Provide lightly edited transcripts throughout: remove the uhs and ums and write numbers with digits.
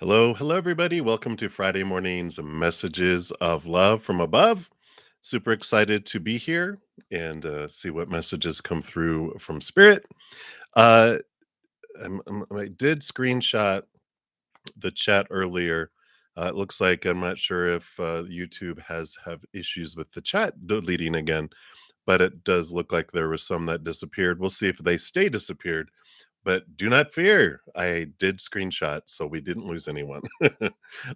Hello, hello, everybody. Welcome to Friday morning's Messages of Love from Above. Super excited to be here and see what messages come through from Spirit. Uh, I did screenshot the chat earlier. It looks like I'm not sure if YouTube has have issues with the chat deleting again, but it does look like there was some that disappeared. We'll see if they stay disappeared. But do not fear. I did screenshot, so we didn't lose anyone.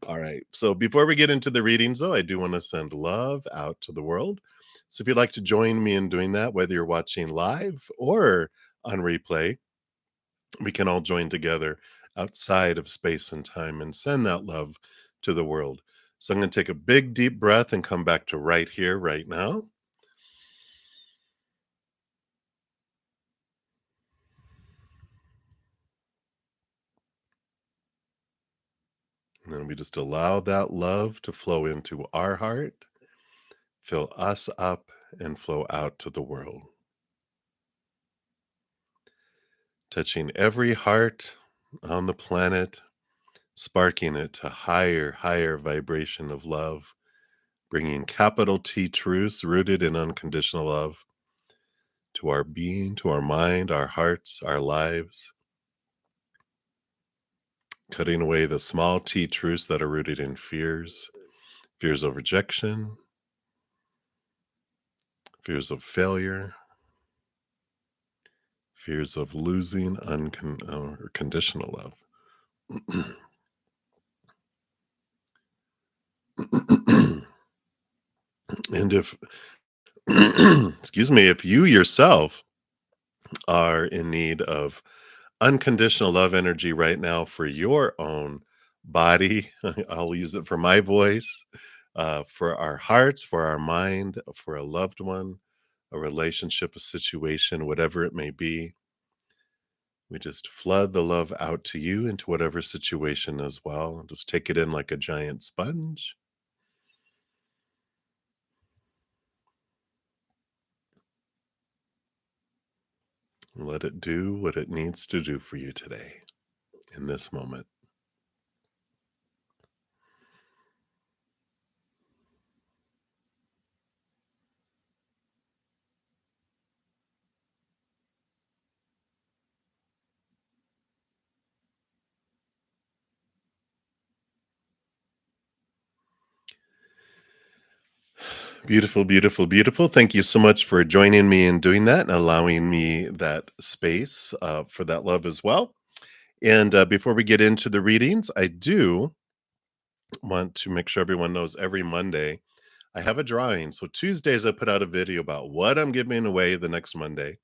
All right. So before we get into the readings, though, I do want to send love out to the world. So if you'd like to join me in doing that, whether you're watching live or on replay, we can all join together outside of space and time and send that love to the world. So I'm going to take a big, deep breath and come back to right here, right now. And then we just allow that love to flow into our heart, fill us up, and flow out to the world. Touching every heart on the planet, sparking it to higher, higher vibration of love, bringing capital T truths rooted in unconditional love to our being, to our mind, our hearts, our lives, cutting away the small t truths that are rooted in fears, fears of rejection, fears of failure, fears of losing or conditional love. And if, excuse me, if you yourself are in need of unconditional love energy right now for your own body, I'll use it for my voice, for our hearts, for our mind, for a loved one, a relationship, a situation, whatever it may be. We just flood the love out to you into whatever situation as well. Just take it in like a giant sponge. Let it do what it needs to do for you today in this moment. Beautiful, beautiful, beautiful. Thank you so much for joining me in doing that and allowing me that space for that love as well. And before we get into the readings, I do want to make sure everyone knows every Monday I have a drawing. So Tuesdays, I put out a video about what I'm giving away the next Monday,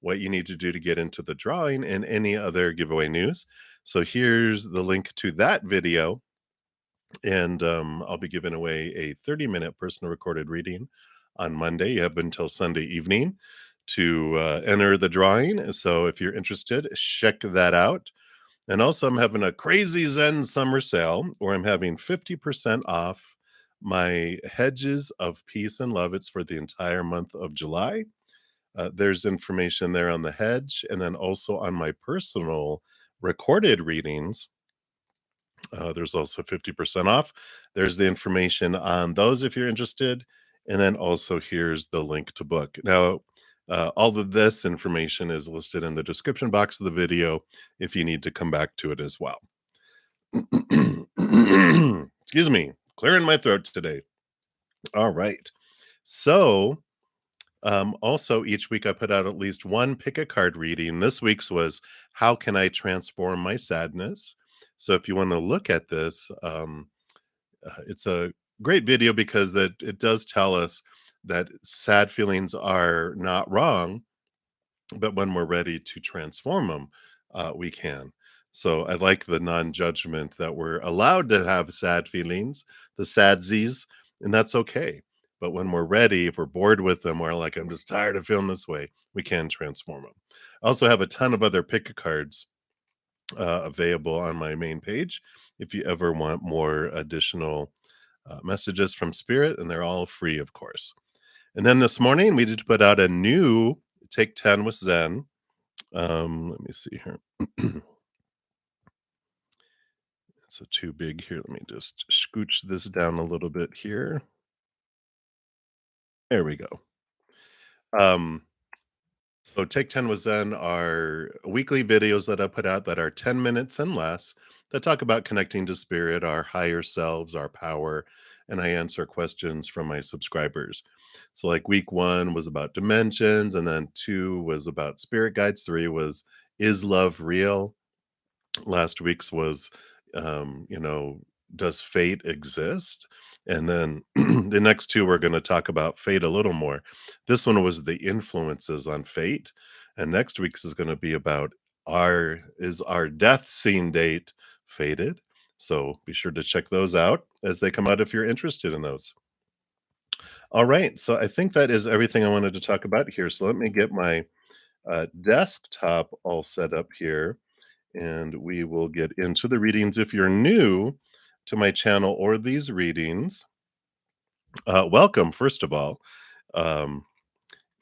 what you need to do to get into the drawing, and any other giveaway news. So here's the link to that video. And I'll be giving away a 30-minute personal recorded reading on Monday. You have until Sunday evening to enter the drawing. So if you're interested, check that out. And also, I'm having a crazy Zen summer sale where I'm having 50% off my Hedges of Peace and Love. It's for the entire month of July. There's information there on the Hedge, and then also on my personal recorded readings. There's also 50% off. There's the information on those if you're interested. And then also here's the link to book. Now, all of this information is listed in the description box of the video if you need to come back to it as well. Excuse me, clearing my throat today. All right. So, also each week I put out at least one pick a card reading. This week's was How Can I Transform My Sadness? So if you want to look at this, it's a great video because it does tell us that sad feelings are not wrong, but when we're ready to transform them, we can. So I like the non-judgment that we're allowed to have sad feelings, the sadsies, and that's okay. But when we're ready, if we're bored with them, or like, I'm just tired of feeling this way, we can transform them. I also have a ton of other pick cards available on my main page if you ever want more additional messages from Spirit, and they're all free, of course. And then this morning, we did put out a new Take 10 with Zen. Let me see here. So too big here. Let me just scooch this down a little bit here. There we go. Um, so Take 10 was then our weekly videos that I put out that are 10 minutes and less that talk about connecting to spirit, our higher selves, our power, and I answer questions from my subscribers. So like week 1 was about dimensions, and then 2 was about spirit guides, 3 was is love real? Last week's was, does fate exist? And then the next two, we're going to talk about fate a little more. This one was the influences on fate. And next week's is going to be about our death scene date fated? So be sure to check those out as they come out if you're interested in those. All right. So I think that is everything I wanted to talk about here. So let me get my desktop all set up here and we will get into the readings. If you're new to my channel or these readings, welcome, first of all. Um,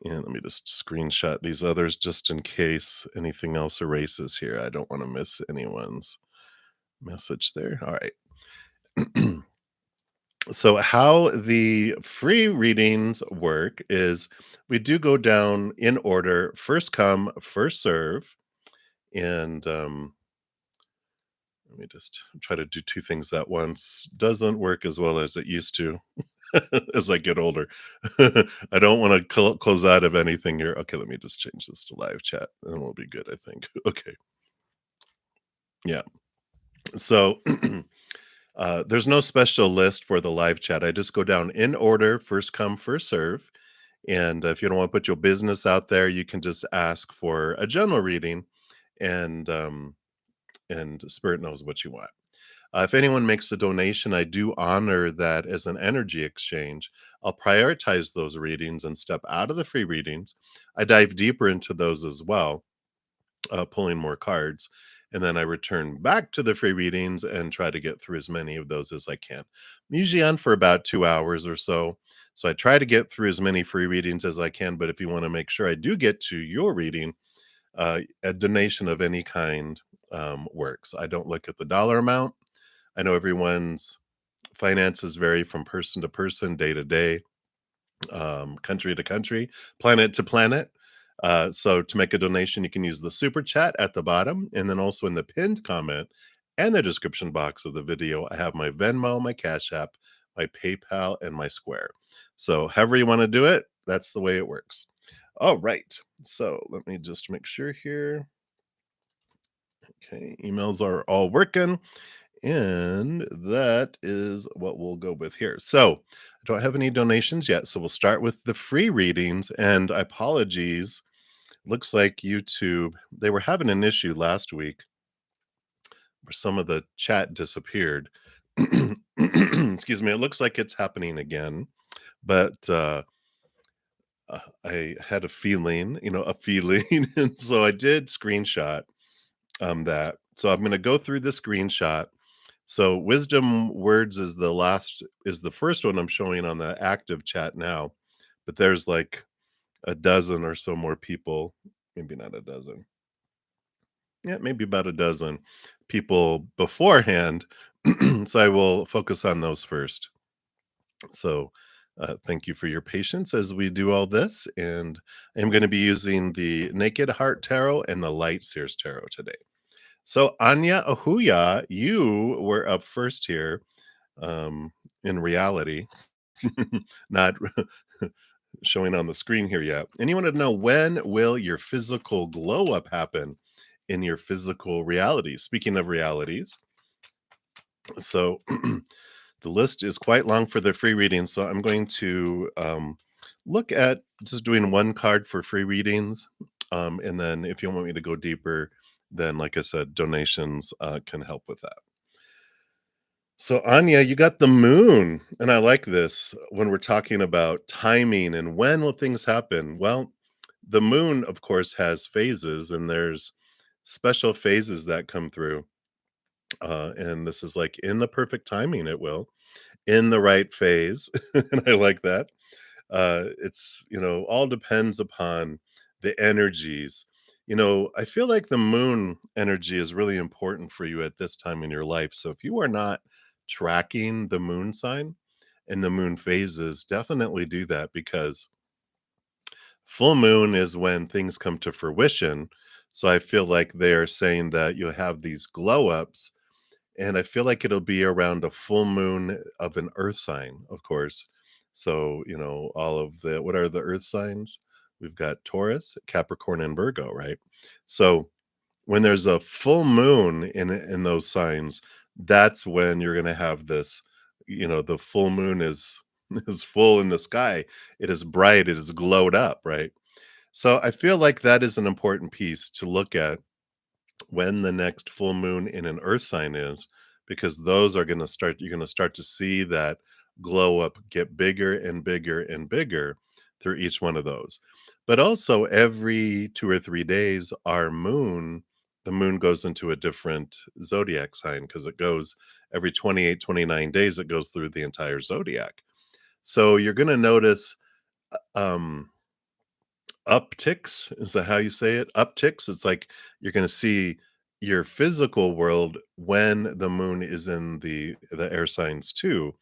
and let me just screenshot these others just in case anything else erases here. I don't want to miss anyone's message there. All right. So, how the free readings work is we do go down in order, first come, first serve. And let me just try to do 2 things at once. Doesn't work as well as it used to as I get older. I don't wanna close out of anything here. Okay, let me just change this to live chat, and we'll be good, I think. Okay, yeah. So, there's no special list for the live chat. I just go down in order, first come, first serve, and if you don't wanna put your business out there, you can just ask for a general reading, and, um, and Spirit knows what you want. If anyone makes a donation, I do honor that as an energy exchange. I'll prioritize those readings and step out of the free readings. I dive deeper into those as well, pulling more cards. And then I return back to the free readings and try to get through as many of those as I can. I'm usually on for about 2 hours or so. So I try to get through as many free readings as I can. But if you want to make sure I do get to your reading, a donation of any kind works. I don't look at the dollar amount. I know everyone's finances vary from person to person, day to day, country to country, planet to planet. So to make a donation, you can use the super chat at the bottom, and then also in the pinned comment and the description box of the video, I have my Venmo, my Cash App, my PayPal, and my Square. So however you want to do it, that's the way it works. All right. So let me just make sure here. Okay, emails are all working. And that is what we'll go with here. So I don't have any donations yet. So we'll start with the free readings. And apologies. Looks like YouTube, they were having an issue last week where some of the chat disappeared. Excuse me. It looks like it's happening again. But I had a feeling, a feeling. And so I did screenshot that. So I'm going to go through the screenshot. So wisdom words is the first one I'm showing on the active chat now, but there's like a dozen or so more people, maybe not a dozen. Yeah, maybe about a dozen people beforehand. So I will focus on those first. So thank you for your patience as we do all this. And I'm going to be using the Naked Heart Tarot and the Light Seers Tarot today. So Anya Ahuya, you were up first here, in reality, not showing on the screen here yet. And you wanted to know, when will your physical glow up happen in your physical reality? Speaking of realities, so the list is quite long for the free reading. So I'm going to look at just doing one card for free readings. And then if you want me to go deeper, then like I said, donations can help with that. So Anya, you got the moon, and I like this when we're talking about timing and when will things happen. Well, the moon, of course, has phases, and there's special phases that come through. And this is like in the perfect timing, it will in the right phase, and I like that. It's all depends upon the energies. I feel like the moon energy is really important for you at this time in your life. So if you are not tracking the moon sign and the moon phases, definitely do that because full moon is when things come to fruition. So I feel like they're saying that you'll have these glow ups, and I feel like it'll be around a full moon of an earth sign, of course. So, all of what are the earth signs? We've got Taurus, Capricorn, and Virgo, right? So when there's a full moon in those signs, that's when you're gonna have this, the full moon is is full in the sky. It is bright, it is glowed up, right? So I feel like that is an important piece to look at when the next full moon in an earth sign is, because those are going to start you're going to start to see that glow up get bigger and bigger and bigger through each one of those. But also every 2 or 3 days the moon goes into a different zodiac sign, because it goes every 28, 29 days, it goes through the entire zodiac. So you're going to notice um upticks. Is that how you say it? Upticks. It's like you're gonna see your physical world when the moon is in the air signs too,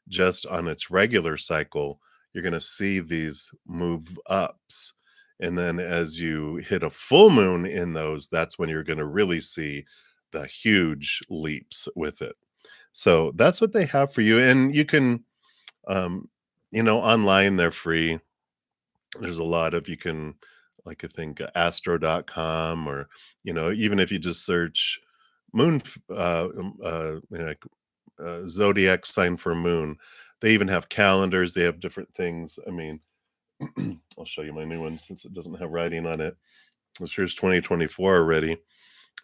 just on its regular cycle, you're gonna see these move ups. And then as you hit a full moon in those, that's when you're gonna really see the huge leaps with it. So that's what they have for you. And you can online they're free. There's a lot of you can like I think astro.com, or even if you just search like zodiac sign for moon, they even have calendars, they have different things. I mean, I'll show you my new one since it doesn't have writing on it. Here's 2024 already,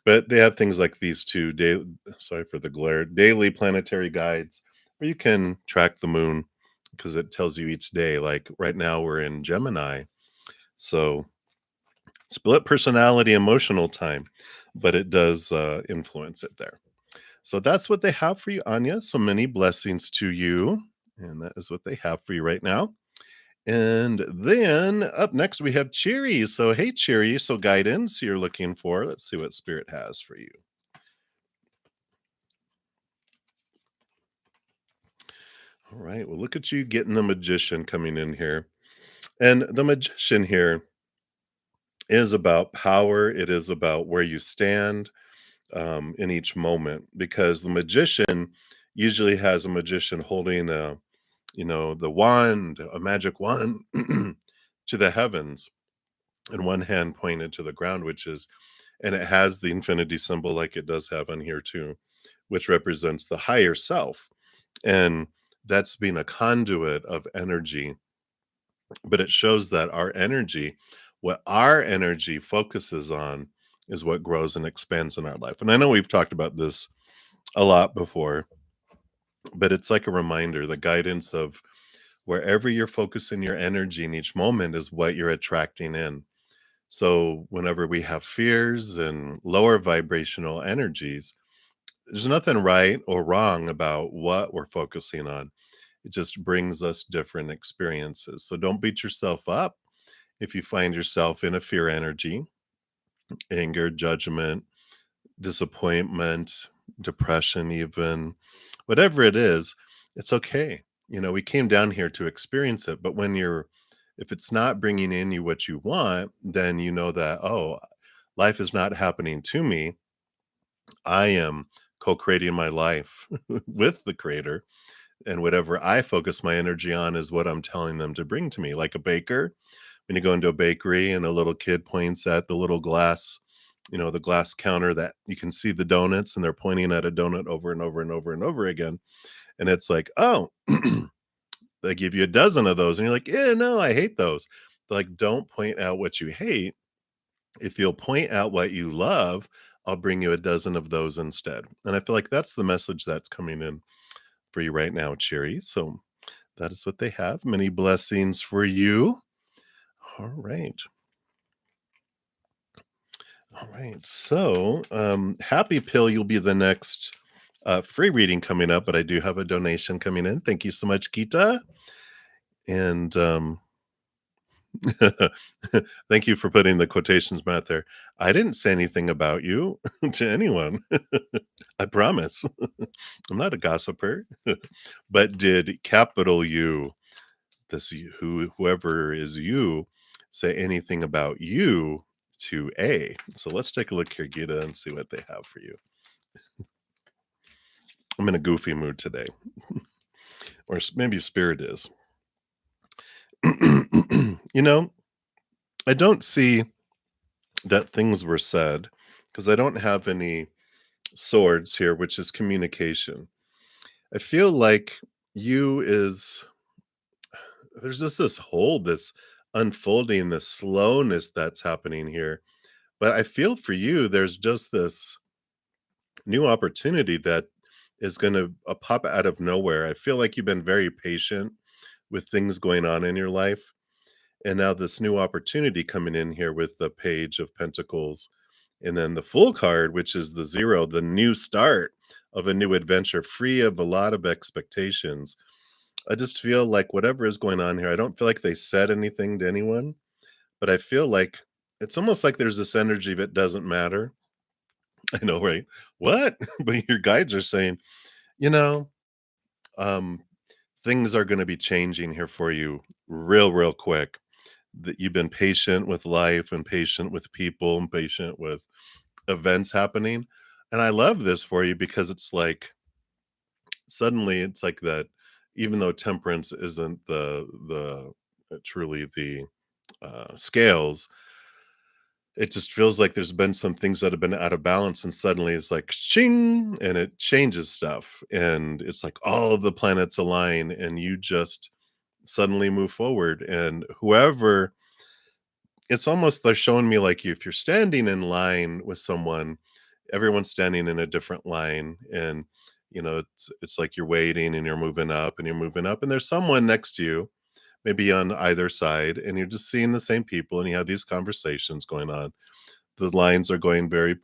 but they have things like these two day sorry for the glare, daily planetary guides where you can track the moon, because it tells you each day. Like right now we're in Gemini, so split personality, emotional time, but it does influence it there. So that's what they have for you, Anya. So many blessings to you. And that is what they have for you right now. And then up next, we have Cheery. So, hey, Cheery. So, guidance you're looking for. Let's see what Spirit has for you. All right. Well, look at you getting the magician coming in here. And the magician here is about power, it is about where you stand in each moment, because the magician usually has a magician holding the wand, a magic wand to the heavens, and one hand pointed to the ground, and it has the infinity symbol like it does have on here too, which represents the higher self. And that's being a conduit of energy, but it shows that what our energy focuses on is what grows and expands in our life. And I know we've talked about this a lot before, but it's like a reminder, the guidance of wherever you're focusing your energy in each moment is what you're attracting in. So whenever we have fears and lower vibrational energies, there's nothing right or wrong about what we're focusing on. It just brings us different experiences. So don't beat yourself up if you find yourself in a fear energy, anger, judgment, disappointment, depression, even whatever it is, it's okay. We came down here to experience it, but if it's not bringing in you what you want, then you know that, oh, life is not happening to me. I am co-creating my life with the creator, and whatever I focus my energy on is what I'm telling them to bring to me. Like a baker, when you go into a bakery and a little kid points at the little glass, the glass counter, that you can see the donuts, and they're pointing at a donut over and over and over and over again. And it's like, oh, they give you a dozen of those, and you're like, yeah, no, I hate those. They're like, don't point out what you hate. If you'll point out what you love, I'll bring you a dozen of those instead. And I feel like that's the message that's coming in for you right now, Cherry. So that is what they have. Many blessings for you. All right. All right. So, Happy Pill, you'll be the next free reading coming up, but I do have a donation coming in. Thank you so much, Gita. And Thank you for putting the quotations mark there. I didn't say anything about you to anyone. I promise. I'm not a gossiper. But did capital U, this you, whoever is you, say anything about you to A? So let's take a look here, Gita, and see what they have for you. I'm in a goofy mood today, or maybe spirit is. You know, I don't see that things were said because I don't have any swords here, which is communication. I feel like you is there's just this hold, this unfolding, this slowness that's happening here. But I feel for you, there's just this new opportunity that is going to pop out of nowhere. I feel like you've been very patient with things going on in your life. And now this new opportunity coming in here with the Page of Pentacles, and then the Fool card, which is the 0, the new start of a new adventure, free of a lot of expectations. I just feel like whatever is going on here, I don't feel like they said anything to anyone, but I feel like it's almost like there's this energy that doesn't matter. I know, right? What? But your guides are saying, you know, um, things are going to be changing here for you real quick. That you've been patient with life and patient with people and patient with events happening. And I love this for you because it's like suddenly it's like that even though temperance isn't the truly the scales, it just feels like there's been some things that have been out of balance and suddenly it's like ching and it changes stuff and it's like all of the planets align and you just suddenly move forward and whoever it's almost they're showing me like if you're standing in line with someone, everyone's standing in a different line and it's like you're waiting and you're moving up and you're moving up and there's someone next to you, maybe on either side, and you're just seeing the same people and you have these conversations going on. The lines are going very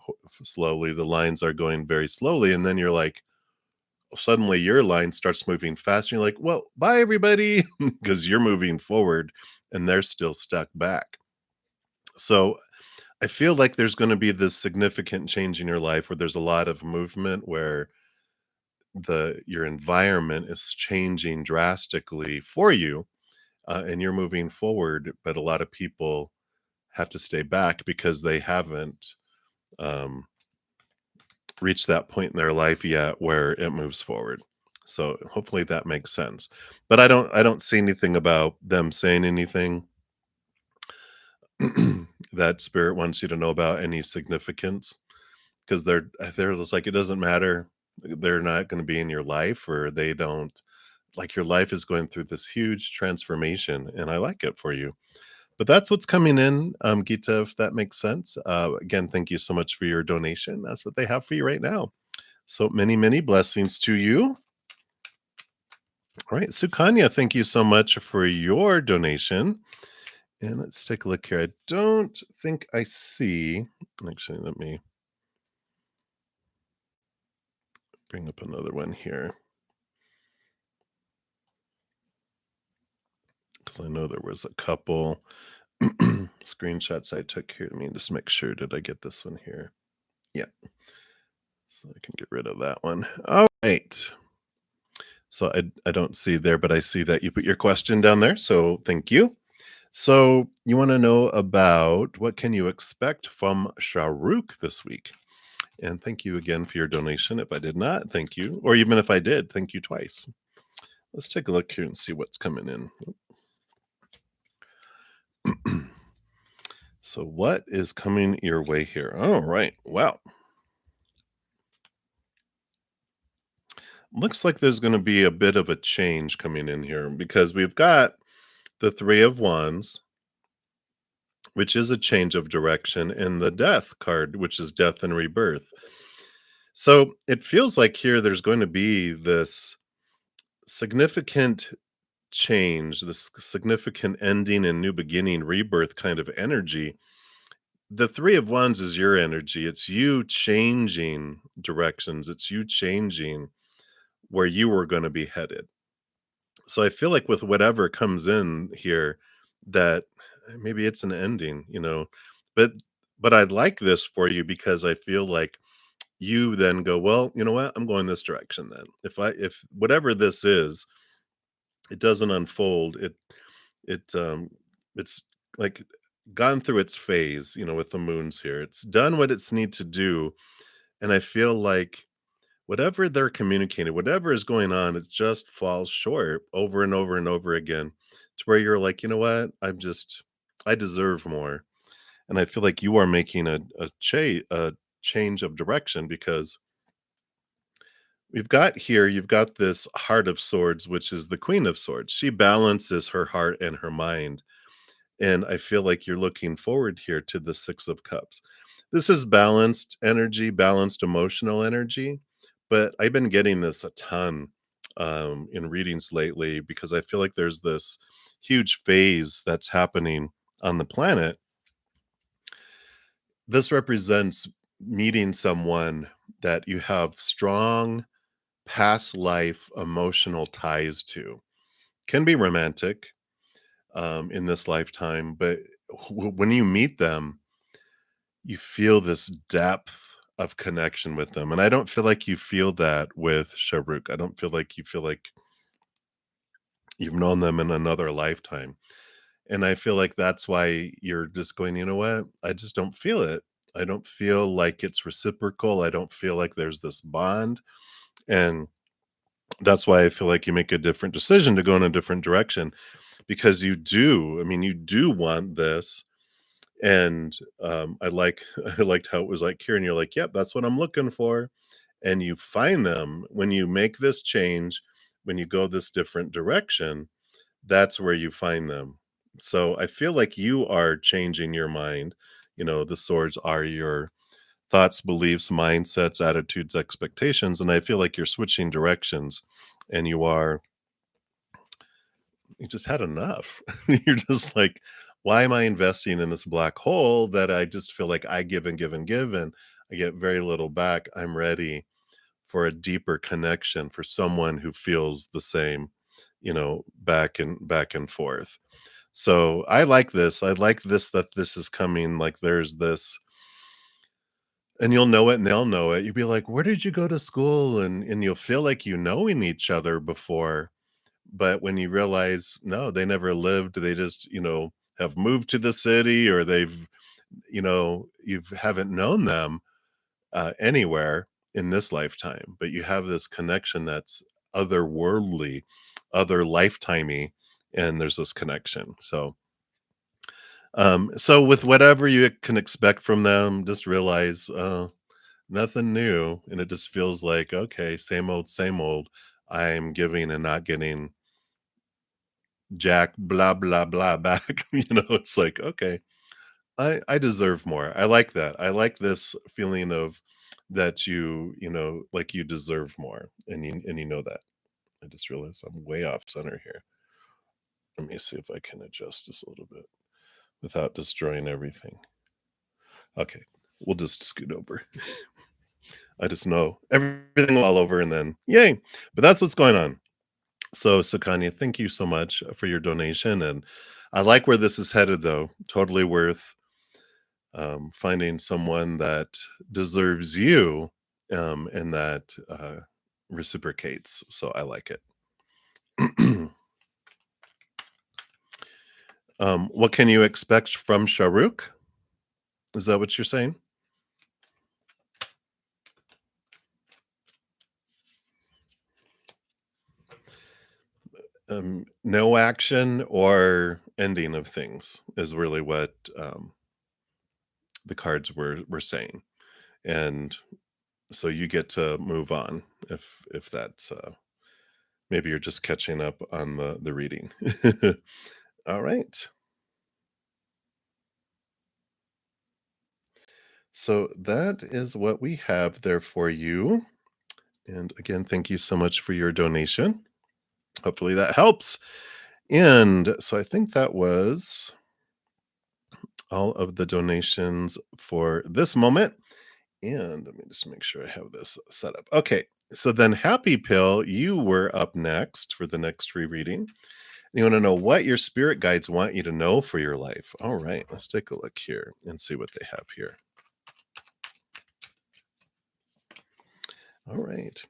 slowly, the lines are going very slowly, and then you're like, suddenly your line starts moving fast. And you're like, well, bye everybody, because you're moving forward and they're still stuck back. So I feel like there's going to be this significant change in your life where there's a lot of movement where the your environment is changing drastically for you and you're moving forward, but a lot of people have to stay back because they haven't um, reached that point in their life yet where it moves forward. So hopefully that makes sense. But I don't see anything about them saying anything that spirit wants you to know about any significance because they're just like it doesn't matter. They're not going to be in your life or they don't like your life is going through this huge transformation and I like it for you. But that's what's coming in, Gita, if that makes sense. Again, thank you so much for your donation. That's what they have for you right now. So many blessings to you. All right, Sukanya, thank you so much for your donation. And let's take a look here. I don't think I see. Actually, let me bring up another one here. Because I know there was a couple screenshots I took here. Let me just make sure. Did I get this one here? Yeah. So I can get rid of that one. All right. So I don't see there, but I see that you put your question down there. So thank you. So you want to know about what can you expect from Shahrukh this week? And thank you again for your donation. If I did not, thank you. Or even if I did, thank you twice. Let's take a look here and see what's coming in. So what is coming your way here? All right. Well, looks like there's going to be a bit of a change coming in here because we've got the 3 of Wands, which is a change of direction, and the Death card, which is death and rebirth. So it feels like here there's going to be this significant change, this significant ending and new beginning, rebirth kind of energy. The 3 of Wands is your energy. It's you changing directions. It's you changing where you were going to be headed. So I feel like with whatever comes in here, that maybe it's an ending, but I like this for you because I feel like you then go, well, you know what? I'm going this direction then. If whatever this is, it doesn't unfold, it's like gone through its phase, with the moons here. It's done what it's need to do. And I feel like whatever they're communicating, whatever is going on, it just falls short over and over and over again to where you're like, you know what? I deserve more. And I feel like you are making a change of direction because you've got this Heart of Swords, which is the Queen of Swords. She balances her heart and her mind. And I feel like you're looking forward here to the Six of Cups. This is balanced energy, balanced emotional energy, but I've been getting this a ton in readings lately because I feel like there's this huge phase that's happening on the planet. This represents meeting someone that you have strong past life emotional ties to. Can be romantic in this lifetime, but when you meet them, you feel this depth of connection with them, and I don't feel like you feel that with Sharuk. I don't feel like you've known them in another lifetime, and I feel like that's why you're just going, "You know what? I just don't feel it. I don't feel like it's reciprocal. I don't feel like there's this bond," and that's why I feel like you make a different decision to go in a different direction because you do want this. And, I like I liked how it was like here, and you're like, "Yep, that's what I'm looking for." And you find them when you make this change, when you go this different direction, that's where you find them. So I feel like you are changing your mind. The swords are your thoughts, beliefs, mindsets, attitudes, expectations, and I feel like you're switching directions and you just had enough. You're just like, why am I investing in this black hole that I just feel like I give and give and give and I get very little back? I'm ready for a deeper connection for someone who feels the same, back and forth. So I like this. I like this that this is coming. Like there's this, and you'll know it and they'll know it. You'll be like, where did you go to school? And you'll feel like you knowing each other before, but when you realize, no, they never lived, they just, have moved to the city or you haven't known them anywhere in this lifetime, but you have this connection that's otherworldly, other lifetimey, and there's this connection. So with whatever you can expect from them, just realize nothing new. And it just feels like, okay, same old, same old. I'm giving and not getting jack blah blah blah back. It's like, okay, I deserve more. I like that. I like this feeling of that like you deserve more, and you know that. I just realized I'm way off center here. Let me see if I can adjust this a little bit without destroying everything. Okay, we'll just scoot over. I just know everything all over and then yay. But that's what's going on. So, Sukanya, thank you so much for your donation. And I like where this is headed, though. Totally worth finding someone that deserves you and that reciprocates. So I like it. What can you expect from Sharuk? Is that what you're saying? No action or ending of things is really what the cards were saying, and so you get to move on if that's maybe you're just catching up on the reading. All right. So that is what we have there for you. And again, thank you so much for your donation. Hopefully that helps. And so I think that was all of the donations for this moment. And let me just make sure I have this set up. Okay. So then, Happy Pill, you were up next for the next free reading. You want to know what your spirit guides want you to know for your life. All right, let's take a look here and see what they have here. All right.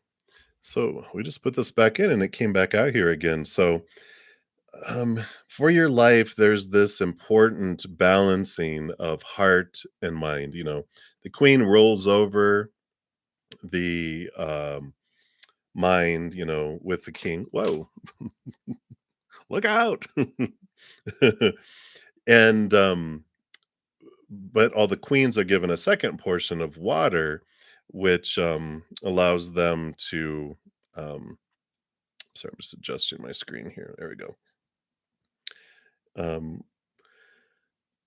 So we just put this back in and it came back out here again. So for your life, there's this important balancing of heart and mind. The queen rolls over the mind, with the king. Whoa, look out. and But all the queens are given a second portion of water, which allows them to sorry, I'm just adjusting my screen here. There we go. um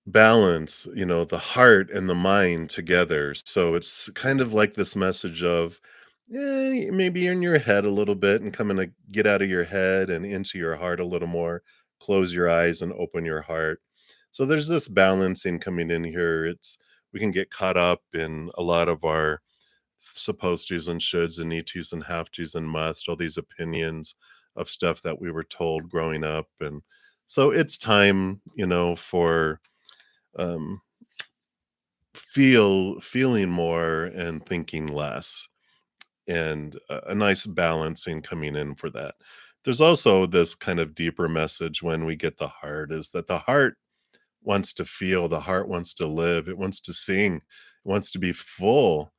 Balance, the heart and the mind together. So it's kind of like this message of, maybe you're in your head a little bit and coming to get out of your head and into your heart a little more. Close your eyes and open your heart. So there's this balancing coming in here. We can get caught up in a lot of our supposed tos and shoulds and need tos and have tos and must, all these opinions of stuff that we were told growing up. And so it's time, for um, feeling more and thinking less, and a nice balancing coming in for that. There's also this kind of deeper message when we get the heart, is that the heart wants to feel, the heart wants to live, it wants to sing, it wants to be full.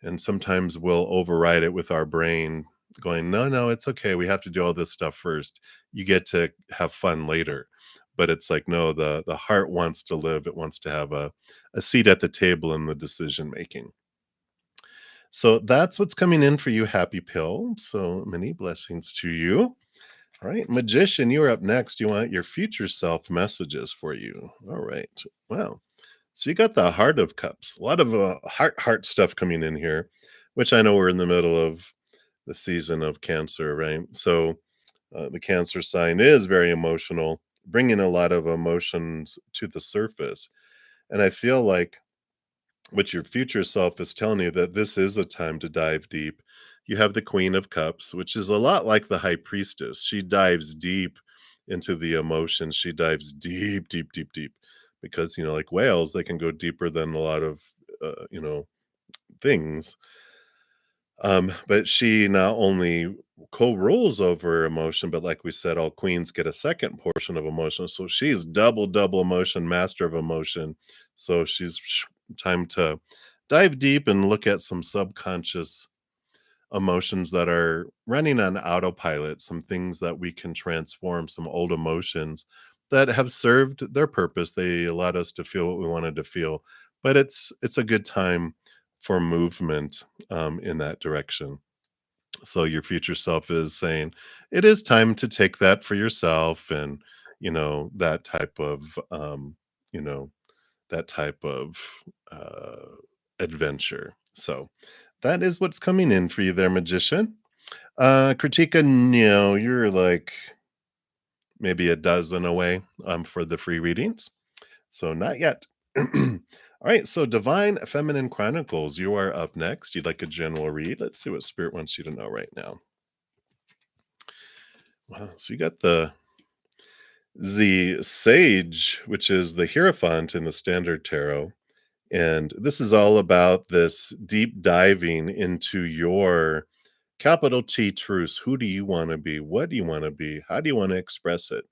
And sometimes we'll override it with our brain going, no, no, it's okay, we have to do all this stuff first, you get to have fun later. But it's like, no, the heart wants to live, it wants to have a seat at the table in the decision making. So that's what's coming in for you, happy pill. So many blessings to you. All right, magician, you're up next. You want your future self messages for you. All right. Wow. So you got the Heart of Cups. A lot of heart stuff coming in here, which I know we're in the middle of the season of Cancer, right? So the Cancer sign is very emotional, bringing a lot of emotions to the surface. And I feel like what your future self is telling you, that this is a time to dive deep. You have the Queen of Cups, which is a lot like the High Priestess. She dives deep into the emotions. She dives deep, deep, deep, deep, because like whales, they can go deeper than a lot of things. But she not only co-rules over emotion, but like we said, all queens get a second portion of emotion. So she's double emotion, master of emotion. So she's time to dive deep and look at some subconscious emotions that are running on autopilot, some things that we can transform, some old emotions that have served their purpose. They allowed us to feel what we wanted to feel, but it's a good time for movement in that direction. So your future self is saying it is time to take that for yourself, and that type of you know that type of uh, adventure. So that is what's coming in for you there, magician. Kritika, no, you're like maybe a dozen away for the free readings. So not yet. All right, so Divine Feminine Chronicles, you are up next. You'd like a general read. Let's see what Spirit wants you to know right now. Wow, so you got the Sage, which is the Hierophant in the Standard Tarot. And this is all about this deep diving into your capital T truths. Who do you want to be? What do you want to be? How do you want to express it?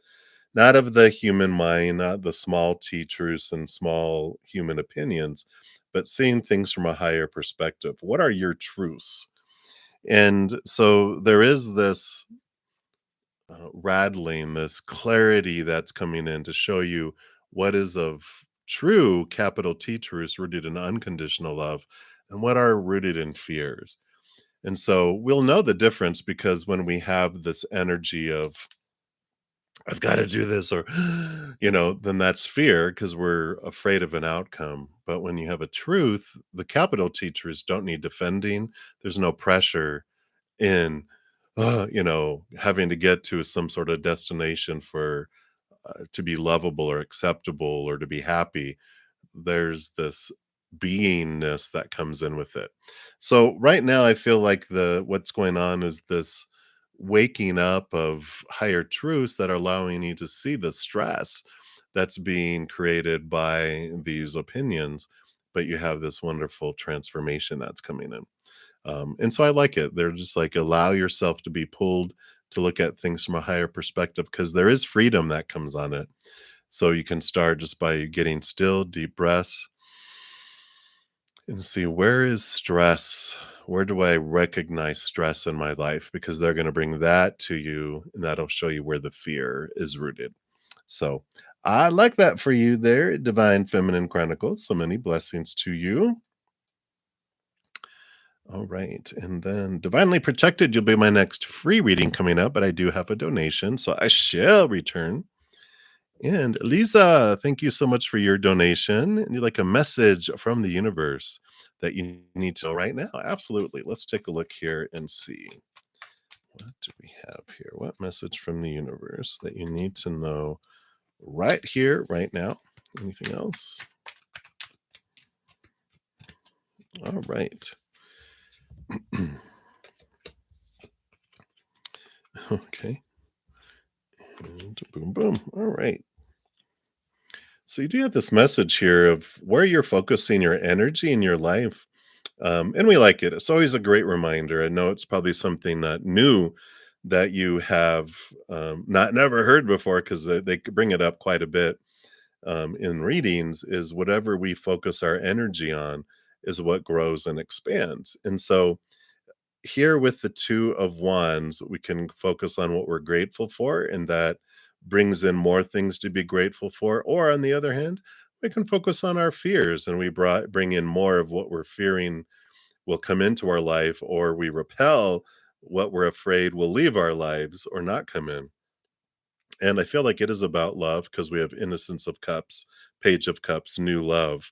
Not of the human mind, not the small T truths and small human opinions, but seeing things from a higher perspective. What are your truths? And so there is this rattling, this clarity that's coming in to show you what is of true capital T truths rooted in unconditional love, and what are rooted in fears. And so we'll know the difference, because when we have this energy of, I've got to do this, or, then that's fear because we're afraid of an outcome. But when you have a truth, the capital T truths don't need defending. There's no pressure in, having to get to some sort of destination for to be lovable or acceptable or to be happy. There's this beingness that comes in with it. So right now, I feel like the what's going on is this. waking up of higher truths that are allowing you to see the stress that's being created by these opinions, but you have this wonderful transformation that's coming in. And so I like it. They're just like allow yourself to be pulled to look at things from a higher perspective because there is freedom that comes on it. So you can start just by getting still, deep breaths, and see where is stress? Where do I recognize stress in my life? Because they're going to bring that to you, and that'll show you where the fear is rooted. So I like that for you there, Divine Feminine Chronicles. So many blessings to you. All right. And then Divinely Protected, you'll be my next free reading coming up, but I do have a donation, so I shall return. And Lisa, thank you so much for your donation. And you like a message from the universe that you need to know right now? Absolutely. Let's take a look here and see. What do we have here? What message from the universe that you need to know right here, right now? Anything else? All right. Okay. And boom, boom. All right. So you do have this message here of where you're focusing your energy in your life. And we like it. It's always a great reminder. I know it's probably something not new that you have not never heard before because they could bring it up quite a bit in readings is whatever we focus our energy on is what grows and expands. And so here with the two of wands, we can focus on what we're grateful for, and that brings in more things to be grateful for. Or on the other hand, we can focus on our fears and bring in more of what we're fearing will come into our life, or we repel what we're afraid will leave our lives or not come in. And I feel like it is about love because we have Innocence of Cups, Page of Cups, new love.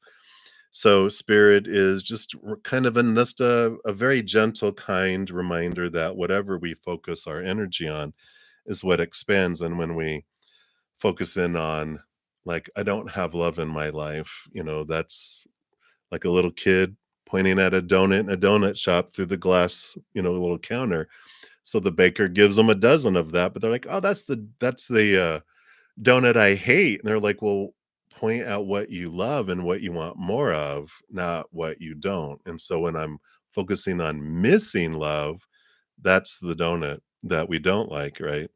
So spirit is just kind of just a very gentle, kind reminder that whatever we focus our energy on is what expands. And when we focus in on, like, I don't have love in my life, that's like a little kid pointing at a donut in a donut shop through the glass, little counter. So the baker gives them a dozen of that, but they're like, "Oh, that's the donut I hate." And they're like, "Well, point out what you love and what you want more of, not what you don't." And so when I'm focusing on missing love, that's the donut that we don't like, right?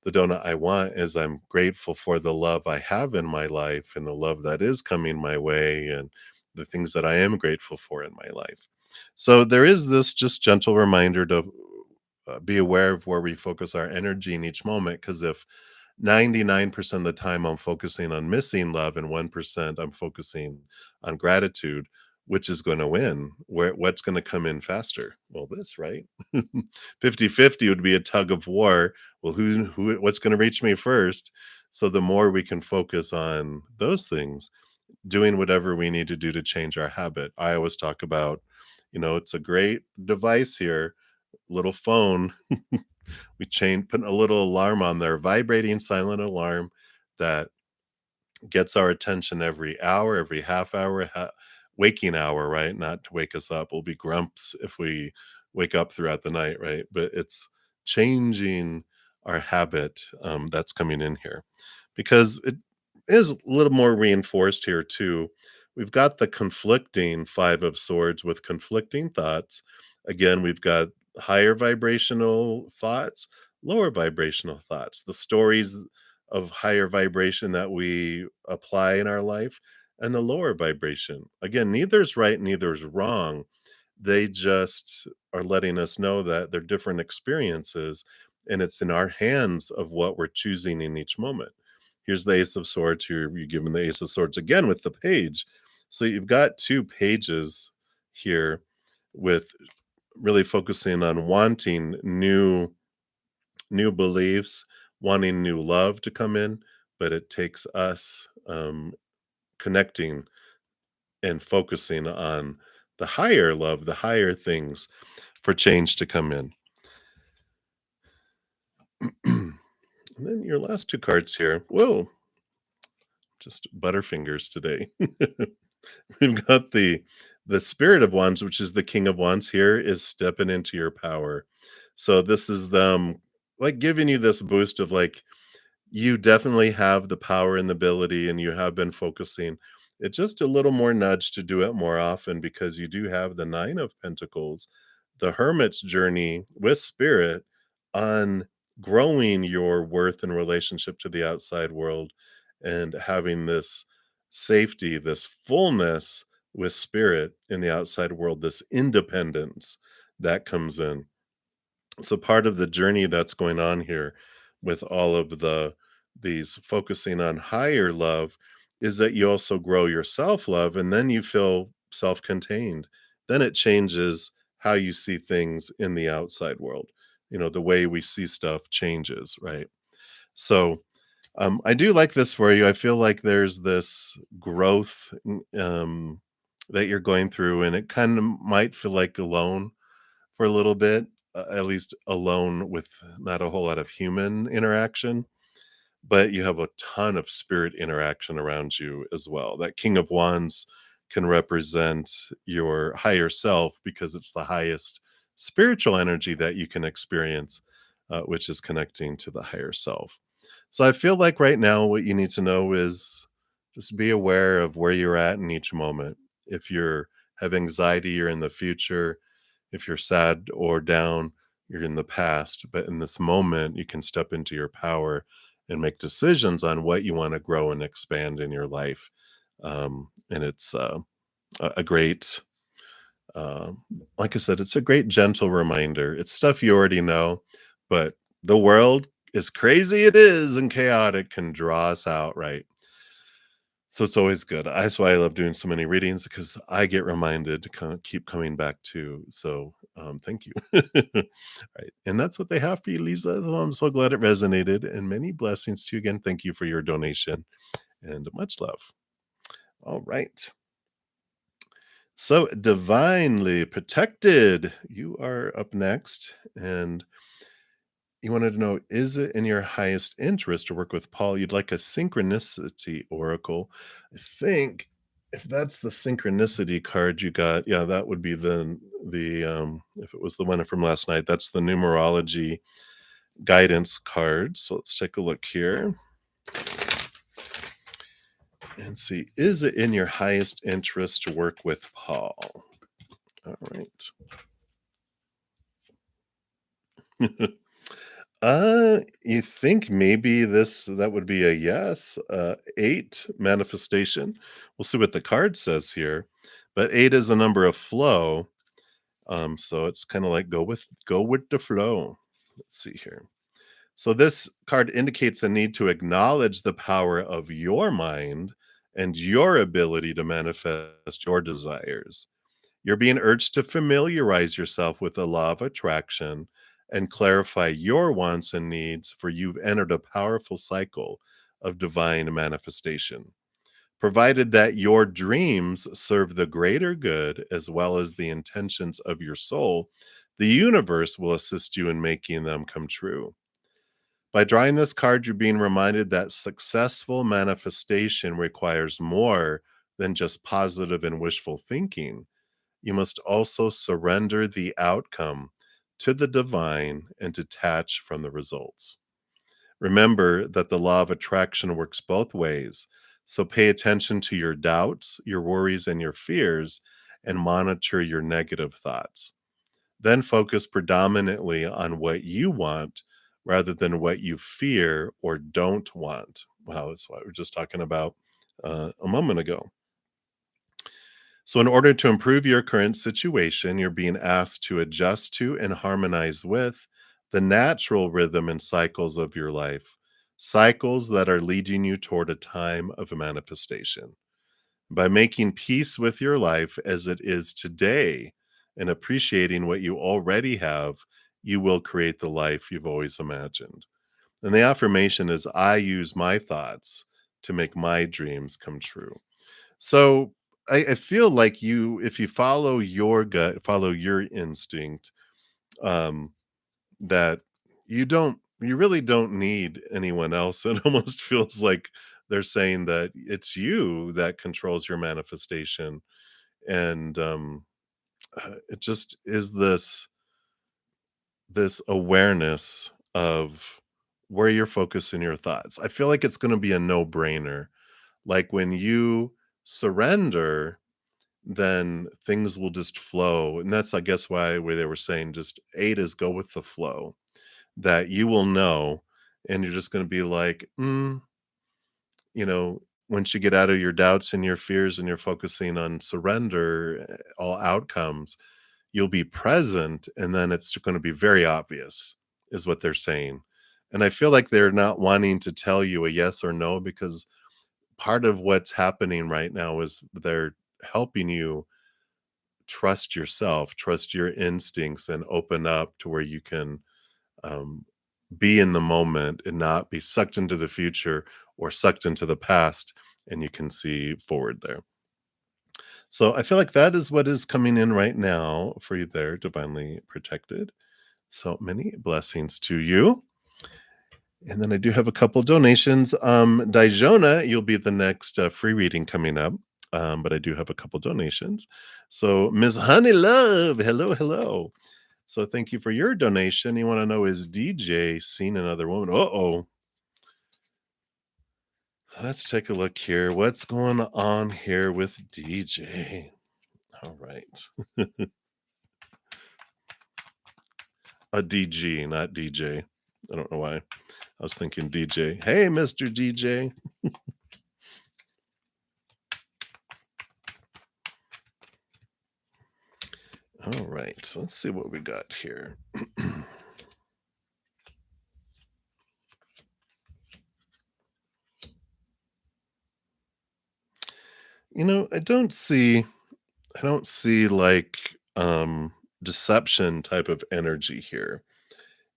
The donut I want is I'm grateful for the love I have in my life and the love that is coming my way and the things that I am grateful for in my life. So there is this just gentle reminder to be aware of where we focus our energy in each moment. Because if 99% of the time I'm focusing on missing love and 1% I'm focusing on gratitude, which is going to win? What's going to come in faster? Well, this, right? 50-50 would be a tug of war. Well, what's going to reach me first? So the more we can focus on those things, doing whatever we need to do to change our habit. I always talk about, it's a great device here, little phone. We putting a little alarm on there, vibrating silent alarm that gets our attention every hour, every half hour, waking hour, right? Not to wake us up. We'll be grumps if we wake up throughout the night, right? But it's changing our habit that's coming in here because it is a little more reinforced here too. We've got the conflicting Five of Swords with conflicting thoughts. Again, we've got higher vibrational thoughts, lower vibrational thoughts, the stories of higher vibration that we apply in our life, and the lower vibration. Again, neither is right, neither is wrong. They just are letting us know that they're different experiences, and it's in our hands of what we're choosing in each moment. Here's the Ace of Swords. Here you're given the Ace of Swords again with the page. So you've got two pages here with really focusing on wanting new beliefs, wanting new love to come in, but it takes us connecting and focusing on the higher love, the higher things for change to come in. And then your last two cards here. Whoa, just butterfingers today. We've got the Spirit of Wands, which is the King of Wands here, is stepping into your power. So this is them like giving you this boost of like, you definitely have the power and the ability, and you have been focusing. It's just a little more nudge to do it more often because you do have the Nine of Pentacles, the Hermit's journey with spirit on growing your worth and relationship to the outside world and having this safety, this fullness with spirit in the outside world, this independence that comes in. So part of the journey that's going on here with all of these focusing on higher love is that you also grow your self-love, and then you feel self-contained. Then it changes how you see things in the outside world. The way we see stuff changes, right? So I do like this for you. I feel like there's this growth that you're going through, and it kind of might feel like alone for a little bit, at least alone with not a whole lot of human interaction, but you have a ton of spirit interaction around you as well. That King of Wands can represent your higher self because it's the highest spiritual energy that you can experience, which is connecting to the higher self. So I feel like right now, what you need to know is just be aware of where you're at in each moment. If you're have anxiety, you're in the future. If you're sad or down, you're in the past. But in this moment, you can step into your power and make decisions on what you want to grow and expand in your life. And it's a great, uh, like I said, it's a great gentle reminder. It's stuff you already know, but the world, as crazy it is and chaotic, can draw us out, right? So it's always good. That's why I love doing so many readings because I get reminded to kind of keep coming back to. So thank you. Right. And that's what they have for you, Lisa. So I'm so glad it resonated. And many blessings to you again. Thank you for your donation and much love. All right. So divinely protected. You are up next. And you wanted to know, is it in your highest interest to work with Paul? You'd like a synchronicity oracle. I think if that's the synchronicity card you got, yeah, that would be the if it was the one from last night, that's the numerology guidance card. So let's take a look here and see, is it in your highest interest to work with Paul? All right. You think maybe that would be a yes. 8 manifestation. We'll see what the card says here. But 8 is a number of flow. So it's kind of like go with the flow. Let's see here. So this card indicates a need to acknowledge the power of your mind and your ability to manifest your desires. You're being urged to familiarize yourself with the law of attraction and clarify your wants and needs, for you've entered a powerful cycle of divine manifestation. Provided that your dreams serve the greater good as well as the intentions of your soul, the universe will assist you in making them come true. By drawing this card, you're being reminded that successful manifestation requires more than just positive and wishful thinking. You must also surrender the outcome to the divine and detach from the results. Remember that the law of attraction works both ways. So pay attention to your doubts, your worries, and your fears, and monitor your negative thoughts. Then focus predominantly on what you want rather than what you fear or don't want. Wow, that's what we were just talking about a moment ago. So, in order to improve your current situation, you're being asked to adjust to and harmonize with the natural rhythm and cycles of your life, cycles that are leading you toward a time of manifestation. By making peace with your life as it is today and appreciating what you already have, you will create the life you've always imagined. And the affirmation is, I use my thoughts to make my dreams come true. So I feel like if you follow your gut, follow your instinct, um, that you really don't need anyone else. It almost feels like they're saying that it's you that controls your manifestation. And it just is this awareness of where you're focusing your thoughts. I feel like it's gonna be a no-brainer. Like, when you surrender, then things will just flow, and that's, I guess, why they were saying just 8 is go with the flow, that you will know, and you're just gonna be like, once you get out of your doubts and your fears and you're focusing on surrender, all outcomes, you'll be present, and then it's gonna be very obvious, is what they're saying. And I feel like they're not wanting to tell you a yes or no, because part of what's happening right now is they're helping you trust yourself, trust your instincts, and open up to where you can um, be in the moment and not be sucked into the future or sucked into the past, and you can see forward there. So I feel like that is what is coming in right now for you there, divinely protected. So many blessings to you. And then I do have a couple donations. Dijona, you'll be the next free reading coming up. But I do have a couple donations. So Ms. Honey Love, hello, hello. So thank you for your donation. You want to know, is DJ seen another woman? Uh-oh. Let's take a look here. What's going on here with DJ? All right. A DG, not DJ. I don't know why. I was thinking DJ. Hey, Mr. DJ. All right. So let's see what we got here. I don't see like deception type of energy here.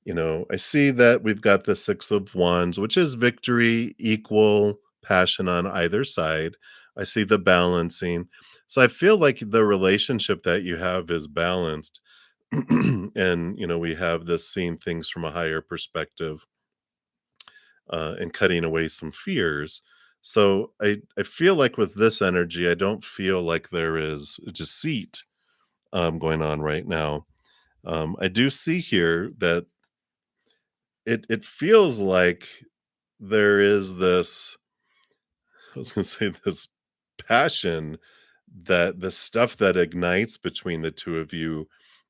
I see that we've got the 6 of Wands, which is victory, equal passion on either side. I see the balancing. So I feel like the relationship that you have is balanced. And, we have this seeing things from a higher perspective, and cutting away some fears. So I feel like with this energy, I don't feel like there is deceit going on right now. I do see here that it feels like there is this, I was gonna say, this passion, that the stuff that ignites between the 2 of you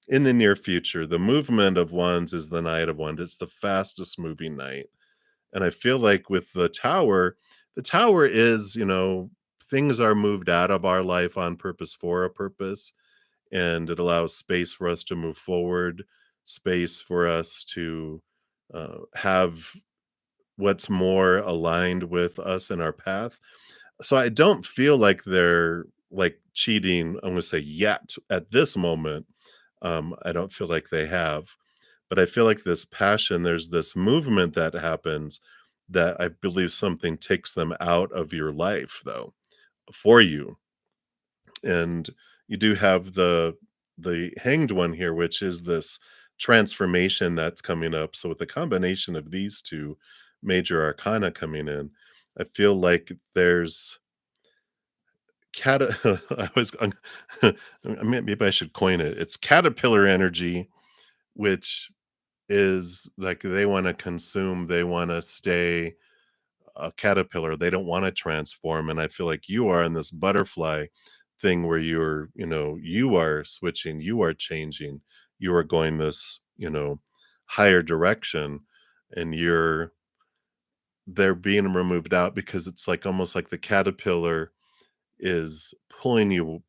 in the near future. The movement of Wands is the Knight of Wands. It's the fastest moving knight. And I feel like with the tower is, things are moved out of our life on purpose for a purpose, and it allows space for us to move forward, space for us to have what's more aligned with us in our path. So I don't feel like they're like cheating. I'm going to say yet at this moment. I don't feel like they have, but I feel like this passion, there's this movement that happens, that I believe something takes them out of your life though, for you. And you do have the hanged one here, which is this transformation that's coming up. So with the combination of these two major arcana coming in, I feel like there's I was I mean, maybe I should coin it. It's caterpillar energy, which is like they want to consume, they want to stay a caterpillar. They don't want to transform. And I feel like you are in this butterfly thing where you are switching, you are changing, you are going this, higher direction, and they're being removed out because it's like almost like the caterpillar is pulling you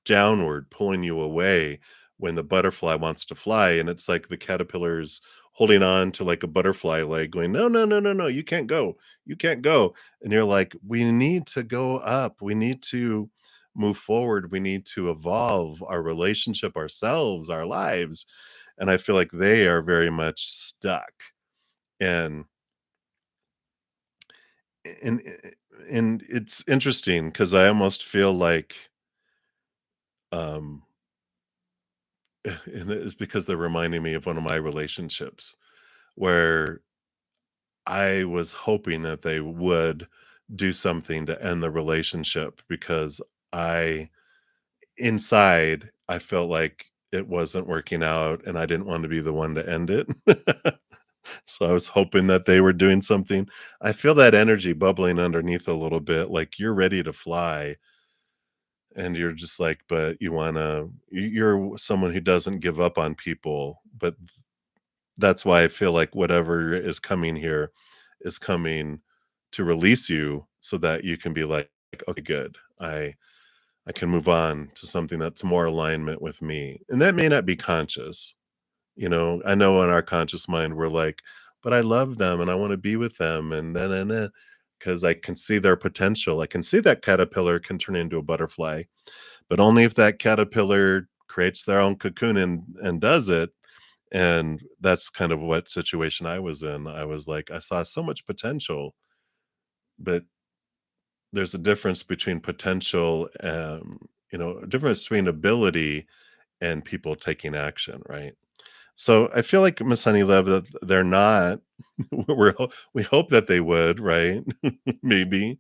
downward, pulling you away when the butterfly wants to fly. And it's like the caterpillar's holding on to like a butterfly leg, going, no, no, no, no, no, you can't go. You can't go. And you're like, we need to go up. We need to move forward. We need to evolve our relationship, ourselves, our lives. And I feel like they are very much stuck. And and and it's interesting because I almost feel like um and it's because they're reminding me of one of my relationships where I was hoping that they would do something to end the relationship, because I inside, I felt like it wasn't working out and I didn't want to be the one to end it. So I was hoping that they were doing something. I feel that energy bubbling underneath a little bit, like you're ready to fly, and you're just like, but you're someone who doesn't give up on people, but that's why I feel like whatever is coming here is coming to release you so that you can be like, "Okay, good. I can move on to something that's more alignment with me." And that may not be conscious. I know in our conscious mind, we're like, "But I love them and I wanna be with them and na because I can see their potential. I can see that caterpillar can turn into a butterfly, but only if that caterpillar creates their own cocoon and does it." And that's kind of what situation I was in. I was like, I saw so much potential, but there's a difference between potential, a difference between ability and people taking action, right? So I feel like Miss Honeylove that they're not. We hope that they would, right? Maybe,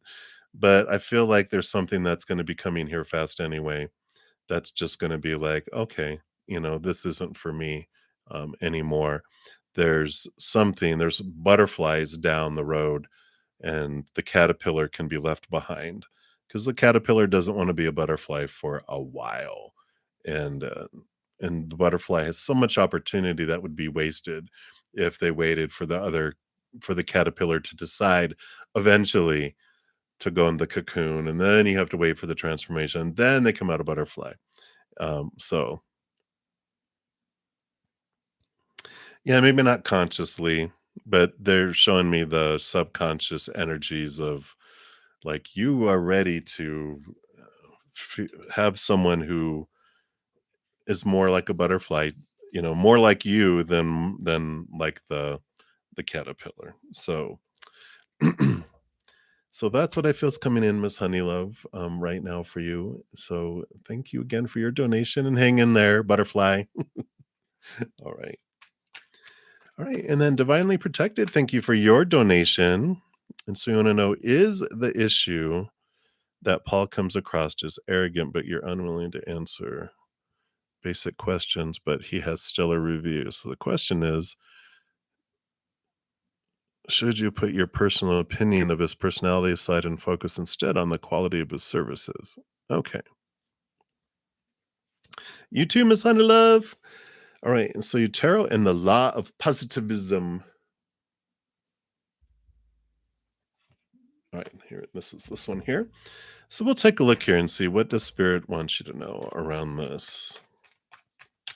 but I feel like there's something that's going to be coming here fast anyway. That's just going to be like, okay, this isn't for me anymore. There's butterflies down the road, and the caterpillar can be left behind because the caterpillar doesn't want to be a butterfly for a while. And uh, and the butterfly has so much opportunity that would be wasted if they waited for the caterpillar to decide eventually to go in the cocoon, and then you have to wait for the transformation, then they come out a butterfly. So yeah, maybe not consciously, but they're showing me the subconscious energies of, like, you are ready to have someone who is more like a butterfly, more like you than like the caterpillar. So so that's what I feel is coming in, Miss Honeylove, right now for you. So thank you again for your donation and hang in there, butterfly. All right. All right. And then divinely protected, thank you for your donation. And so you want to know, is the issue that Paul comes across as arrogant, but you're unwilling to answer basic questions, but he has stellar reviews? So the question is, should you put your personal opinion of his personality aside and focus instead on the quality of his services? Okay. You too, Miss Honeylove. All right. And so you tarot and the law of positivism. All right, here. This is this one here. So we'll take a look here and see what does spirit want you to know around this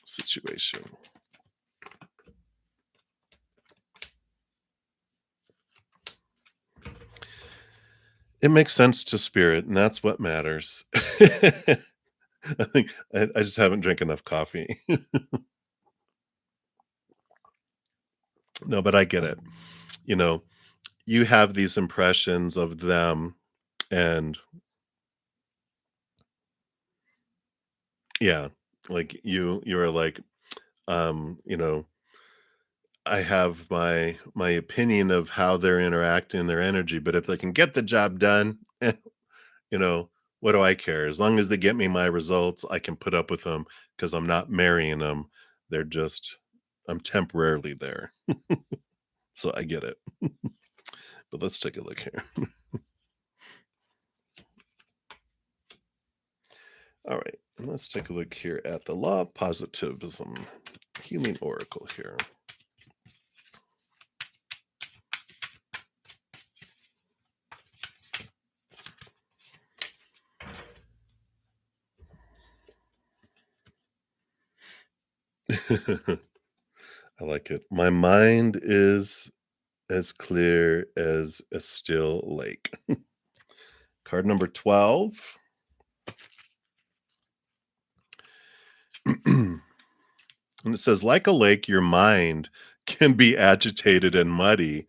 situation. It makes sense to spirit, and that's what matters. I think I just haven't drank enough coffee. No, but I get it. You know, you have these impressions of them, and yeah, like you are like, you know, I have my opinion of how they're interacting, their energy, but if they can get the job done, you know, what do I care? As long as they get me my results, I can put up with them because I'm not marrying them. They're just I'm temporarily there. So I get it. But let's take a look here. All right. And let's take a look here at the law of positivism healing oracle here. I like it. My mind is as clear as a still lake. Card number 12. And it says, like a lake, your mind can be agitated and muddy,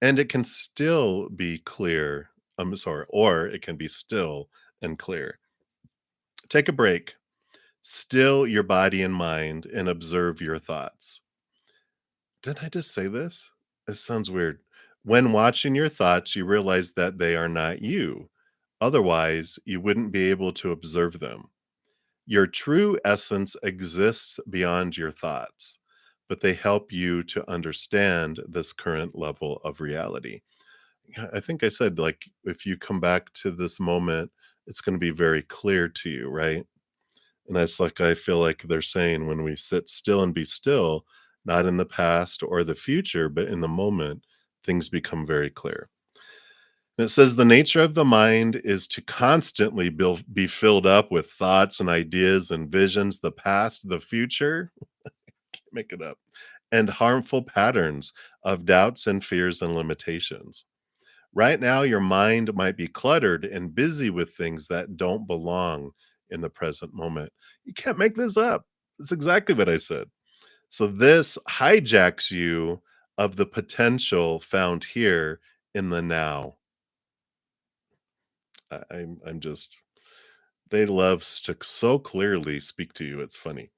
and it can still be clear. I'm sorry, or it can be still and clear. Take a break, still your body and mind, and observe your thoughts. Did I just say this? It sounds weird. When watching your thoughts, you realize that they are not you. Otherwise, you wouldn't be able to observe them. Your true essence exists beyond your thoughts. but they help you to understand this current level of reality. Yeah, I think I said, like, if you come back to this moment, it's going to be very clear to you, right? And that's like, I feel like they're saying when we sit still and be still, not in the past or the future, but in the moment, things become very clear. And it says the nature of the mind is to constantly be filled up with thoughts and ideas and visions, the past, the future, make it up, and harmful patterns of doubts and fears and limitations. Right now, your mind might be cluttered and busy with things that don't belong in the present moment. You can't make this up. That's exactly what I said. So, this hijacks you of the potential found here in the now. I'm just, they love to so clearly speak to you. It's funny.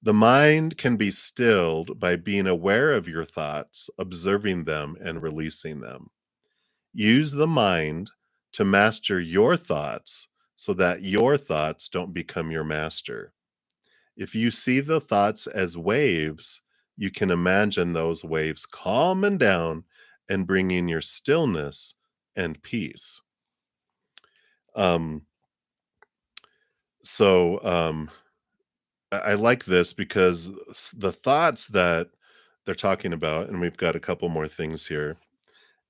The mind can be stilled by being aware of your thoughts, observing them, and releasing them. Use the mind to master your thoughts so that your thoughts don't become your master. If you see the thoughts as waves, you can imagine those waves calming down and bringing your stillness and peace. Um, so I like this because the thoughts that they're talking about, and we've got a couple more things here.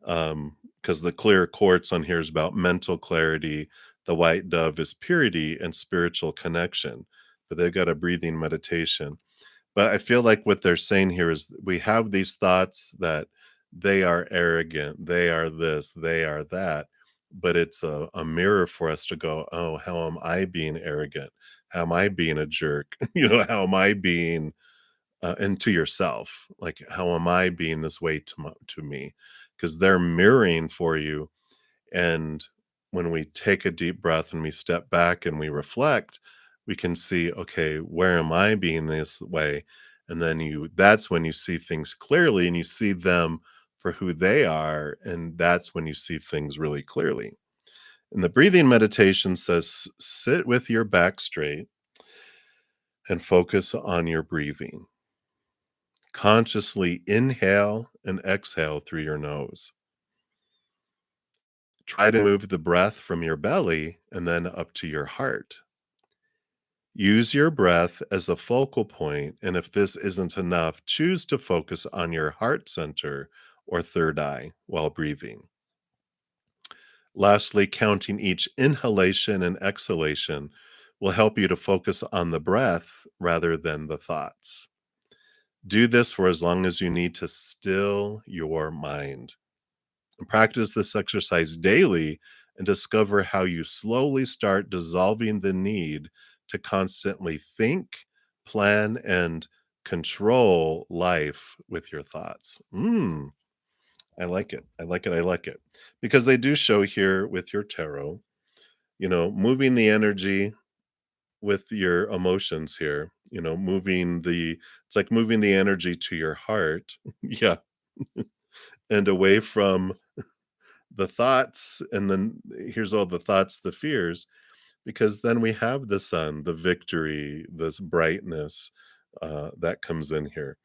Because the clear quartz on here is about mental clarity, the white dove is purity and spiritual connection, but they've got a breathing meditation. But I feel like what they're saying here is we have these thoughts that they are arrogant, they are this, they are that, but it's a mirror for us to go, oh, how am I being arrogant? How am I being a jerk? How am I being and to yourself, like, how am I being this way to me? Because they're mirroring for you. And when we take a deep breath and we step back and we reflect, we can see, okay, where am I being this way? And then that's when you see things clearly and you see them for who they are. And that's when you see things really clearly. And the breathing meditation says, sit with your back straight and focus on your breathing. Consciously inhale and exhale through your nose. Try to move the breath from your belly and then up to your heart. Use your breath as a focal point, and if this isn't enough, choose to focus on your heart center or third eye while breathing. Lastly, counting each inhalation and exhalation will help you to focus on the breath rather than the thoughts. Do this for as long as you need to still your mind. Practice this exercise daily and discover how you slowly start dissolving the need to constantly think, plan, and control life with your thoughts. I like it. I like it. I like it. Because they do show here with your tarot, moving the energy with your emotions here, it's like moving the energy to your heart. Yeah. And away from the thoughts, and then here's all the thoughts, the fears, because then we have the sun, the victory, this brightness that comes in here.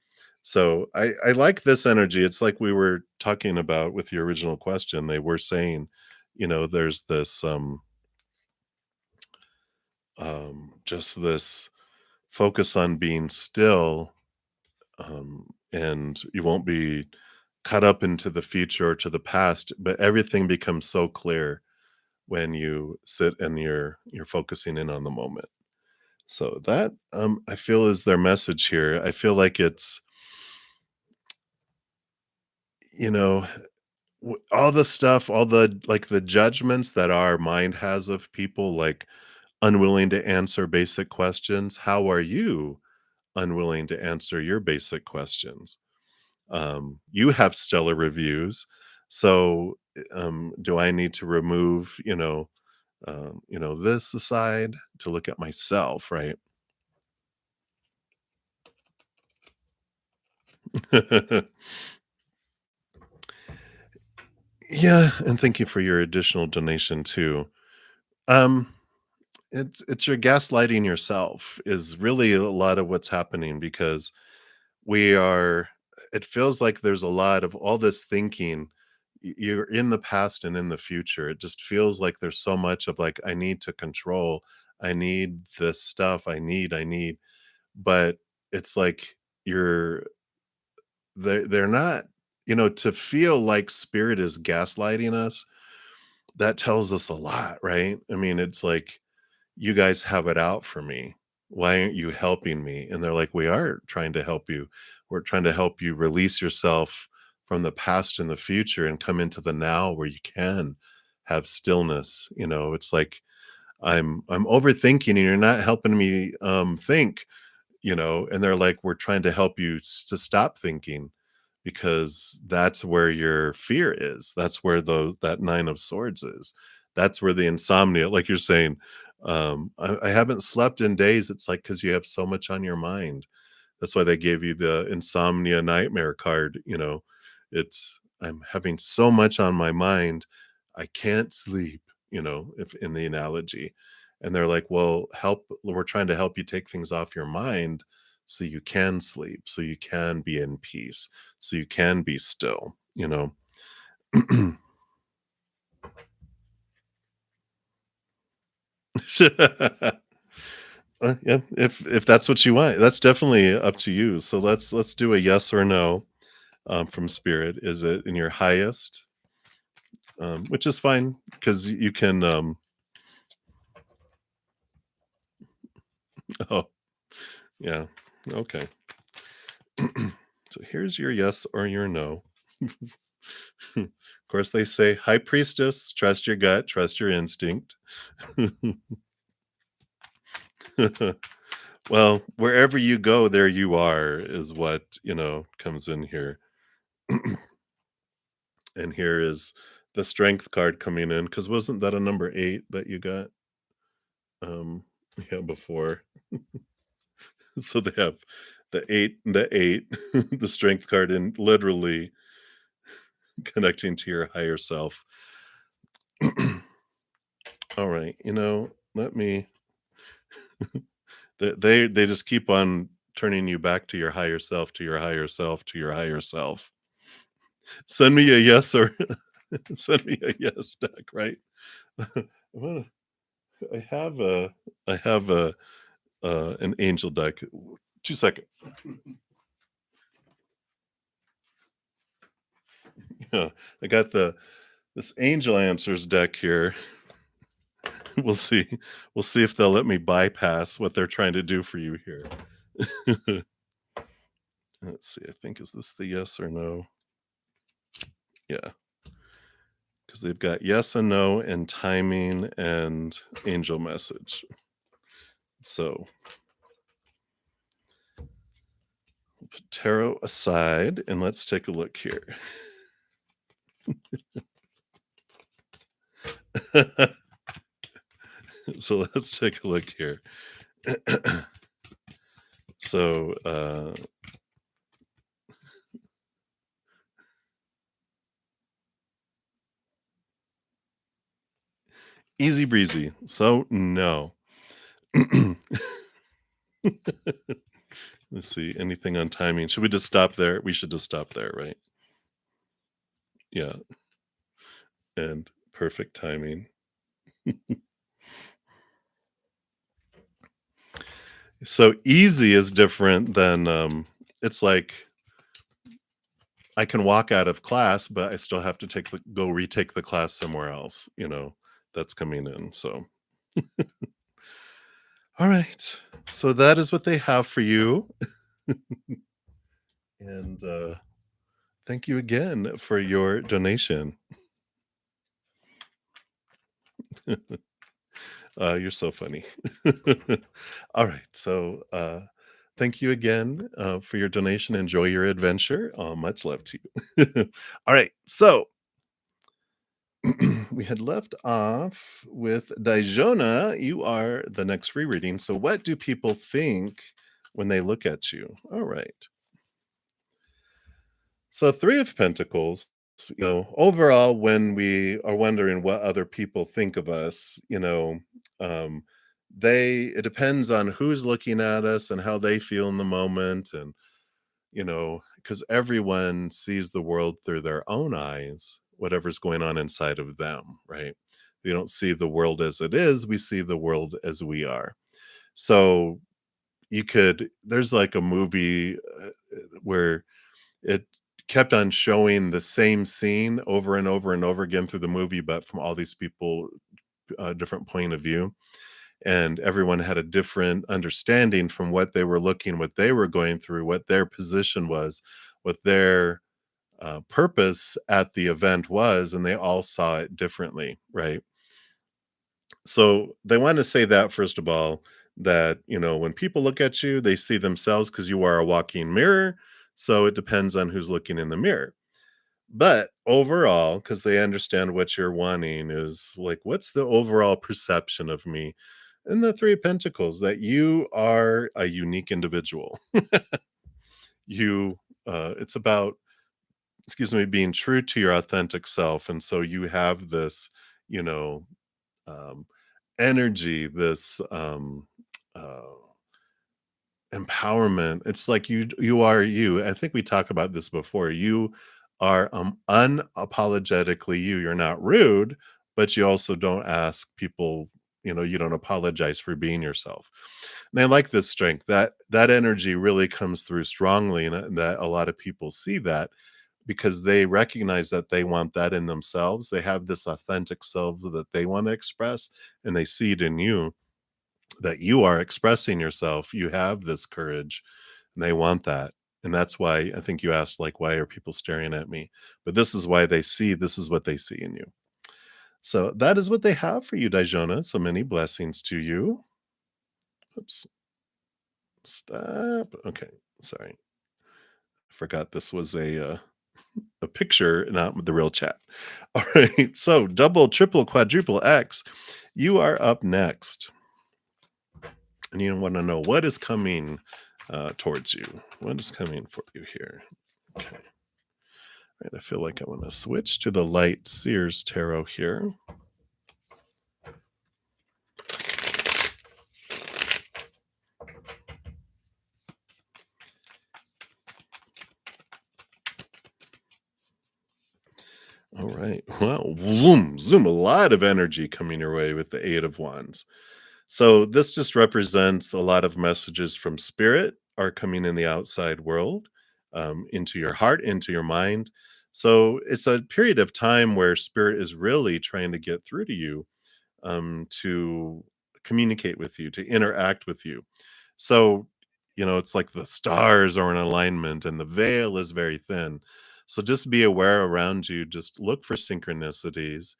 So I like this energy. It's like we were talking about with the original question. They were saying, there's this just this focus on being still, and you won't be caught up into the future or to the past, but everything becomes so clear when you sit and you're focusing in on the moment. So that I feel is their message here. I feel like it's, you know, all the stuff, all the like the judgments that our mind has of people, like unwilling to answer basic questions. How are you unwilling to answer your basic questions? You have stellar reviews. So do I need to remove, this aside to look at myself, right? Yeah, and thank you for your additional donation too. Um, it's you're gaslighting yourself is really a lot of what's happening because we are it feels like there's a lot of all this thinking. You're in the past and in the future. It just feels like there's so much of like, I need to control, I need this stuff, I need, but it's like you're they're not, to feel like spirit is gaslighting us, that tells us a lot, right? I mean, it's like, you guys have it out for me. Why aren't you helping me? And they're like, we are trying to help you. We're trying to help you release yourself from the past and the future and come into the now where you can have stillness. It's like I'm overthinking and you're not helping me think, and they're like, we're trying to help you to stop thinking because that's where your fear is. That's where that 9 of Swords is. That's where the insomnia, like you're saying, I haven't slept in days. It's like because you have so much on your mind. That's why they gave you the insomnia nightmare card. It's I'm having so much on my mind, I can't sleep. If in the analogy, and they're like, well, we're trying to help you take things off your mind so you can sleep, so you can be in peace, so you can be still. Yeah, if that's what you want, that's definitely up to you. So let's do a yes or no from spirit. Is it in your highest? Which is fine because you can. Oh, yeah. Okay. So here's your yes or your no. Of course, they say, High Priestess, trust your gut, trust your instinct. Well, wherever you go, there you are, is what, comes in here. And here is the strength card coming in, because wasn't that a number 8 that you got? Um, yeah, before. So they have the 8, the strength card, and literally connecting to your higher self. All right, let me they just keep on turning you back to your higher self, to your higher self, to your higher self. Send me a yes or send me a yes deck, right? I wanna I have a I have a an angel deck. 2 seconds. Yeah, I got this angel answers deck here. We'll see. We'll see if they'll let me bypass what they're trying to do for you here. Let's see. I think is this the yes or no? Yeah, because they've got yes and no and timing and angel message. So put tarot aside and let's take a look here. So let's take a look here. So easy breezy. So no. Let's see. Anything on timing? Should we just stop there? We should just stop there, right? Yeah. And perfect timing. So easy is different than it's like I can walk out of class, but I still have to go retake the class somewhere else, that's coming in. So all right. So that is what they have for you. And thank you again for your donation. You're so funny. All right. So thank you again for your donation. Enjoy your adventure. Much love to you. All right. So we had left off with Dijona. You are the next free reading. So, what do people think when they look at you? All right. So, Three of Pentacles, overall, when we are wondering what other people think of us, um, it depends on who's looking at us and how they feel in the moment. And, because everyone sees the world through their own eyes, whatever's going on inside of them, right? We don't see the world as it is, we see the world as we are. So there's like a movie where it kept on showing the same scene over and over and over again through the movie, but from all these people, different point of view, and everyone had a different understanding from what they were looking, what they were going through, what their position was, what their purpose at the event was, and they all saw it differently, right? So they want to say that first of all, that when people look at you, they see themselves because you are a walking mirror. So it depends on who's looking in the mirror. But overall, because they understand what you're wanting, is like, what's the overall perception of me? And the Three of Pentacles, that you are a unique individual. It's about, excuse me, being true to your authentic self. And so you have this, you know, um, energy, this uh, empowerment. It's like you are you. I think we talked about this before. You are unapologetically you. You're not rude, but you also don't ask people, you don't apologize for being yourself. And I like this strength. That energy really comes through strongly, and that a lot of people see that because they recognize that they want that in themselves. They have this authentic self that they want to express, and they see it in you, that you are expressing yourself. You have this courage, and they want that. And that's why I think you asked, like, why are people staring at me? But this is what they see in you. So that is what they have for you, Dajona. So many blessings to you. Oops. Stop. Okay. Sorry. I forgot this was a picture, not the real chat. All right. So double, triple, quadruple X, you are up next. And you want to know what is coming towards you. What is coming for you here? Okay. All right. I feel like I want to switch to the light Sears Tarot here. All right. Well, zoom, a lot of energy coming your way with the Eight of Wands. So this just represents a lot of messages from spirit are coming in the outside world, into your heart, into your mind. So it's a period of time where spirit is really trying to get through to you, to communicate with you, to interact with you. So, it's like the stars are in alignment and the veil is very thin. So just be aware around you. Just look for synchronicities.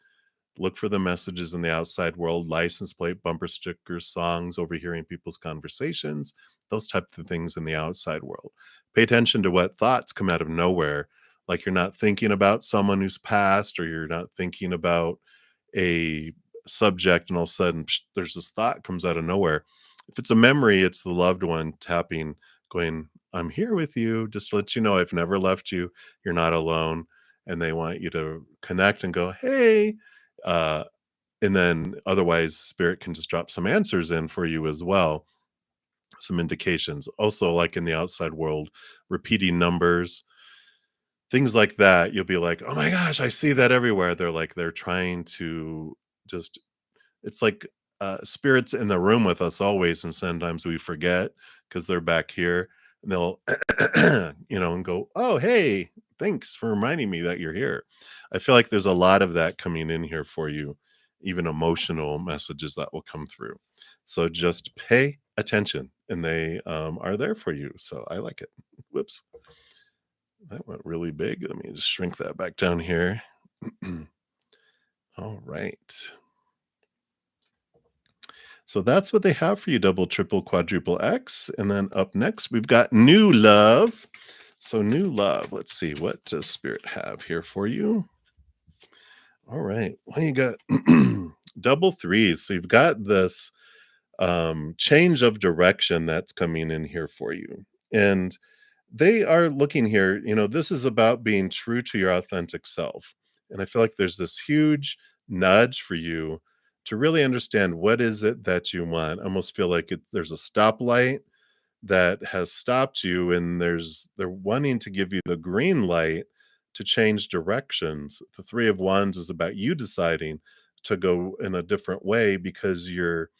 Look for the messages in the outside world, license plate, bumper stickers, songs, overhearing people's conversations, those types of things in the outside world. Pay attention to what thoughts come out of nowhere. Like you're not thinking about someone who's passed, or you're not thinking about a subject, and all of a sudden, there's this thought comes out of nowhere. If it's a memory, it's the loved one tapping, going, I'm here with you. Just to let you know, I've never left you. You're not alone. And they want you to connect and go, hey, uh, and then otherwise, spirit can just drop some answers in for you as well, some indications. Also, like in the outside world, repeating numbers, things like that. You'll be like, oh my gosh, I see that everywhere. They're trying to just, it's like spirits in the room with us always, and sometimes we forget because they're back here, and they'll, and go, "Oh, hey, thanks for reminding me that you're here." I feel like there's a lot of that coming in here for you, even emotional messages that will come through. So just pay attention, and they are there for you. So I like it. Whoops, that went really big. Let me just shrink that back down here. All right. So that's what they have for you, double, triple, quadruple X. And then up next, we've got new love. So new love, let's see, what does spirit have here for you? All right. Well, you got double threes. So you've got this change of direction that's coming in here for you. And they are looking here, this is about being true to your authentic self. And I feel like there's this huge nudge for you to really understand what is it that you want. I almost feel like there's a stoplight that has stopped you, and they're wanting to give you the green light to change directions. The 3 of Wands is about you deciding to go in a different way because you're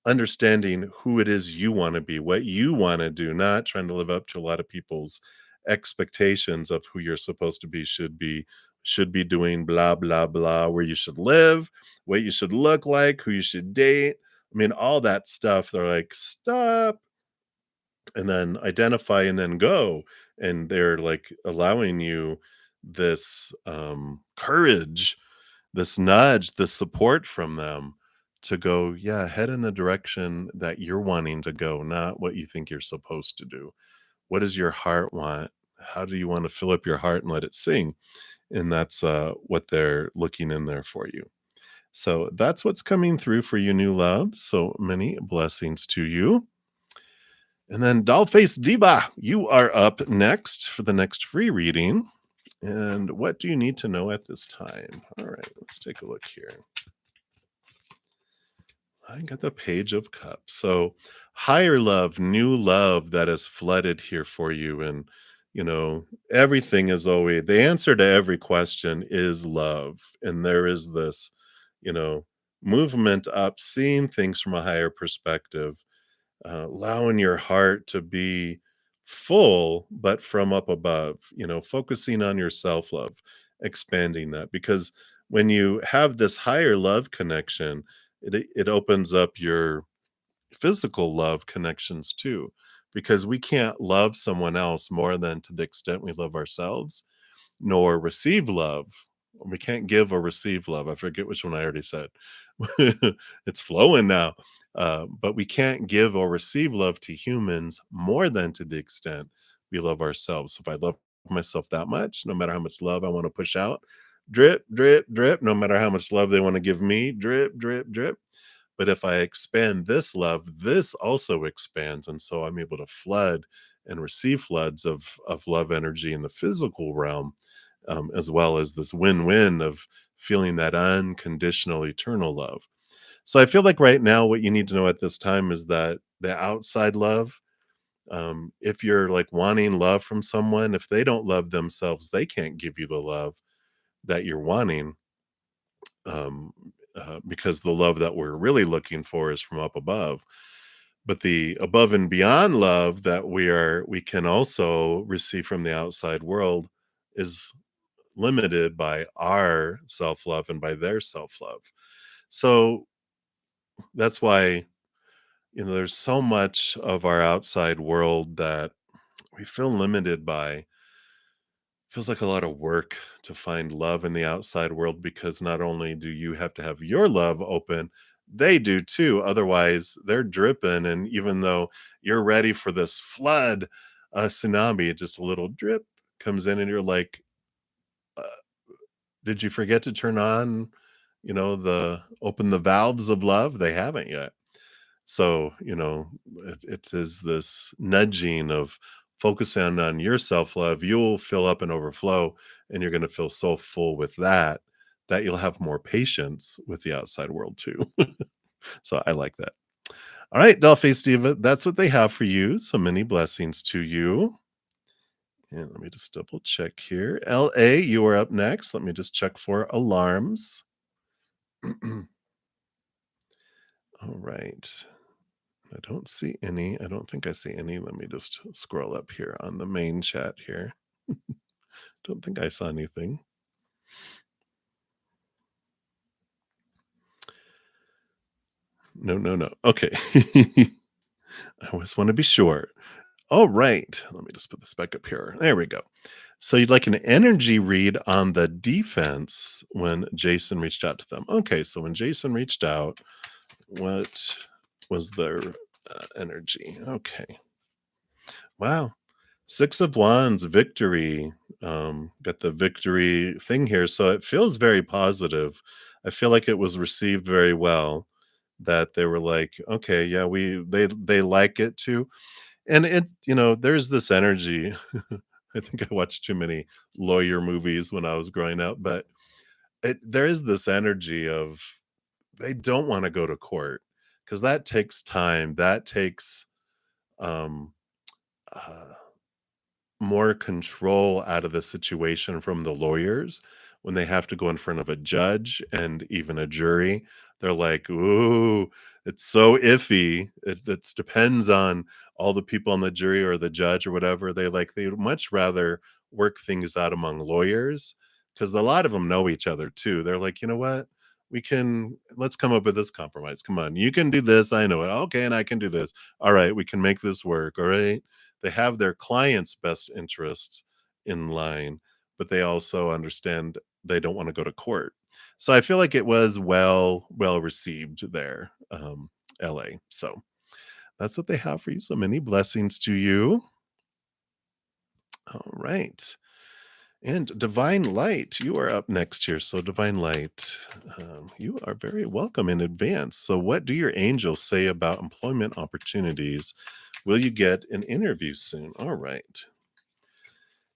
understanding who it is you wanna be, what you wanna do, not trying to live up to a lot of people's expectations of who you're supposed to be, should be doing blah, blah, blah, where you should live, what you should look like, who you should date. I mean, all that stuff, they're like, "Stop," and then identify and then go, and they're, like, allowing you this, courage, this nudge, this support from them to go, yeah, head in the direction that you're wanting to go, not what you think you're supposed to do. What does your heart want? How do you want to fill up your heart and let it sing? And that's what they're looking in there for you. So that's what's coming through for you, new love. So many blessings to you. And then Dollface Diva, you are up next for the next free reading. And what do you need to know at this time? All right, let's take a look here. I got the Page of Cups. So, higher love, new love that has flooded here for you. And, everything is always the answer to every question is love. And there is this, you know, movement up, seeing things from a higher perspective, allowing your heart to be full, but from up above, focusing on your self love, expanding that. Because when you have this higher love connection, it opens up your physical love connections too. Because we can't love someone else more than to the extent we love ourselves, nor receive love. We can't give or receive love. I forget which one I already said. It's flowing now. But we can't give or receive love to humans more than to the extent we love ourselves. So if I love myself that much, no matter how much love I want to push out, drip, drip, drip, no matter how much love they want to give me, drip, drip, drip. But if I expand this love, this also expands. And so I'm able to flood and receive floods of love energy in the physical realm, as well as this win-win of feeling that unconditional eternal love. So I feel like right now, what you need to know at this time is that the outside love, if you're like wanting love from someone, if they don't love themselves, they can't give you the love that you're wanting. Um, because the love that we're really looking for is from up above. But the above and beyond love that we can also receive from the outside world is limited by our self-love and by their self-love. So that's why, there's so much of our outside world that we feel limited by. Feels like a lot of work to find love in the outside world because not only do you have to have your love open, they do too. Otherwise, they're dripping. And even though you're ready for this flood, a tsunami, just a little drip comes in, and you're like, uh, did you forget to turn on, the open the valves of love? They haven't yet. So, it is this nudging of focusing on your self love. You'll fill up and overflow, and you're going to feel so full with that that you'll have more patience with the outside world too. So I like that. All right, Dollface Diva, that's what they have for you. So many blessings to you. And let me just double check here. LA, you are up next. Let me just check for alarms. All right. I don't see any. I don't think I see any. Let me just scroll up here on the main chat here. Don't think I saw anything. No, no, no. Okay. I always want to be sure. All right. Let me just put this back up here. There we go. So you'd like an energy read on the defense when Jason reached out to them. Okay. So when Jason reached out, what was their energy? Okay. Wow. 6 of Wands, victory. Got the victory thing here. So it feels very positive. I feel like it was received very well. That they were like, okay, yeah, they like it too. And there's this energy. I think I watched too many lawyer movies when I was growing up, but there is this energy of they don't want to go to court because that takes time. That takes um, uh, more control out of the situation from the lawyers when they have to go in front of a judge and even a jury. They're like, "Ooh, it's so iffy. It depends on all the people on the jury or the judge or whatever." They'd much rather work things out among lawyers because a lot of them know each other too. They're like, "You know what? Let's come up with this compromise. Come on, you can do this. I know it. Okay, and I can do this. All right, we can make this work. All right." They have their client's best interests in line, but they also understand they don't wanna go to court. So I feel like it was well received there, LA. So that's what they have for you. So many blessings to you. All right. And Divine Light, you are up next here. So Divine Light, you are very welcome in advance. So what do your angels say about employment opportunities? Will you get an interview soon? All right.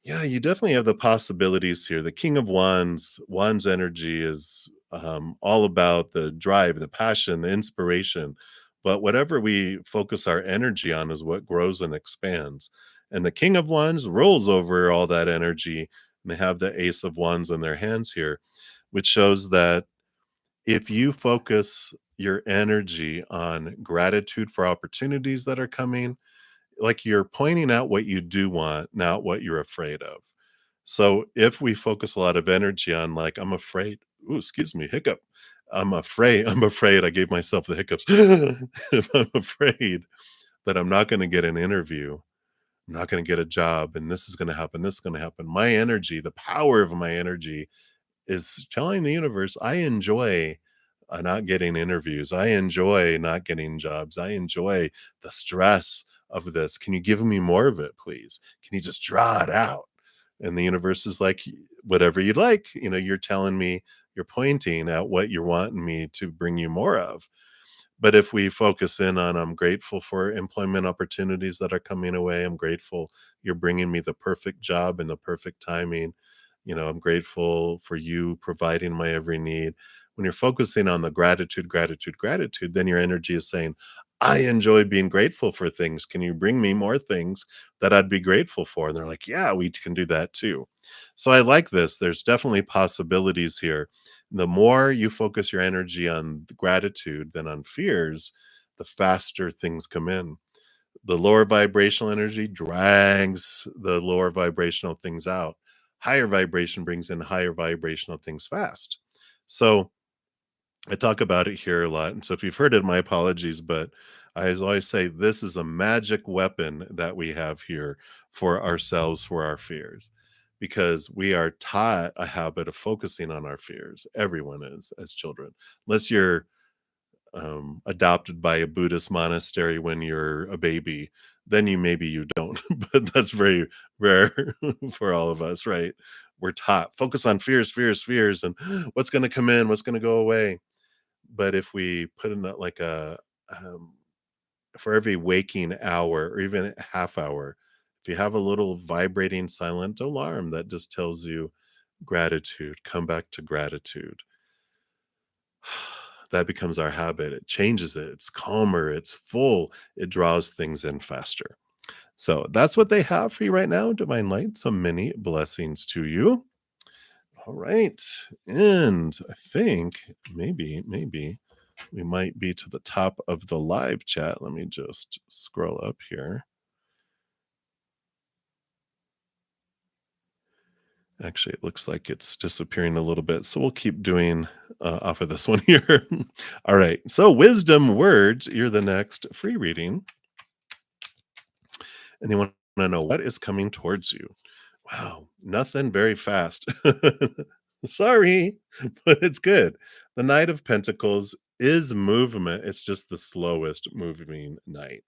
Yeah, you definitely have the possibilities here. The King of Wands energy is all about the drive, the passion, the inspiration. But whatever we focus our energy on is what grows and expands. And the King of Wands rolls over all that energy. And they have the Ace of Wands in their hands here, which shows that if you focus your energy on gratitude for opportunities that are coming, like you're pointing out what you do want, not what you're afraid of. So if we focus a lot of energy on like, I'm afraid, ooh, excuse me, hiccup. I'm afraid I gave myself the hiccups. If I'm afraid that I'm not going to get an interview, I'm not going to get a job, and this is going to happen, this is going to happen. My energy, the power of my energy is telling the universe, I enjoy not getting interviews. I enjoy not getting jobs. I enjoy the stress of this. Can you give me more of it, please? Can you just draw it out? And the universe is like, whatever you'd like. You're telling me, you're pointing at what you're wanting me to bring you more of. But if we focus in on, I'm grateful for employment opportunities that are coming away. I'm grateful you're bringing me the perfect job and the perfect timing. I'm grateful for you providing my every need. When you're focusing on the gratitude, gratitude, gratitude, then your energy is saying, I enjoy being grateful for things. Can you bring me more things that I'd be grateful for? And they're like, yeah, we can do that too. So I like this. There's definitely possibilities here. The more you focus your energy on the gratitude than on fears, the faster things come in. The lower vibrational energy drags the lower vibrational things out. Higher vibration brings in higher vibrational things fast. So I talk about it here a lot. And so if you've heard it, my apologies, but I always say this is a magic weapon that we have here for ourselves, for our fears, because we are taught a habit of focusing on our fears. Everyone is as children, unless you're adopted by a Buddhist monastery when you're a baby, then maybe you don't, but that's very rare for all of us, right? We're taught focus on fears, fears, fears, and what's going to come in, what's going to go away. But if we put in like um, for every waking hour or even a half hour, if you have a little vibrating silent alarm that just tells you gratitude, come back to gratitude, that becomes our habit. It changes it. It's calmer. It's full. It draws things in faster. So that's what they have for you right now, Divine Light. So many blessings to you. All right. And I think maybe we might be to the top of the live chat. Let me just scroll up here. Actually, it looks like it's disappearing a little bit. So we'll keep doing off of this one here. All right. So, wisdom words, you're the next free reading. And they want to know what is coming towards you. Wow. Nothing very fast. Sorry, but it's good. The Knight of Pentacles is movement. It's just the slowest moving knight.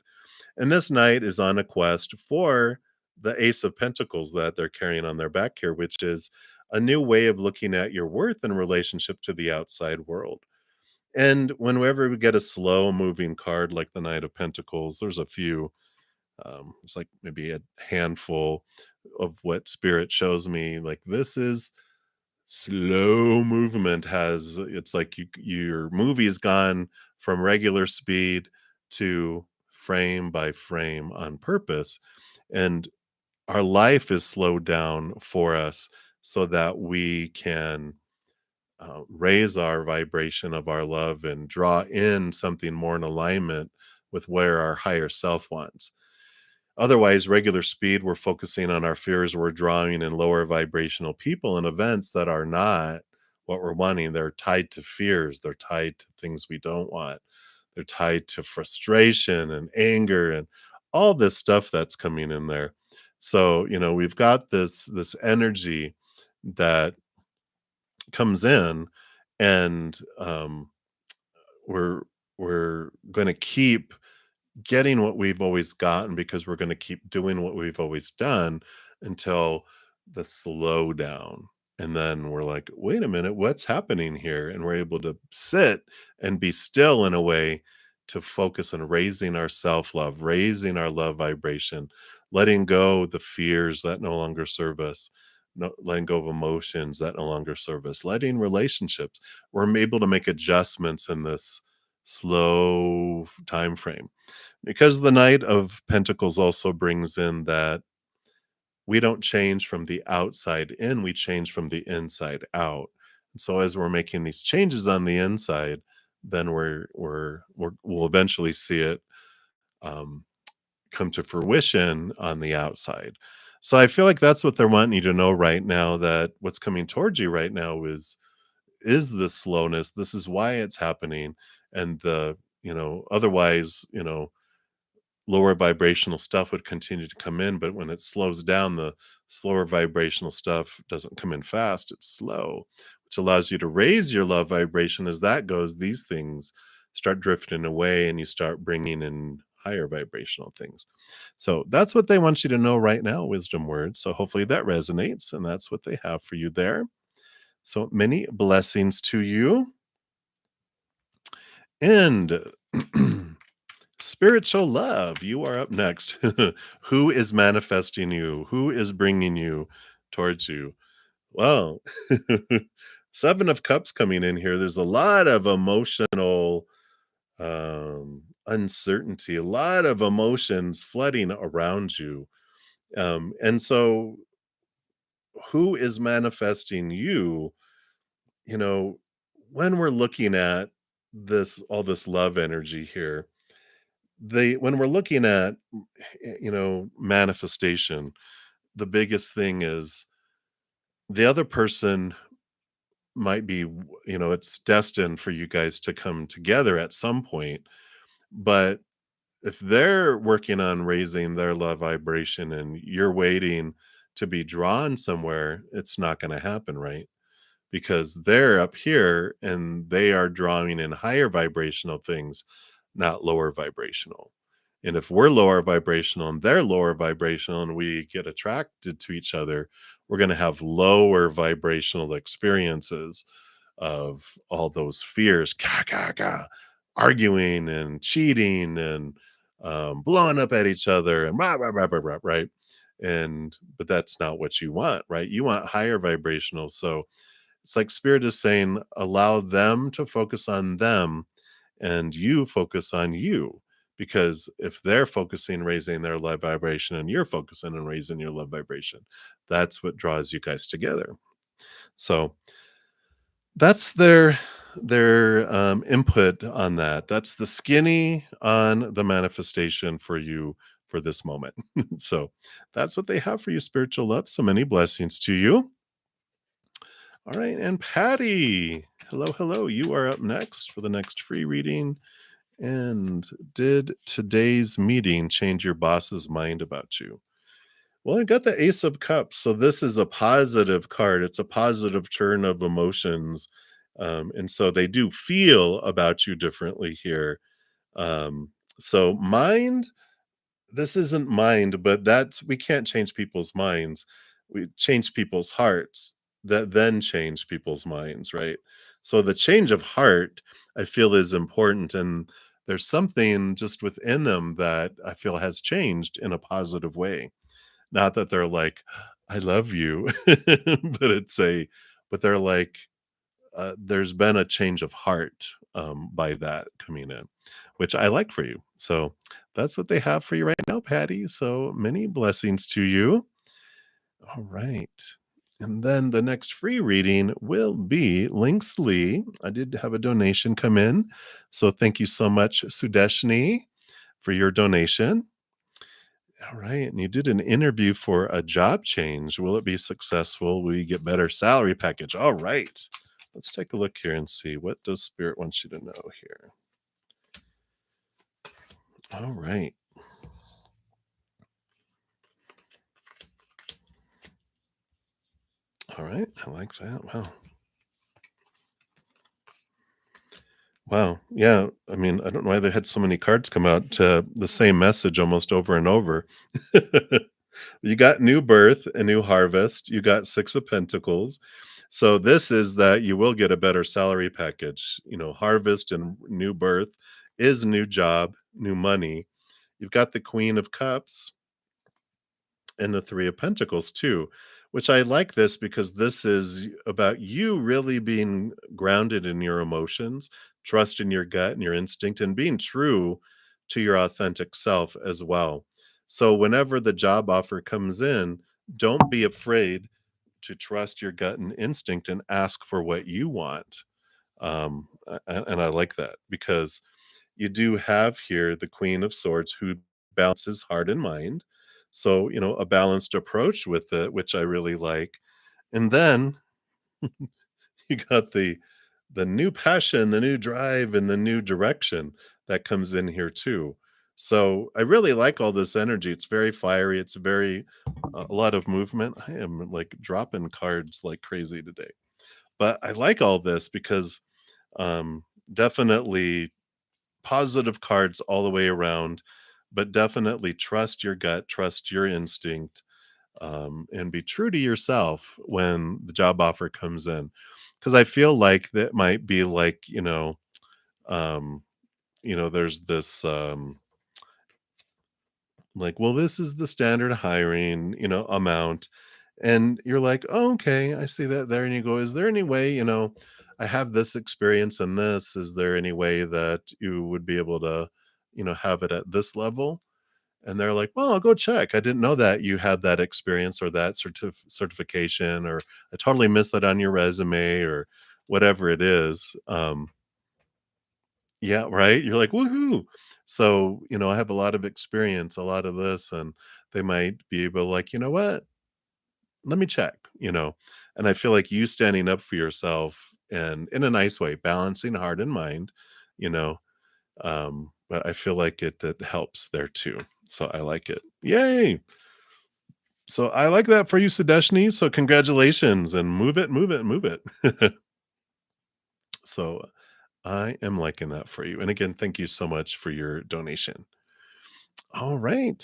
And this knight is on a quest for the Ace of Pentacles that they're carrying on their back here, which is a new way of looking at your worth in relationship to the outside world. And whenever we get a slow moving card like the Knight of Pentacles, there's a few, it's like maybe a handful of what spirit shows me. Like this is slow movement, it's like your movie's gone from regular speed to frame by frame on purpose. And our life is slowed down for us so that we can raise our vibration of our love and draw in something more in alignment with where our higher self wants. Otherwise, regular speed, we're focusing on our fears. We're drawing in lower vibrational people and events that are not what we're wanting. They're tied to fears. They're tied to things we don't want. They're tied to frustration and anger and all this stuff that's coming in there. So, we've got this energy that comes in, and we're we're going to keep getting what we've always gotten because we're going to keep doing what we've always done until the slowdown. And then we're like, wait a minute, what's happening here? And we're able to sit and be still in a way to focus on raising our self love, raising our love vibration, letting go the fears that no longer serve us, no, letting go of emotions that no longer serve us, letting relationships. We're able to make adjustments in this slow time frame because the Knight of Pentacles also brings in that we don't change from the outside in, we change from the inside out. And so as we're making these changes on the inside, then we'll eventually see it um, come to fruition on the outside. So I feel like that's what they're wanting you to know right now, that what's coming towards you right now is the slowness. This is why it's happening. And otherwise, lower vibrational stuff would continue to come in, but when it slows down, the slower vibrational stuff doesn't come in fast, it's slow, which allows you to raise your love vibration. As that goes, these things start drifting away and you start bringing in higher vibrational things. So that's what they want you to know right now, wisdom words. So hopefully that resonates, and that's what they have for you there. So many blessings to you. And spiritual love, you are up next. Who is manifesting you? Who is bringing you towards you? Well, Seven of Cups coming in here. There's a lot of emotional uncertainty, a lot of emotions flooding around you. And so, who is manifesting you? You know, when we're looking at all this love energy here, when we're looking at manifestation, the biggest thing is the other person might be it's destined for you guys to come together at some point, but if they're working on raising their love vibration and you're waiting to be drawn somewhere, it's not going to happen, right? Because they're up here and they are drawing in higher vibrational things, not lower vibrational. And if we're lower vibrational and they're lower vibrational and we get attracted to each other, we're going to have lower vibrational experiences of all those fears, arguing and cheating and blowing up at each other and rah, rah, rah, rah, rah, right? But that's not what you want, right? You want higher vibrational. So it's like spirit is saying, allow them to focus on them and you focus on you. Because if they're focusing raising their love vibration and you're focusing on raising your love vibration, that's what draws you guys together. So that's their input on that. That's the skinny on the manifestation for you for this moment. So that's what they have for you, spiritual love. So many blessings to you. All right, and Patty, hello, hello. You are up next for the next free reading. And did today's meeting change your boss's mind about you? Well, I got the Ace of Cups. So this is a positive card. It's a positive turn of emotions. And so they do feel about you differently here. So mind, this isn't mind, but we can't change people's minds. We change people's hearts that then change people's minds, right? So the change of heart, I feel, is important. And there's something just within them that I feel has changed in a positive way. Not that they're like, I love you, but but they're like, there's been a change of heart by that coming in, which I like for you. So that's what they have for you right now, Patty. So many blessings to you. All right. And then the next free reading will be Links Lee. I did have a donation come in. So thank you so much, Sudeshni, for your donation. All right. And you did an interview for a job change. Will it be successful? Will you get better salary package? All right. Let's take a look here and see what does Spirit wants you to know here. All right. All right. I like that. Wow. Wow. Yeah. I mean, I don't know why they had so many cards come out to the same message almost over and over. You got new birth and new harvest. You got Six of Pentacles. So this is that you will get a better salary package. Harvest and new birth is new job, new money. You've got the Queen of Cups and the Three of Pentacles too, which I like this because this is about you really being grounded in your emotions, trust in your gut and your instinct, and being true to your authentic self as well. So whenever the job offer comes in, don't be afraid to trust your gut and instinct and ask for what you want. And I like that because you do have here the Queen of Swords who balances heart and mind. So, a balanced approach with it, which I really like. And then you got the new passion, the new drive, and the new direction that comes in here too. So I really like all this energy. It's very fiery. It's very a lot of movement. I am like dropping cards like crazy today. But I like all this because definitely positive cards all the way around, but definitely trust your gut, trust your instinct, and be true to yourself when the job offer comes in. Because I feel like that might be like, um, there's this like, well, this is the standard hiring, amount. And you're like, oh, okay, I see that there. And you go, is there any way, I have this experience in this. Is there any way that you would be able to, have it at this level? And they're like, well, I'll go check. I didn't know that you had that experience or that certification, or I totally missed that on your resume or whatever it is. Yeah, right? You're like, "Woohoo." So, I have a lot of experience, a lot of this, and they might be able to like, "You know what? Let me check," And I feel like you standing up for yourself and in a nice way, balancing heart and mind, you know, but I feel like it helps there too. So I like it. Yay. So I like that for you, Sadeshni. So congratulations and move it, move it, move it. So I am liking that for you. And again, thank you so much for your donation. All right.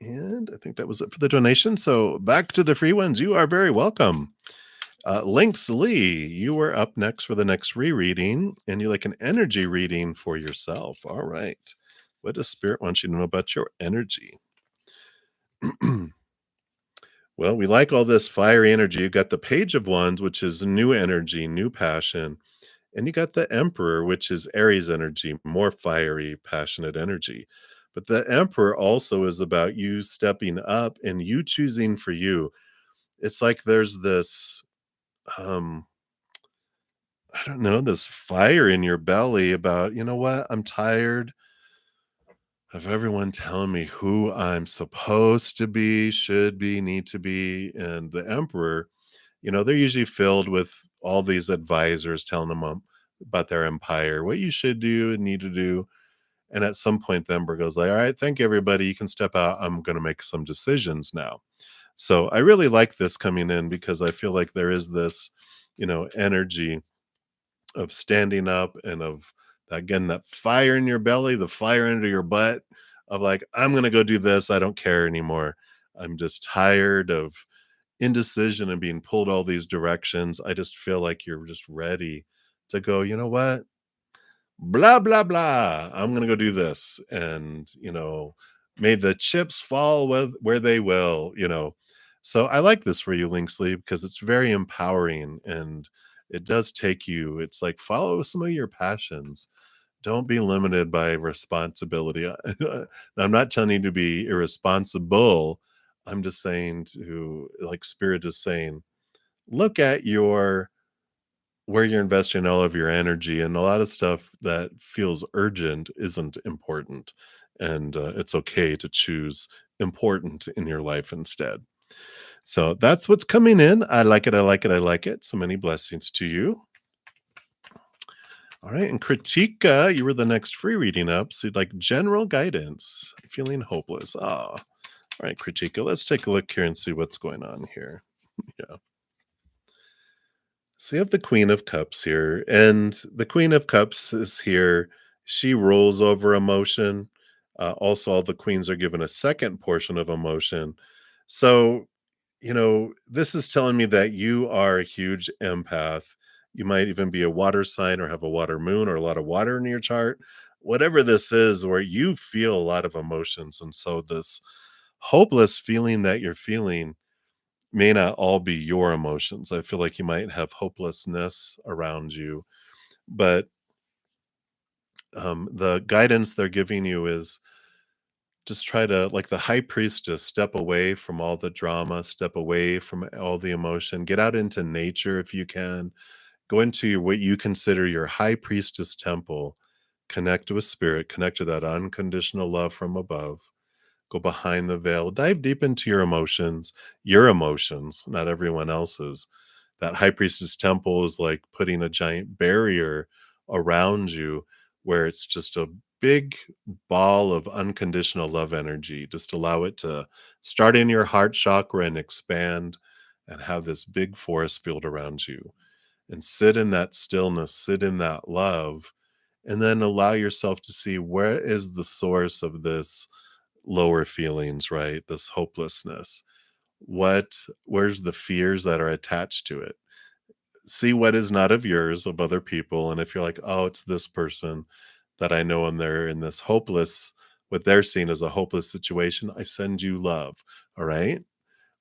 And I think that was it for the donation. So back to the free ones. You are very welcome. Links Lee, you were up next for the next rereading, and you like an energy reading for yourself. All right. What does Spirit want you to know about your energy? Well, we like all this fiery energy. You got the Page of Wands, which is new energy, new passion. And you got the Emperor, which is Aries energy, more fiery, passionate energy. But the Emperor also is about you stepping up and you choosing for you. It's like there's this, um, I don't know, this fire in your belly about, you know what? I'm tired of everyone telling me who I'm supposed to be, should be, need to be. And the Emperor, they're usually filled with all these advisors telling them about their empire, what you should do and need to do. And at some point, the Emperor goes like, all right, thank you, everybody. You can step out. I'm going to make some decisions now. So I really like this coming in because I feel like there is this, energy of standing up and of, again, that fire in your belly, the fire under your butt of like, I'm going to go do this. I don't care anymore. I'm just tired of indecision and being pulled all these directions. I just feel like you're just ready to go, you know what? Blah, blah, blah. I'm going to go do this. And, may the chips fall where they will. So I like this for you, Linksley, because it's very empowering and it does take you, it's like follow some of your passions. Don't be limited by responsibility. I'm not telling you to be irresponsible. I'm just saying to, like, Spirit is saying, look at your where you're investing all of your energy, and a lot of stuff that feels urgent isn't important. And it's okay to choose important in your life instead. So that's what's coming in. I like it. I like it. I like it. So many blessings to you. All right. And Kritika, you were the next free reading up. So you'd like general guidance, feeling hopeless. Ah, all right, Kritika, let's take a look here and see what's going on here. Yeah. So you have the Queen of Cups here, and the Queen of Cups is here. She rolls over emotion. Also, all the queens are given a second portion of emotion. So, this is telling me that you are a huge empath. You might even be a water sign or have a water moon or a lot of water in your chart. Whatever this is, where you feel a lot of emotions. And so, this hopeless feeling that you're feeling may not all be your emotions. I feel like you might have hopelessness around you, but the guidance they're giving you is just try to, like the high priestess, step away from all the drama, step away from all the emotion, get out into nature if you can, go into what you consider your high priestess temple, connect with spirit, connect to that unconditional love from above. Go behind the veil, dive deep into your emotions, not everyone else's. That high priestess temple is like putting a giant barrier around you where it's just a big ball of unconditional love energy. Just allow it to start in your heart chakra and expand and have this big force field around you. And sit in that stillness, sit in that love, and then allow yourself to see where is the source of this lower feelings, right? This hopelessness. Where's the fears that are attached to it? See what is not of yours, of other people. And if you're like, oh, it's this person that I know and they're in this hopeless, what they're seeing as a hopeless situation, I send you love. All right.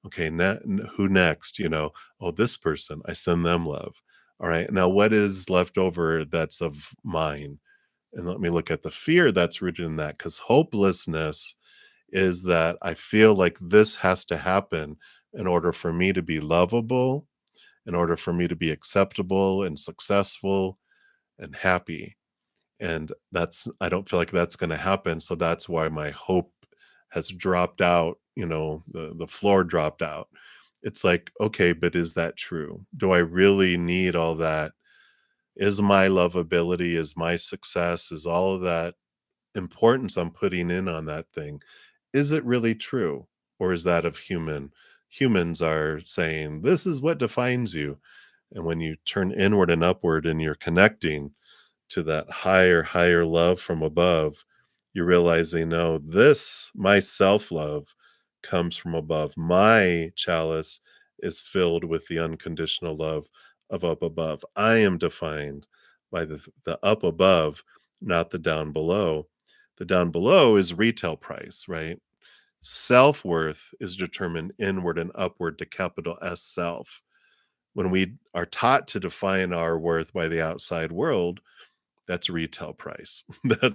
Okay. Who next? Oh, this person, I send them love. All right. Now, what is left over that's of mine? And let me look at the fear that's rooted in that, because hopelessness is that I feel like this has to happen in order for me to be lovable, in order for me to be acceptable and successful and happy. And I don't feel like that's going to happen. So that's why my hope has dropped out, the floor dropped out. It's like, okay, but is that true? Do I really need all that? Is my lovability, is my success, is all of that importance I'm putting in on that thing, is it really true? Or is that of humans are saying, this is what defines you. And when you turn inward and upward and you're connecting to that higher love from above, you're realizing, no, this, my self love, comes from above. My chalice is filled with the unconditional love of up above. I am defined by the up above, not the down below. The down below is retail price, right? Self worth is determined inward and upward to capital S self. When we are taught to define our worth by the outside world, that's retail price. That's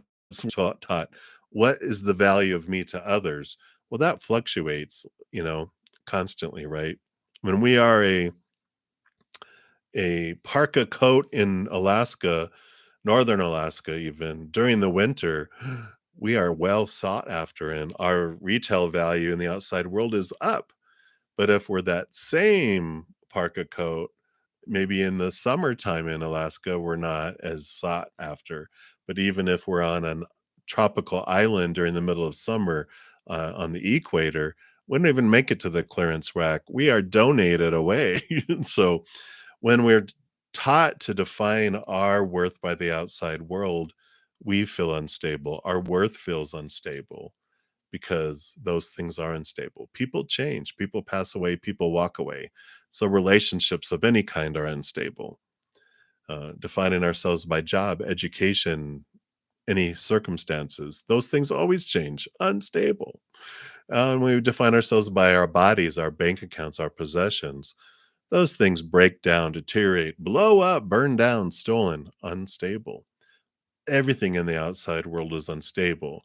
taught. What is the value of me to others? Well, that fluctuates, constantly, right? When we are a parka coat in Alaska, northern Alaska, even during the winter, we are well sought after, and our retail value in the outside world is up. But if we're that same parka coat, maybe in the summertime in Alaska, we're not as sought after. But even if we're on a tropical island during the middle of summer on the equator, we don't even make it to the clearance rack. We are donated away. So when we're taught to define our worth by the outside world, we feel unstable. Our worth feels unstable because those things are unstable. People change, people pass away, people walk away. So relationships of any kind are unstable. Defining ourselves by job, education, any circumstances, those things always change, unstable. And we define ourselves by our bodies, our bank accounts, our possessions. those things break down, deteriorate, blow up, burn down, stolen, unstable. Everything in the outside world is unstable.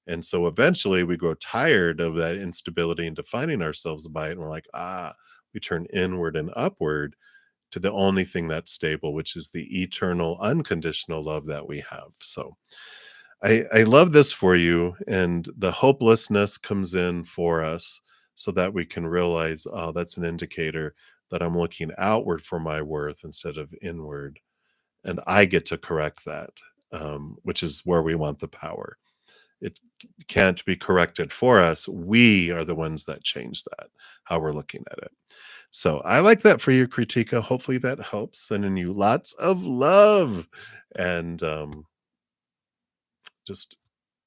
And so eventually we grow tired of that instability and defining ourselves by it. And we're like, we turn inward and upward to the only thing that's stable, which is the eternal, unconditional love that we have. So I love this for you. And the hopelessness comes in for us so that we can realize, oh, that's an indicator that I'm looking outward for my worth instead of inward. And I get to correct that, which is where we want the power. It can't be corrected for us. We are the ones that change that, how we're looking at it. So I like that for you, Kritika. Hopefully that helps. Sending you lots of love. And just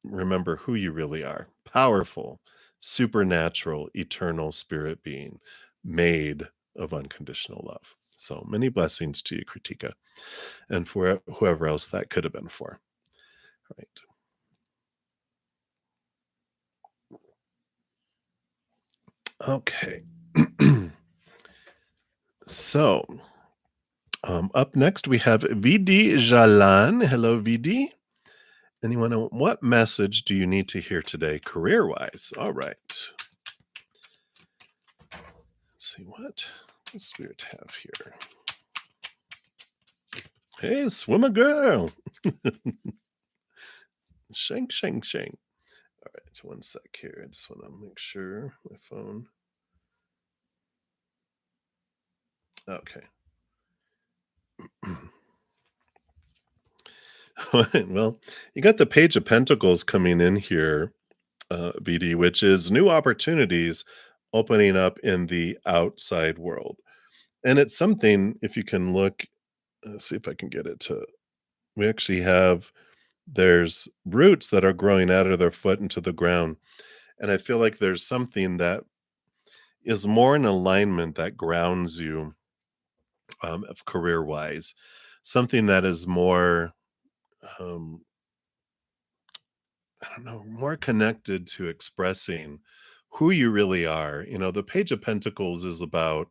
remember who you really are: powerful, supernatural, eternal spirit being made of unconditional love. So many blessings to you, Kritika, and for whoever else that could have been for. Right. Okay. So, up next we have VD Jalan. Hello, VD. Anyone know what message do you need to hear today, career wise? All right. Let's see what does Spirit have here. Hey, swimmer girl. Shank, shank, shank. All right, one sec here. I just want to make sure my phone. Okay. Well, you got the Page of Pentacles coming in here, VD, which is new opportunities opening up in the outside world. And it's something, if you can look, let's see if I can get it to, we actually have, there's roots that are growing out of their foot into the ground. And I feel like there's something that is more in alignment that grounds you, of career wise, something that is more, um, I don't know, more connected to expressing who you really are. You know, the Page of Pentacles is about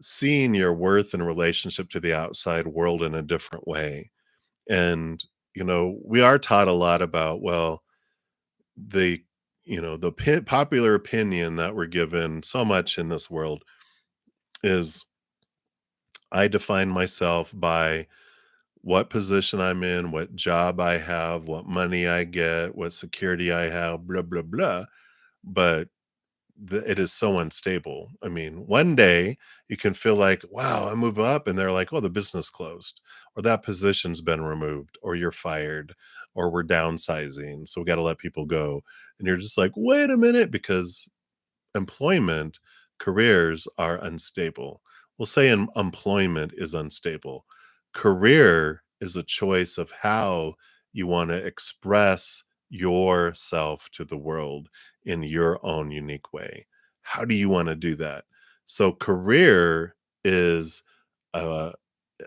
seeing your worth in relationship to the outside world in a different way. And, you know, we are taught a lot about, well, the, the popular opinion that we're given so much in this world is I define myself by what position I'm in, what job I have, what money I get, what security I have, blah, blah, blah. But it is so unstable. I mean, one day you can feel like, wow, I move up, and they're like, oh, the business closed, or that position's been removed, or you're fired, or we're downsizing. So we got to let people go. And you're just like, wait a minute, because employment, careers are unstable. We'll say employment is unstable. Career is a choice of how you want to express yourself to the world in your own unique way. How do you want to do that? So, career is a,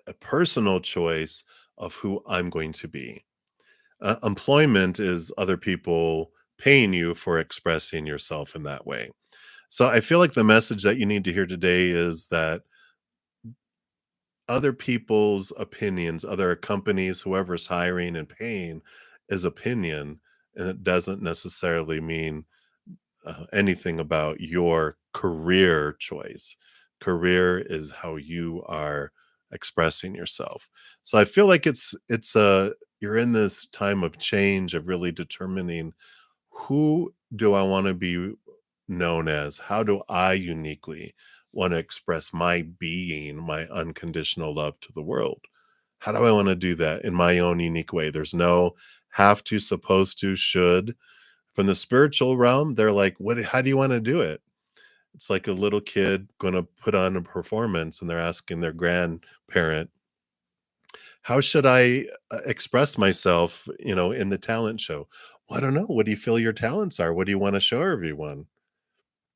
a personal choice of who I'm going to be. Employment is other people paying you for expressing yourself in that way. So I feel like the message that you need to hear today is that other people's opinions, other companies, whoever's hiring and paying is opinion, and it doesn't necessarily mean anything about your career choice. Career is how you are expressing yourself. So I feel like it's you're in this time of change, of really determining, who do I want to be known as? How do I uniquely want to express my being, my unconditional love to the world? How do I want to do that in my own unique way? There's no have to, supposed to, should. From the spiritual realm, they're like, what, how do you want to do it? It's like a little kid going to put on a performance and they're asking their grandparent, how should I express myself, in the talent show? Well, I don't know. What do you feel your talents are? What do you want to show everyone?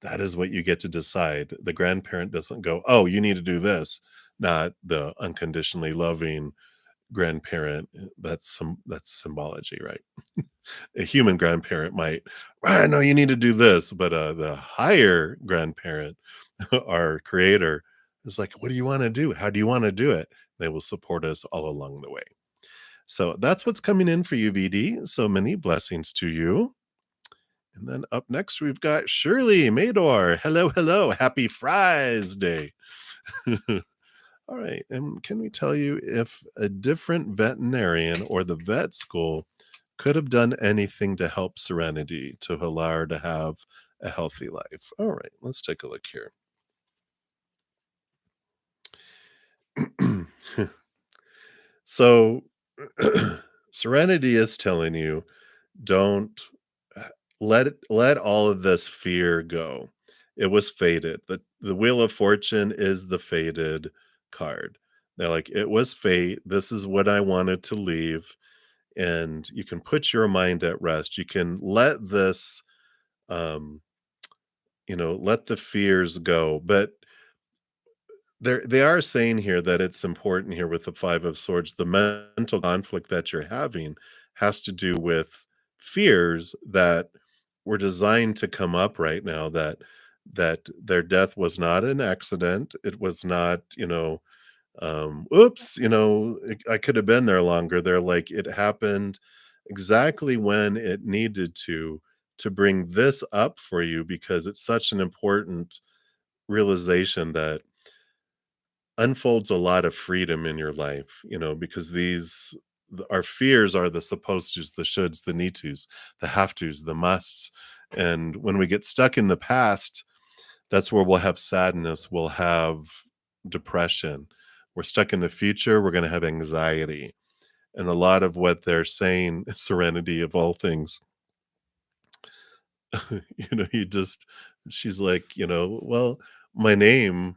That is what you get to decide. The grandparent doesn't go, oh, you need to do this. Not the unconditionally loving grandparent. That's symbology, right? A human grandparent might, no, you need to do this, but the higher grandparent, our creator, It's like, "What do you wanna do? How do you wanna do it?" They will support us all along the way. So that's what's coming in for you, VD. So many blessings to you. And then up next, we've got Shirley Mador. Hello, hello. Happy Fries Day. All right. And can we tell you if a different veterinarian or the vet school could have done anything to help Serenity to allow her to have a healthy life? All right. Let's take a look here. So, Serenity is telling you don't let all of this fear go. It was fated. The Wheel of Fortune is the fated card. They're like, it was fate. This is what I wanted to leave. And you can put your mind at rest. You can let this um, let the fears go. But they are saying here that it's important here with the 5 of Swords, the mental conflict that you're having has to do with fears that were designed to come up right now, that their death was not an accident. It was not, oops, I could have been there longer. They're like, it happened exactly when it needed to bring this up for you because it's such an important realization that unfolds a lot of freedom in your life, because our fears are the supposed tos, the shoulds, the need tos, the have tos, the musts. And when we get stuck in the past, that's where we'll have sadness, we'll have depression. We're stuck in the future, we're going to have anxiety. And a lot of what they're saying, serenity of all things, you just, she's like, well, my name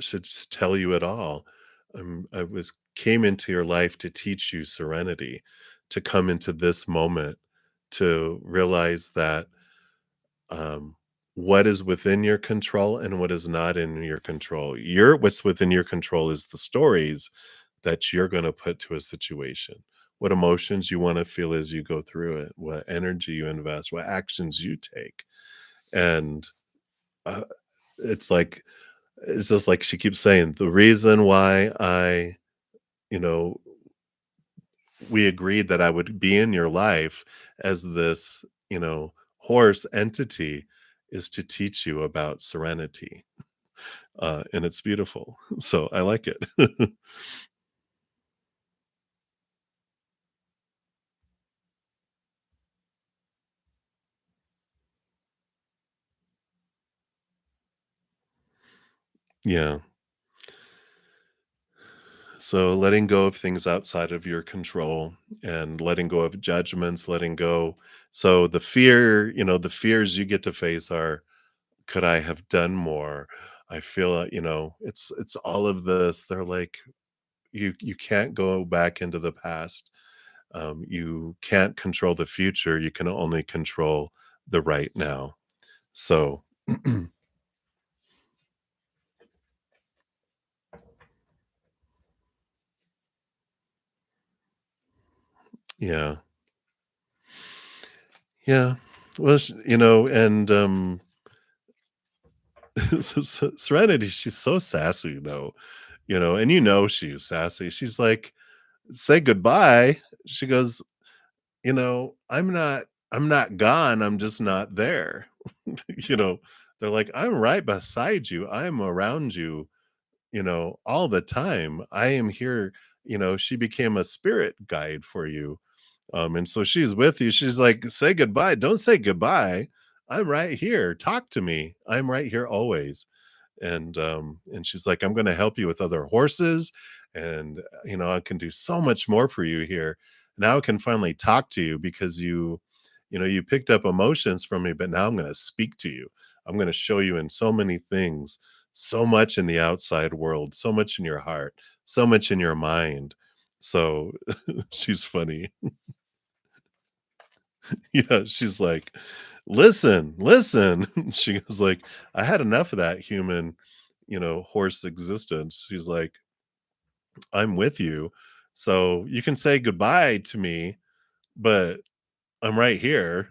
should just tell you it all. I was came into your life to teach you serenity, to come into this moment, to realize that um, what is within your control and what is not in your control. What's within your control is the stories that you're going to put to a situation. What emotions you want to feel as you go through it, what energy you invest, what actions you take. And uh, it's like it's just like she keeps saying, the reason why you know, we agreed that I would be in your life as this, horse entity is to teach you about serenity. And it's beautiful. So I like it. Yeah. So letting go of things outside of your control and letting go of judgments, letting go. So the fears you get to face are, could I have done more? I feel, it's all of this. They're like, you can't go back into the past. You can't control the future. You can only control the right now. So, yeah, yeah. Well, and Serenity, she's so sassy though, and she's sassy. She's like, say goodbye. She goes, I'm not gone. I'm just not there. you know, they're like, I'm right beside you. I'm around you, all the time. I am here. She became a spirit guide for you. And so she's with you. She's like, say goodbye. Don't say goodbye. I'm right here. Talk to me. I'm right here always. And she's like, I'm gonna help you with other horses, and I can do so much more for you here. Now I can finally talk to you because you picked up emotions from me, but now I'm gonna speak to you. I'm gonna show you in so many things, so much in the outside world, so much in your heart, so much in your mind. So she's funny. Yeah, she's like, "Listen, listen." She goes like, "I had enough of that human, horse existence." She's like, "I'm with you. So you can say goodbye to me, but I'm right here."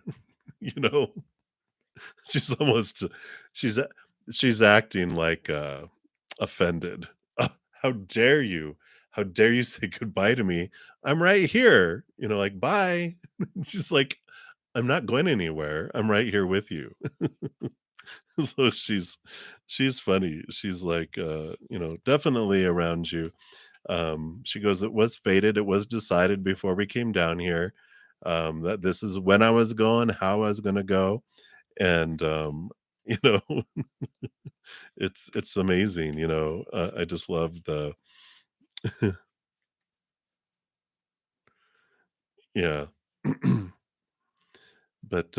You know? She's almost she's a she's acting like offended. How dare you? How dare you say goodbye to me? I'm right here." Like, "Bye." She's like, "I'm not going anywhere. I'm right here with you." So she's funny. She's like, definitely around you. She goes, "It was fated. It was decided before we came down here, that this is when I was going, how I was gonna go." And, you know, it's amazing, I just love the yeah. But,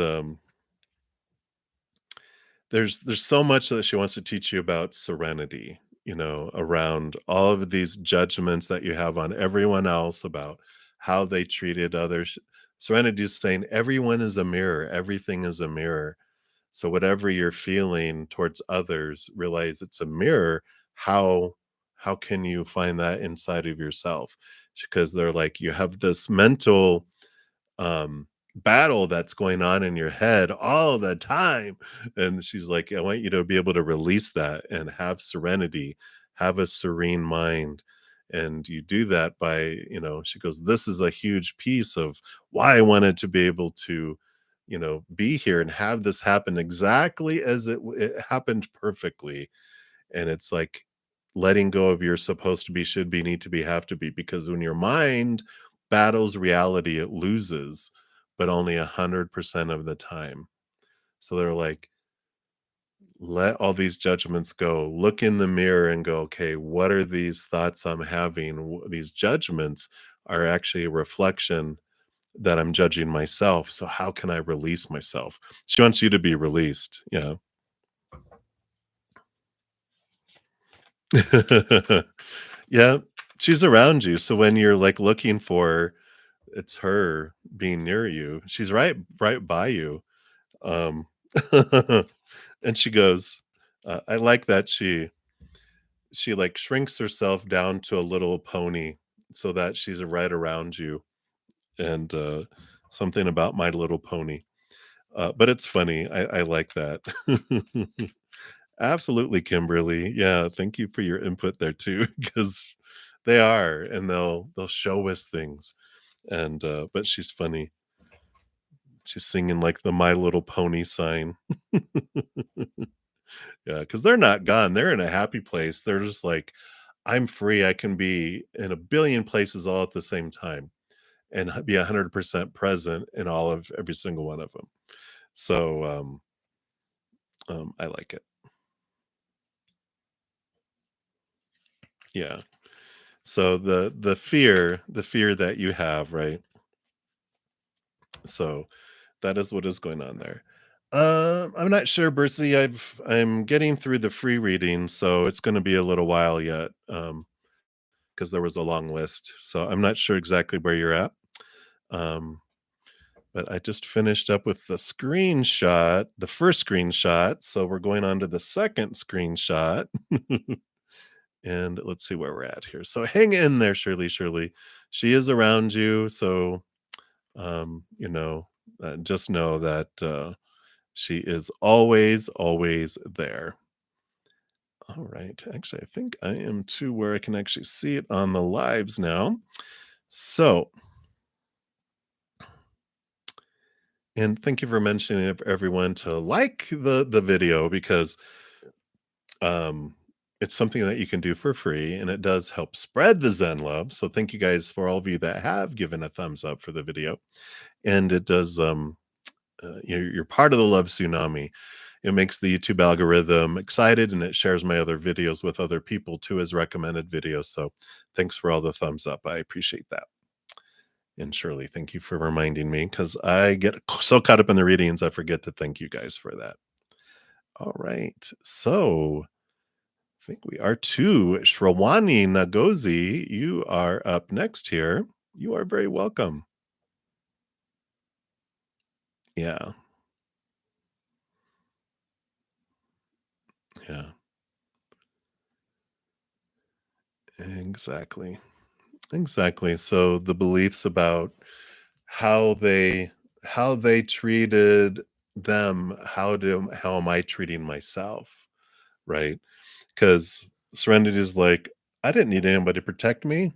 there's so much that she wants to teach you about serenity, around all of these judgments that you have on everyone else about how they treated others. Serenity is saying everyone is a mirror, everything is a mirror. So whatever you're feeling towards others, realize it's a mirror. How can you find that inside of yourself? Because they're like you have this mental battle that's going on in your head all the time. And she's like, I want you to be able to release that and have serenity, have a serene mind. And you do that by, she goes, this is a huge piece of why I wanted to be able to, be here and have this happen exactly as it happened perfectly. And it's like letting go of your supposed to be, should be, need to be, have to be, because when your mind battles reality, it loses, but only 100% of the time. So they're like, let all these judgments go. Look in the mirror and go, okay, what are these thoughts I'm having? These judgments are actually a reflection that I'm judging myself. So how can I release myself? She wants you to be released. Yeah. Yeah, she's around you, so when you're, like, looking for her, it's her being near you. She's right by you, um, and she goes, I like that like, shrinks herself down to a little pony so that she's right around you, and, something about My Little Pony, but it's funny, I like that. Absolutely, Kimberly. Yeah, thank you for your input there too, because they are, and they'll show us things. And but she's funny. She's singing like the My Little Pony sign. Yeah, because they're not gone. They're in a happy place. They're just like, I'm free. I can be in a billion places all at the same time and be 100% present in all of every single one of them. So I like it. Yeah. So the fear that you have, right? So that is what is going on there. I'm not sure, Bercy. I'm getting through the free reading, so it's going to be a little while yet, because there was a long list. So I'm not sure exactly where you're at. Um, but I just finished up with the first screenshot. So we're going on to the second screenshot. And let's see where we're at here. So hang in there, Shirley. Shirley, she is around you. So um, you know, just know that she is always, always there. All right. Actually, I think I am to where I can actually see it on the lives now. So, and thank you for mentioning everyone to like the video because um it's something that you can do for free and it does help spread the Zen love. So thank you guys for all of you that have given a thumbs up for the video. And it does you're part of the love tsunami. It makes the YouTube algorithm excited and it shares my other videos with other people too as recommended videos. So thanks for all the thumbs up. I appreciate that. And Shirley, thank you for reminding me because I get so caught up in the readings, I forget to thank you guys for that. All right. So I think we are to Shrawani Nagozi. You are up next here. You are very welcome. Yeah. Yeah. Exactly. Exactly. So the beliefs about how they treated them, how am I treating myself, right? Because Serenity is like, I didn't need anybody to protect me.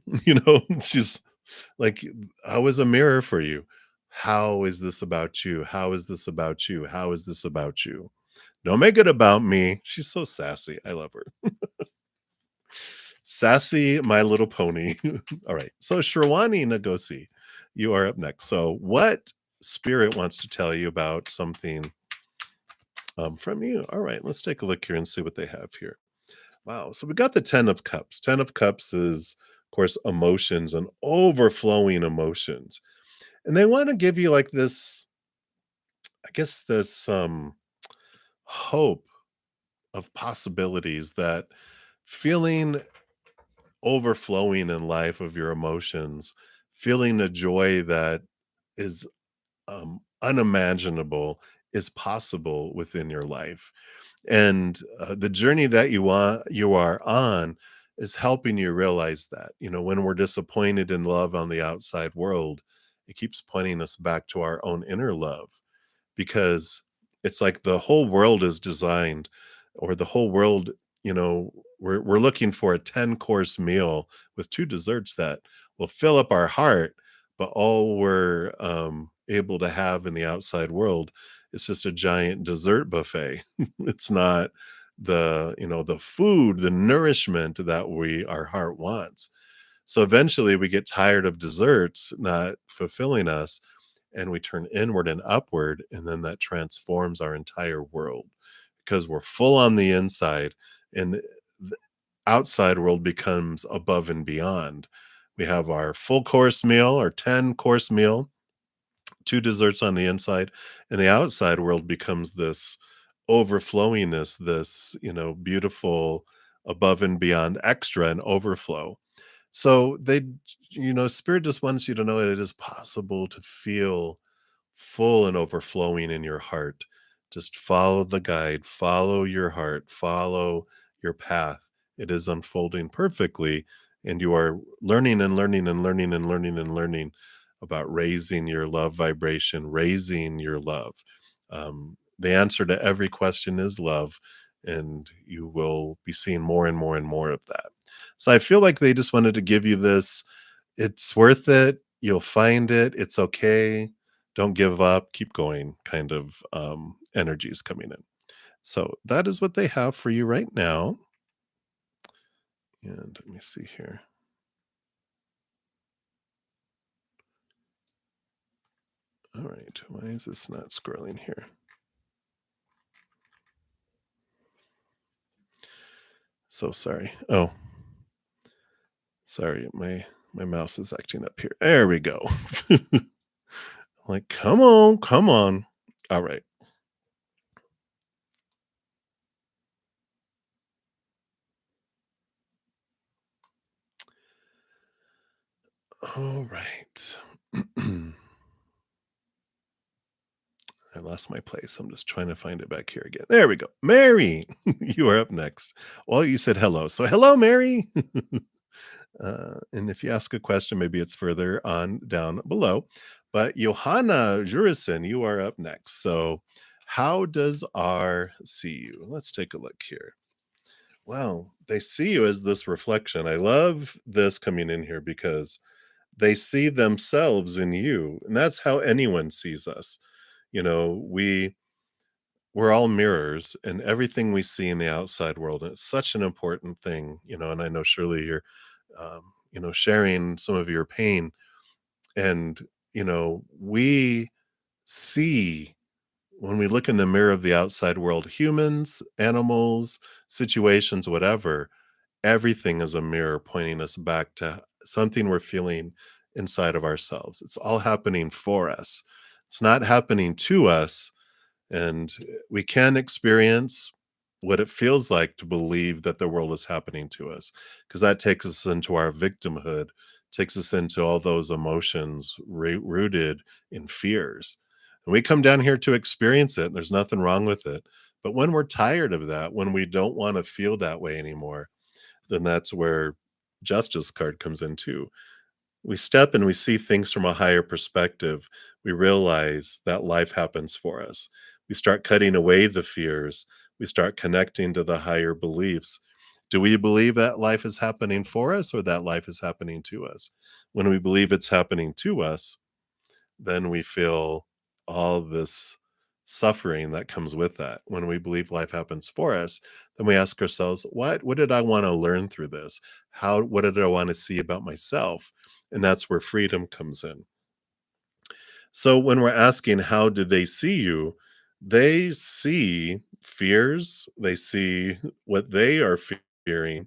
She's like, I was a mirror for you. How is this about you? How is this about you? How is this about you? Don't make it about me. She's so sassy. I love her. Sassy My Little Pony. All right. So, Shravani Nagosi, you are up next. So, what spirit wants to tell you about something from you? All right. Let's take a look here and see what they have here. Wow. So, we got the 10 of Cups. 10 of Cups is, of course, emotions and overflowing emotions. And they want to give you like this, I guess, this hope of possibilities that feeling overflowing in life of your emotions, feeling a joy that is unimaginable is possible within your life. And the journey that you are on is helping you realize that. When we're disappointed in love on the outside world, it keeps pointing us back to our own inner love, because it's like the whole world is designed, or the whole world, we're looking for a 10-course meal with two desserts that will fill up our heart, but all we're able to have in the outside world is just a giant dessert buffet. It's not the food, the nourishment that our heart wants. So eventually we get tired of desserts not fulfilling us, and we turn inward and upward, and then that transforms our entire world, because we're full on the inside, and the outside world becomes above and beyond. We have our full course meal, our 10-course meal, two desserts on the inside, and the outside world becomes this overflowingness, this beautiful above and beyond extra and overflow. So spirit just wants you to know that it is possible to feel full and overflowing in your heart. Just follow the guide, follow your heart, follow your path. It is unfolding perfectly, and you are learning and learning and learning and learning and learning about raising your love vibration, raising your love. The answer to every question is love, and you will be seeing more and more and more of that. So I feel like they just wanted to give you this. It's worth it. You'll find it. It's okay. Don't give up. Keep going kind of energies coming in. So that is what they have for you right now. And let me see here. All right. Why is this not scrolling here? So sorry. Oh, sorry. My mouse is acting up here. There we go. Like, come on, come on. All right. All right. I lost my place. I'm just trying to find it back here again. There we go. Mary, you are up next. Well, you said hello. So, hello, Mary. And if you ask a question, maybe it's further on down below. But Johanna Jurison, you are up next. So, how does R see you? Let's take a look here. Well, they see you as this reflection. I love this coming in here because they see themselves in you. And that's how anyone sees us. We're all mirrors, and everything we see in the outside world, and it's such an important thing, and I know surely you're sharing some of your pain, and we see, when we look in the mirror of the outside world, humans, animals, situations, whatever, everything is a mirror pointing us back to something we're feeling inside of ourselves. It's all happening for us. It's not happening to us. And we can experience what it feels like to believe that the world is happening to us, because that takes us into our victimhood, takes us into all those emotions rooted in fears. And we come down here to experience it, and there's nothing wrong with it. But when we're tired of that, when we don't want to feel that way anymore, then that's where justice card comes in too. We step and we see things from a higher perspective. We realize that life happens for us. We start cutting away the fears. We start connecting to the higher beliefs. Do we believe that life is happening for us or that life is happening to us? When we believe it's happening to us, then we feel all this suffering that comes with that. When we believe life happens for us, then we ask ourselves, what did I want to learn through this? What did I want to see about myself? And that's where freedom comes in. So when we're asking how do they see you, they see fears, they see what they are fearing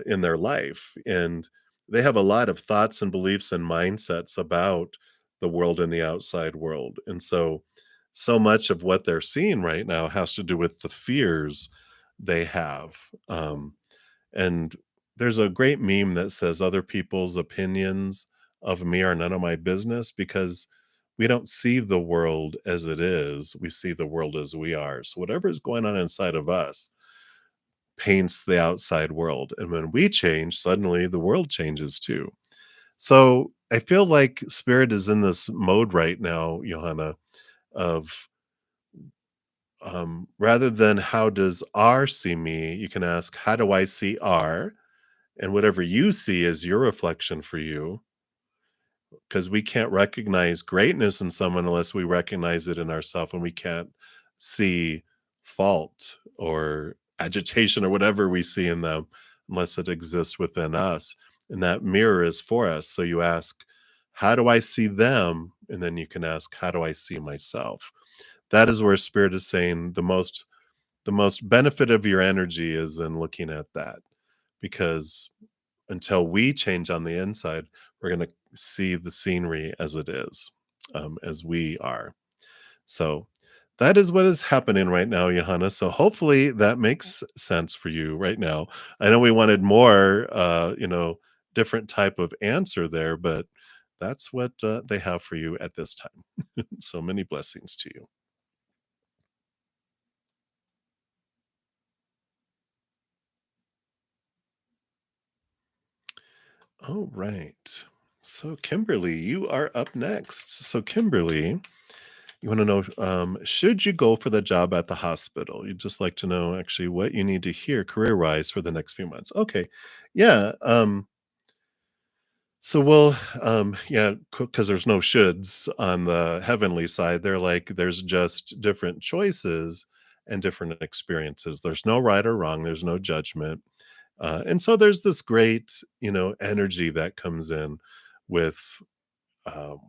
in their life, and they have a lot of thoughts and beliefs and mindsets about the world and the outside world. And so, so much of what they're seeing right now has to do with the fears they have. And there's a great meme that says other people's opinions of me are none of my business because we don't see the world as it is. We see the world as we are. So whatever is going on inside of us paints the outside world. And when we change, suddenly the world changes too. So I feel like spirit is in this mode right now, Johanna, of rather than how does R see me, you can ask, how do I see R? And whatever you see is your reflection for you, because we can't recognize greatness in someone unless we recognize it in ourselves, and we can't see fault or agitation or whatever we see in them unless it exists within us. And that mirror is for us. So you ask, how do I see them? And then you can ask, how do I see myself? That is where spirit is saying the most benefit of your energy is in looking at that, because until we change on the inside, we're going to see the scenery as it is, as we are. So that is what is happening right now, Johanna. So hopefully that makes sense for you right now. I know we wanted more, different type of answer there, but that's what they have for you at this time. So many blessings to you. All right. So, Kimberly, you are up next. So, Kimberly, you want to know, should you go for the job at the hospital? You'd just like to know actually what you need to hear career wise for the next few months. Okay. Yeah. Yeah, because there's no shoulds on the heavenly side. They're like, there's just different choices and different experiences. There's no right or wrong, there's no judgment. And so there's this great, energy that comes in with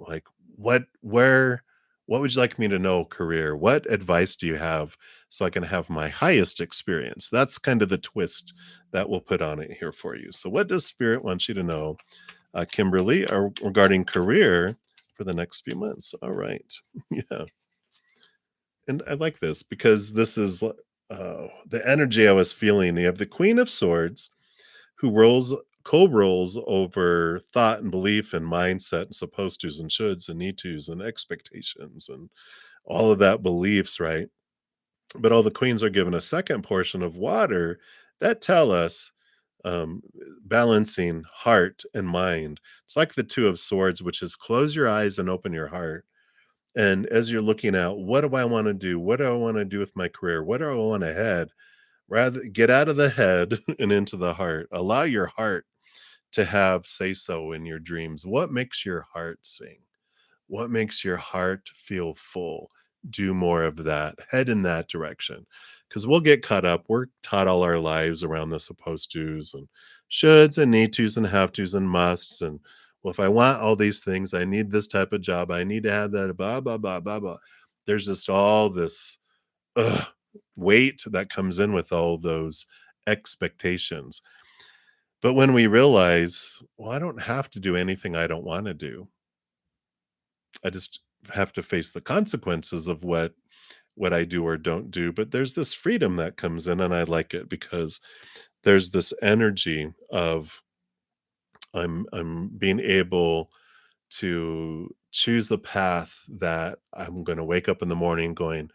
like what would you like me to know career, what advice do you have so I can have my highest experience? That's kind of the twist that we'll put on it here for you. So what does spirit want you to know, Kimberly, regarding career for the next few months? All right. Yeah. And I like this because this is the energy I was feeling. You have the Queen of Swords who co-rolls over thought and belief and mindset and supposed tos and shoulds and need tos and expectations and all of that beliefs, right? But all the queens are given a second portion of water that tell us balancing heart and mind. It's like the Two of Swords, which is close your eyes and open your heart. And as you're looking out, what do I want to do? What do I want to do with my career? What do I want to head? Rather get out of the head and into the heart. Allow your heart to have say so in your dreams. What makes your heart sing? What makes your heart feel full? Do more of that. Head in that direction. Because we'll get caught up. We're taught all our lives around the supposed tos and shoulds and need tos and have tos and musts. And well, if I want all these things, I need this type of job. I need to have that, blah, blah, blah, blah, blah. There's just all this ugh, weight that comes in with all those expectations. But when we realize, well, I don't have to do anything I don't want to do. I just have to face the consequences of what I do or don't do. But there's this freedom that comes in, and I like it because there's this energy of I'm being able to choose a path that I'm going to wake up in the morning going,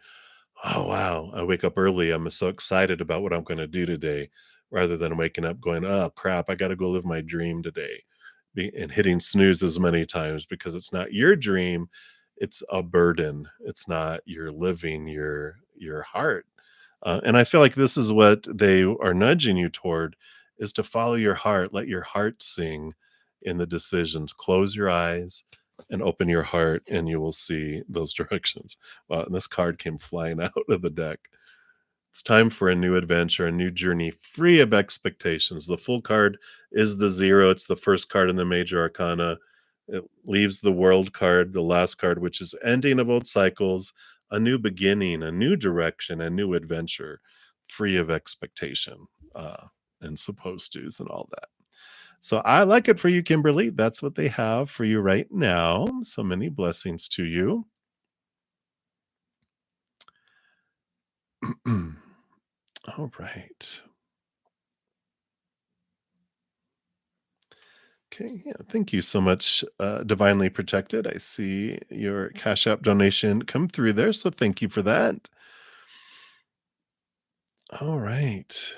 oh, wow. I wake up early. I'm so excited about what I'm going to do today rather than waking up going, oh, crap. I got to go live my dream today and hitting snooze as many times because it's not your dream. It's a burden. It's not your living your heart. And I feel like this is what they are nudging you toward is to follow your heart, let your heart sing in the decisions. Close your eyes and open your heart, and you will see those directions. Wow, and this card came flying out of the deck. It's time for a new adventure, a new journey free of expectations. The full card is the zero. It's the first card in the major arcana. It leaves the world card, the last card, which is ending of old cycles, a new beginning, a new direction, a new adventure, free of expectation and supposed tos and all that. So I like it for you, Kimberly. That's what they have for you right now. So many blessings to you. All right. Okay, yeah, thank you so much, Divinely Protected. I see your Cash App donation come through there, so thank you for that. All right.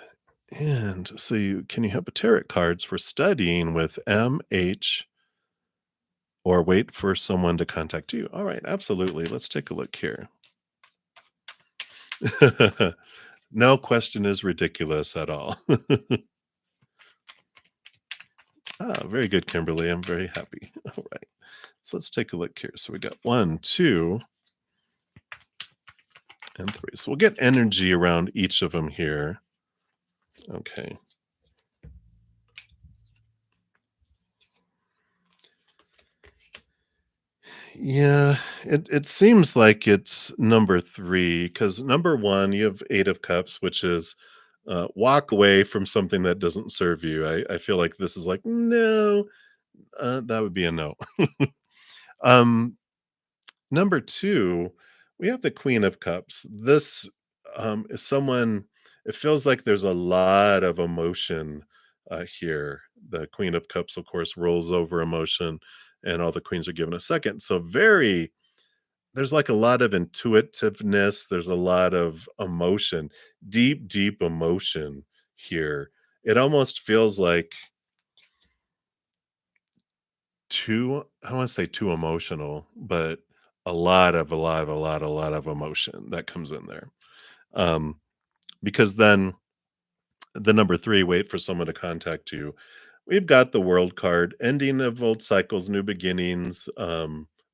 And so you have tarot cards for studying with MH or wait for someone to contact you? All right, absolutely. Let's take a look here. No question is ridiculous at all. Very good, Kimberly. I'm very happy. All right. So let's take a look here. So we got 1, 2, and 3. So we'll get energy around each of them here. Okay. Yeah, it seems like it's number 3 because number 1, you have 8 of cups, which is walk away from something that doesn't serve you. I feel like this is like, no, that would be a no. um, Number 2, we have the Queen of Cups. This, is someone it feels like there's a lot of emotion, here. The Queen of Cups, of course, rolls over emotion, and all the queens are given a second. So very there's, like, a lot of intuitiveness, there's a lot of emotion, deep, deep emotion here. It almost feels like too I don't wanna say too emotional, but a lot of emotion that comes in there. Um, because then the number 3, wait for someone to contact you. We've got the world card, ending of old cycles, new beginnings,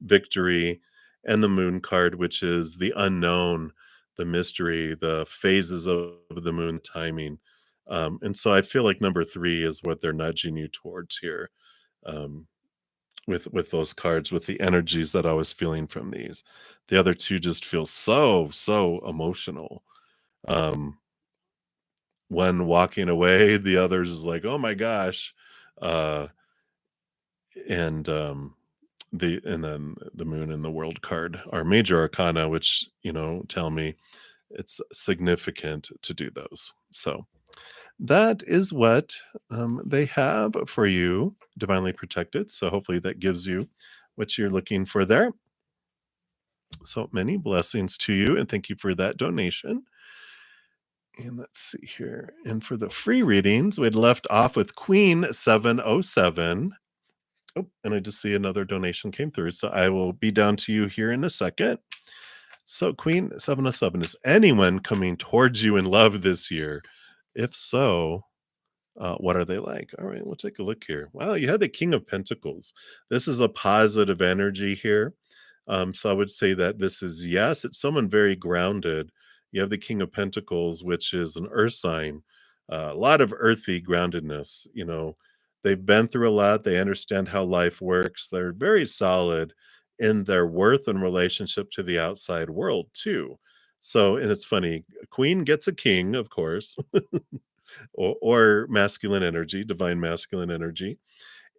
victory, and the moon card, which is the unknown, the mystery, the phases of the moon timing. And so I feel like number 3 is what they're nudging you towards here. Um, with those cards, with the energies that I was feeling from these. The other 2 just feel so, so emotional. Um, One walking away, the others is like, "Oh my gosh." Uh, and, and then the moon and the world card are major arcana, which, tell me it's significant to do those. So that is what, they have for you, divinely protected. So hopefully that gives you what you're looking for there. So many blessings to you, and thank you for that donation. And let's see here. And for the free readings, we'd left off with Queen 707. Oh, and I just see another donation came through. So I will be down to you here in a second. So, Queen 707, is anyone coming towards you in love this year? If so, what are they like? All right, we'll take a look here. Wow, you had the King of Pentacles. This is a positive energy here. So I would say that this is yes, it's someone very grounded. You have the King of Pentacles, which is an earth sign, a lot of earthy groundedness. They've been through a lot. They understand how life works. They're very solid in their worth and relationship to the outside world, too. So, and it's funny, a queen gets a king, of course, or masculine energy, divine masculine energy.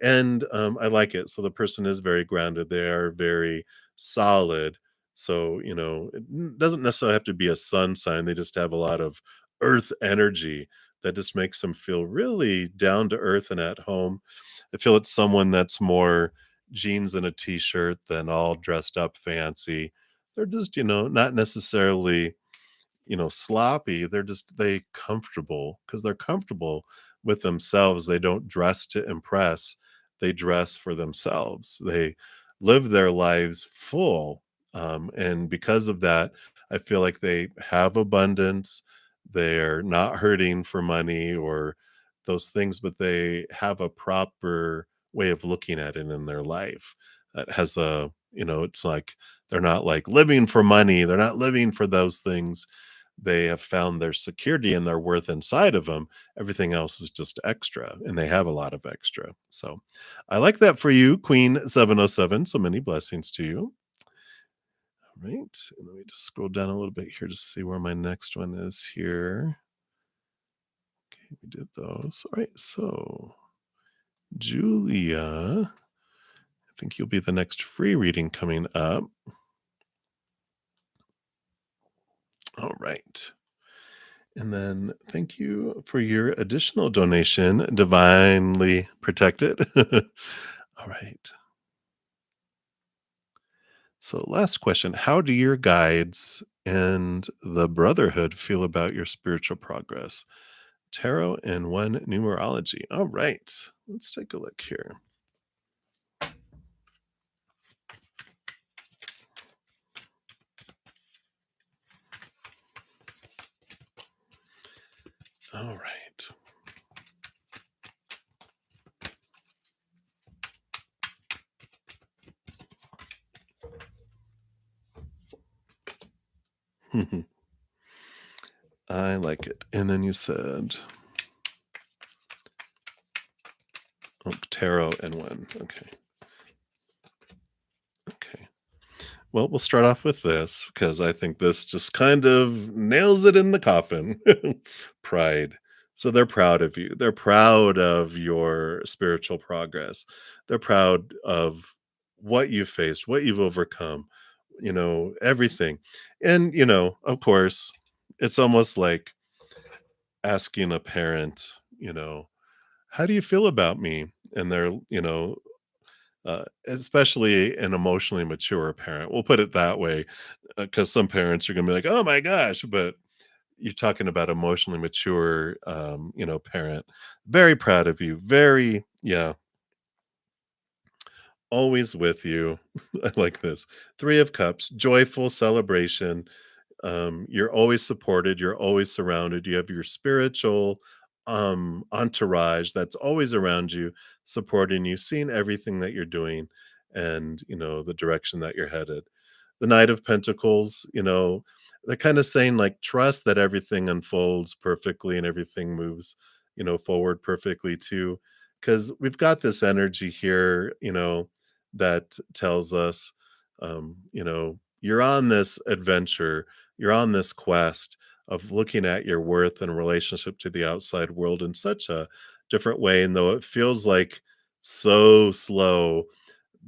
And I like it. So the person is very grounded. They are very solid. So, it doesn't necessarily have to be a sun sign. They just have a lot of earth energy that just makes them feel really down to earth and at home. I feel it's someone that's more jeans and a t-shirt than all dressed up fancy. They're just, not necessarily sloppy. They comfortable because they're comfortable with themselves. They don't dress to impress. They dress for themselves. They live their lives full. And because of that, I feel like they have abundance. They're not hurting for money or those things, but they have a proper way of looking at it in their life that has a, it's like they're not like living for money. They're not living for those things. They have found their security and their worth inside of them. Everything else is just extra, and they have a lot of extra. So I like that for you, Queen 707. So many blessings to you. All right. And let me just scroll down a little bit here to see where my next one is here. Okay, we did those. All right. So, Julia, I think you'll be the next free reading coming up. All right. And then thank you for your additional donation, Divinely Protected. All right. So, last question. How do your guides and the Brotherhood feel about your spiritual progress? Tarot and one numerology. All right. Let's take a look here. All right. I like it. And then you said, oh, tarot and one. Okay. Okay. Well, we'll start off with this because I think this just kind of nails it in the coffin. Pride. So they're proud of you. They're proud of your spiritual progress. They're proud of what you've faced, what you've overcome, everything. And, of course, it's almost like asking a parent, how do you feel about me? And they're, especially an emotionally mature parent. We'll put it that way, because some parents are going to be like, "Oh my gosh," but you're talking about emotionally mature, parent. Very proud of you. Very, yeah, always with you. I like this. Three of Cups, joyful celebration. You're always supported, you're always surrounded, you have your spiritual entourage that's always around you, supporting you, seeing everything that you're doing, and the direction that you're headed. The Knight of Pentacles, they're kind of saying like trust that everything unfolds perfectly and everything moves forward perfectly too, because we've got this energy here, that tells us, you're on this adventure, you're on this quest of looking at your worth and relationship to the outside world in such a different way. And though it feels like so slow,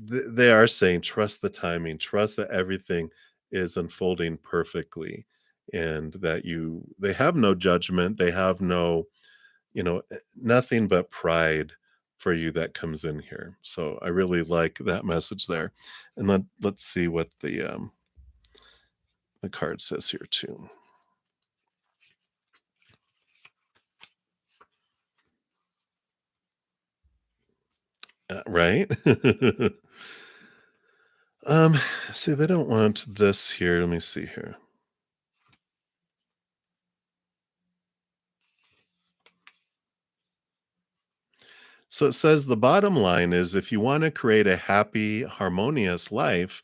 they are saying, trust the timing, trust that everything is unfolding perfectly. And that they have no judgment, they have no, nothing but pride for you that comes in here. So I really like that message there. And let's see what the card says here too. Right? um, see, they don't want this here. Let me see here. So it says the bottom line is if you want to create a happy, harmonious life,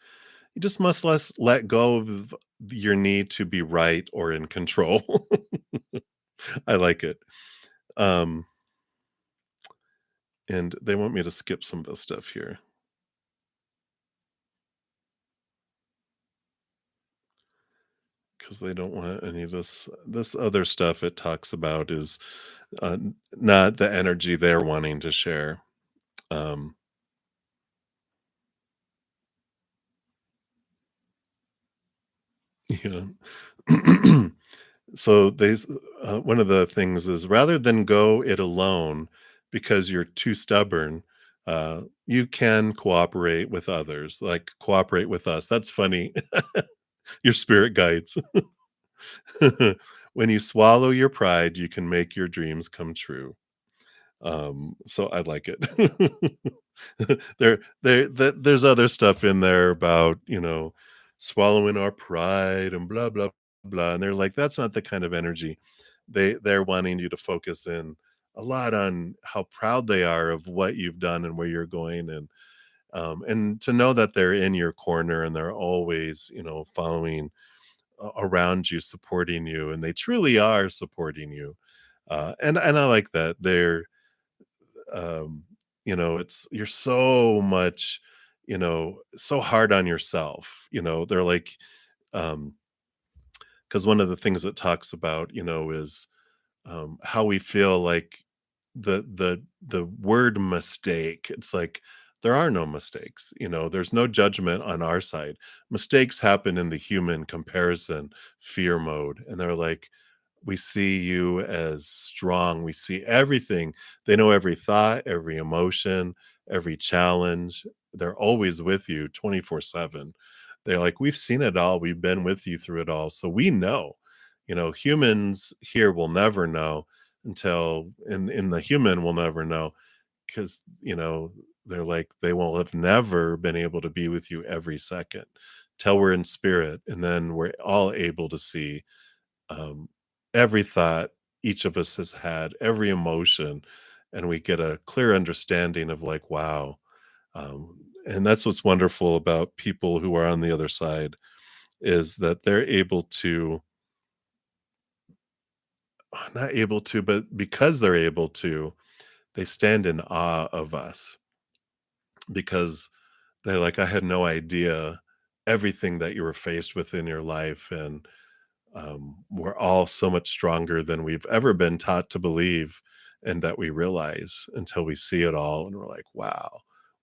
you just must let go of your need to be right or in control. I like it. Um, and they want me to skip some of the stuff here because they don't want any of this other stuff it talks about is not the energy they're wanting to share. Um, yeah. So one of the things is rather than go it alone because you're too stubborn, you can cooperate with others, like cooperate with us. That's funny. Your spirit guides. When you swallow your pride, you can make your dreams come true. So I like it. There's other stuff in there about, swallowing our pride and blah blah blah, and they're like, that's not the kind of energy. They're wanting you to focus in a lot on how proud they are of what you've done and where you're going, and to know that they're in your corner and they're always, following around you, supporting you, and they truly are supporting you. And I like that. Um, it's you're so much, so hard on yourself. They're like, because one of the things it talks about, is how we feel like the word mistake. It's like there are no mistakes. There's no judgment on our side. Mistakes happen in the human comparison fear mode, and they're like, we see you as strong. We see everything. They know every thought, every emotion, every challenge. They're always with you 24/7. They're like, we've seen it all. We've been with you through it all. So we know. Humans here will never know until in the human will never know, because they're like, they will have never been able to be with you every second till we're in spirit, and then we're all able to see um, every thought each of us has had, every emotion, and we get a clear understanding of like, wow. And that's what's wonderful about people who are on the other side, is that they're able to, not able to, but because they're able to, they stand in awe of us, because they're like, I had no idea everything that you were faced with in your life. And we're all so much stronger than we've ever been taught to believe, and that we realize until we see it all. And we're like, wow,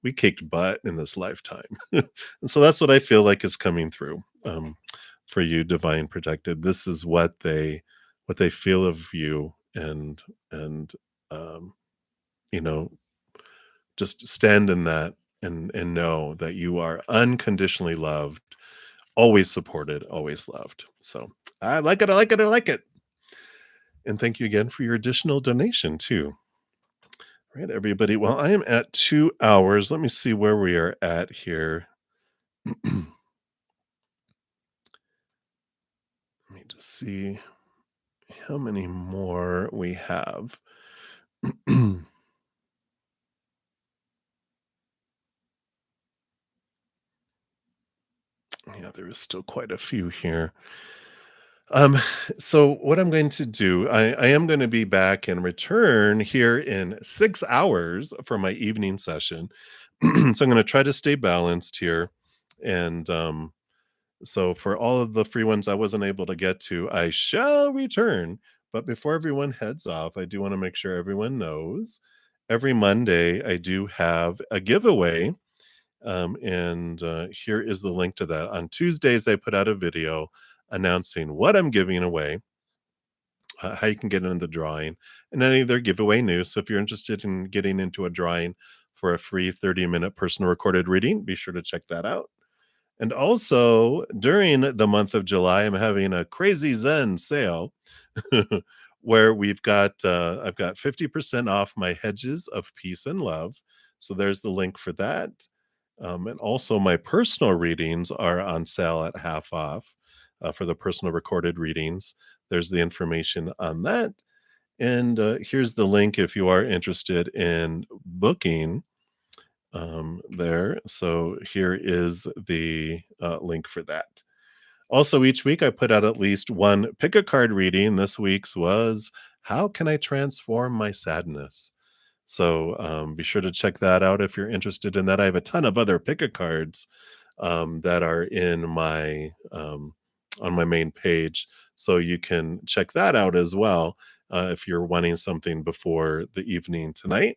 we kicked butt in this lifetime. And so that's what I feel like is coming through, for you, divine protected. This is what they feel of you, and um, you know, just stand in that, and know that you are unconditionally loved, always supported, always loved. So I like it. I like it. I like it. And thank you again for your additional donation too. All right, everybody. Well, I am at 2 hours. Let me see where we are at here. Let me just see how many more we have. Yeah, there is still quite a few here. Um, so what I'm going to do, I am going to be back and return here in 6 hours for my evening session. So I'm going to try to stay balanced here. And so for all of the free ones I wasn't able to get to, I shall return. But before everyone heads off, I do want to make sure everyone knows every Monday I do have a giveaway. And here is the link to that. On Tuesdays, I put out a video announcing what I'm giving away, how you can get in the drawing, and any of their giveaway news. So if you're interested in getting into a drawing for a free 30-minute personal recorded reading, be sure to check that out. And also, during the month of July, I'm having a crazy Zen sale where I've got 50% off my Hedges of Peace and Love. So there's the link for that. And also, my personal readings are on sale at half off, for the personal recorded readings. There's the information on that. And here's the link if you are interested in booking there. So here is the link for that. Also, each week I put out at least one pick a card reading. This week's was How Can I Transform My Sadness? So be sure to check that out if you're interested in that. I have a ton of other pick a cards that are in my on my main page, so you can check that out as well if you're wanting something before the evening tonight.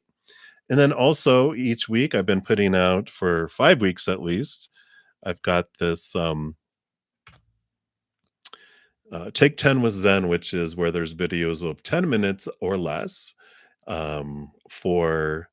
And then also each week I've been putting out for 5 weeks at least. I've got this Take 10 with Zen, which is where there's videos of 10 minutes or less, for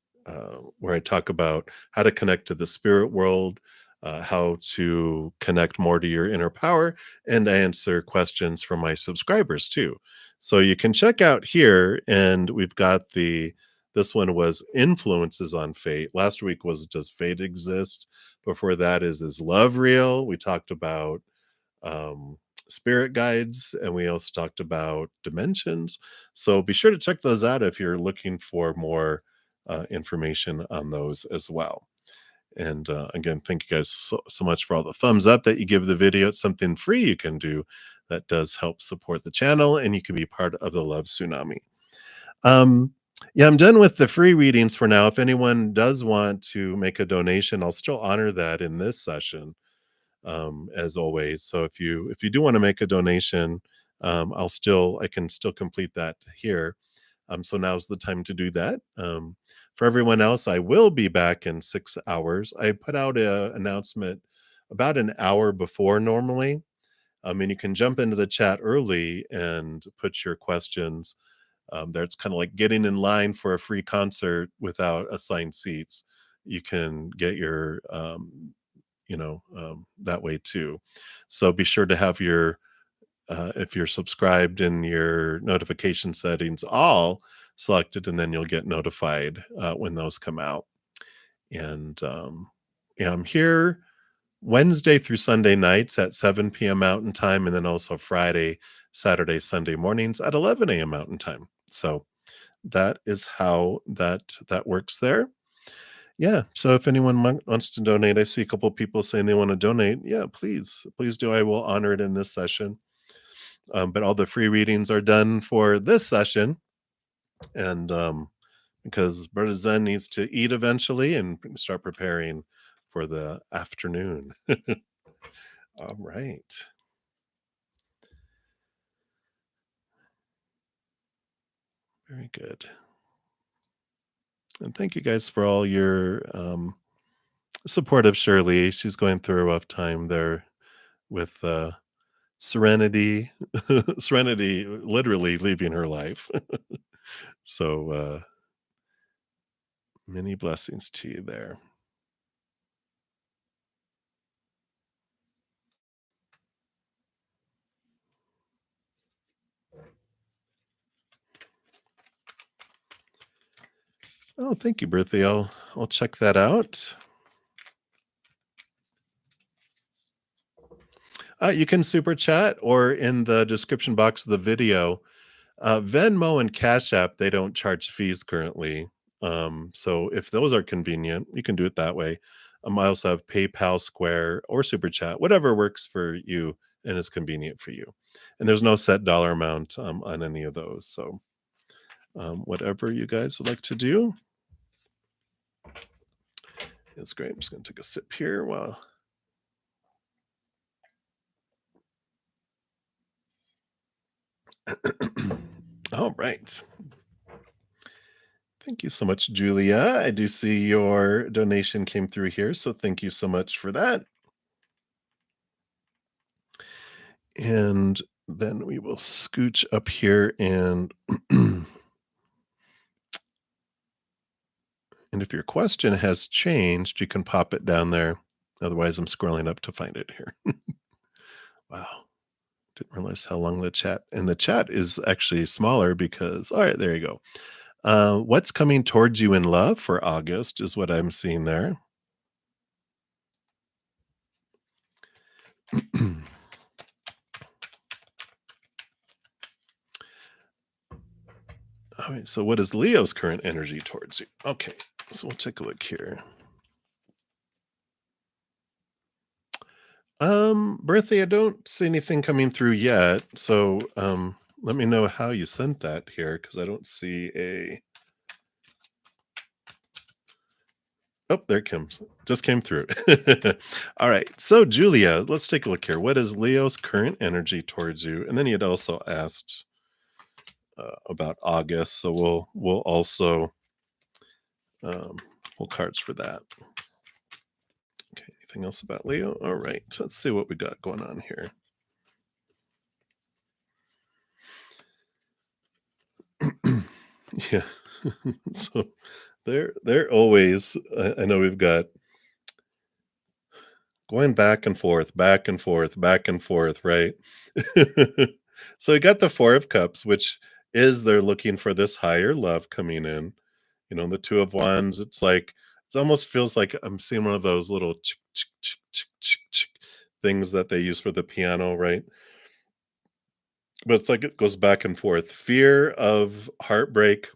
where I talk about how to connect to the spirit world, how to connect more to your inner power, and I answer questions from my subscribers too. So you can check out here, and we've got this one was Influences on Fate. Last week was Does Fate Exist? Before that is love real? We talked about um, spirit guides, and we also talked about dimensions. So be sure to check those out if you're looking for more information on those as well. And again, thank you guys so much for all the thumbs up that you give the video. It's something free you can do that does help support the channel, and you can be part of the love tsunami. Um, yeah, I'm done with the free readings for now. If anyone does want to make a donation, I'll still honor that in this session, as always. So if you do want to make a donation, I can still complete that here. So now's the time to do that. For everyone else, I will be back in 6 hours. I put out an announcement about an hour before normally. And you can jump into the chat early and put your questions. There, it's kind of like getting in line for a free concert without assigned seats. You can get your that way too. So be sure to have your if you're subscribed in your notification settings all selected, and then you'll get notified when those come out. And yeah, I'm here Wednesday through Sunday nights at 7 p.m. Mountain Time, and then also Friday, Saturday, Sunday mornings at 11 a.m. Mountain Time. So that is how that works there. Yeah. So if anyone wants to donate, I see a couple people saying they want to donate. Yeah, please do. I will honor it in this session. But all the free readings are done for this session, and because bruddaZEN needs to eat eventually and start preparing for the afternoon. All right. Very good. And thank you guys for all your support of Shirley. She's going through a rough time there with Serenity. Serenity literally leaving her life. So many blessings to you there. Oh, thank you, Berthy. I'll check that out. You can super chat, or in the description box of the video. Venmo and Cash App, they don't charge fees currently. So if those are convenient, you can do it that way. I also have PayPal, Square, or Super Chat, whatever works for you and is convenient for you. And there's no set dollar amount on any of those. So whatever you guys would like to do is great. I'm just going to take a sip here while. All right. Thank you so much, Julia. I do see your donation came through here, so thank you so much for that. And then we will scooch up here and and if your question has changed, you can pop it down there. Otherwise, I'm scrolling up to find it here. Wow. Didn't realize how long the chat is actually smaller because all right, there you go. What's coming towards you in love for August is what I'm seeing there. All right, so what is Leo's current energy towards you? Okay, so we'll take a look here. Birthday, I don't see anything coming through yet. So let me know how you sent that here, because I don't see a. Oh, there it comes. Just came through. All right. So Julia, let's take a look here. What is Leo's current energy towards you? And then he had also asked about August. So we'll also pull cards for that. Okay. Anything else about Leo? All right. Let's see what we got going on here. Yeah. So they're always. I know we've got going back and forth, back and forth, back and forth, right? So you got the Four of Cups, which is they're looking for this higher love coming in. The Two of Wands, it's like it almost feels like I'm seeing one of those little things that they use for the piano, right? But it's like it goes back and forth. Fear of heartbreak,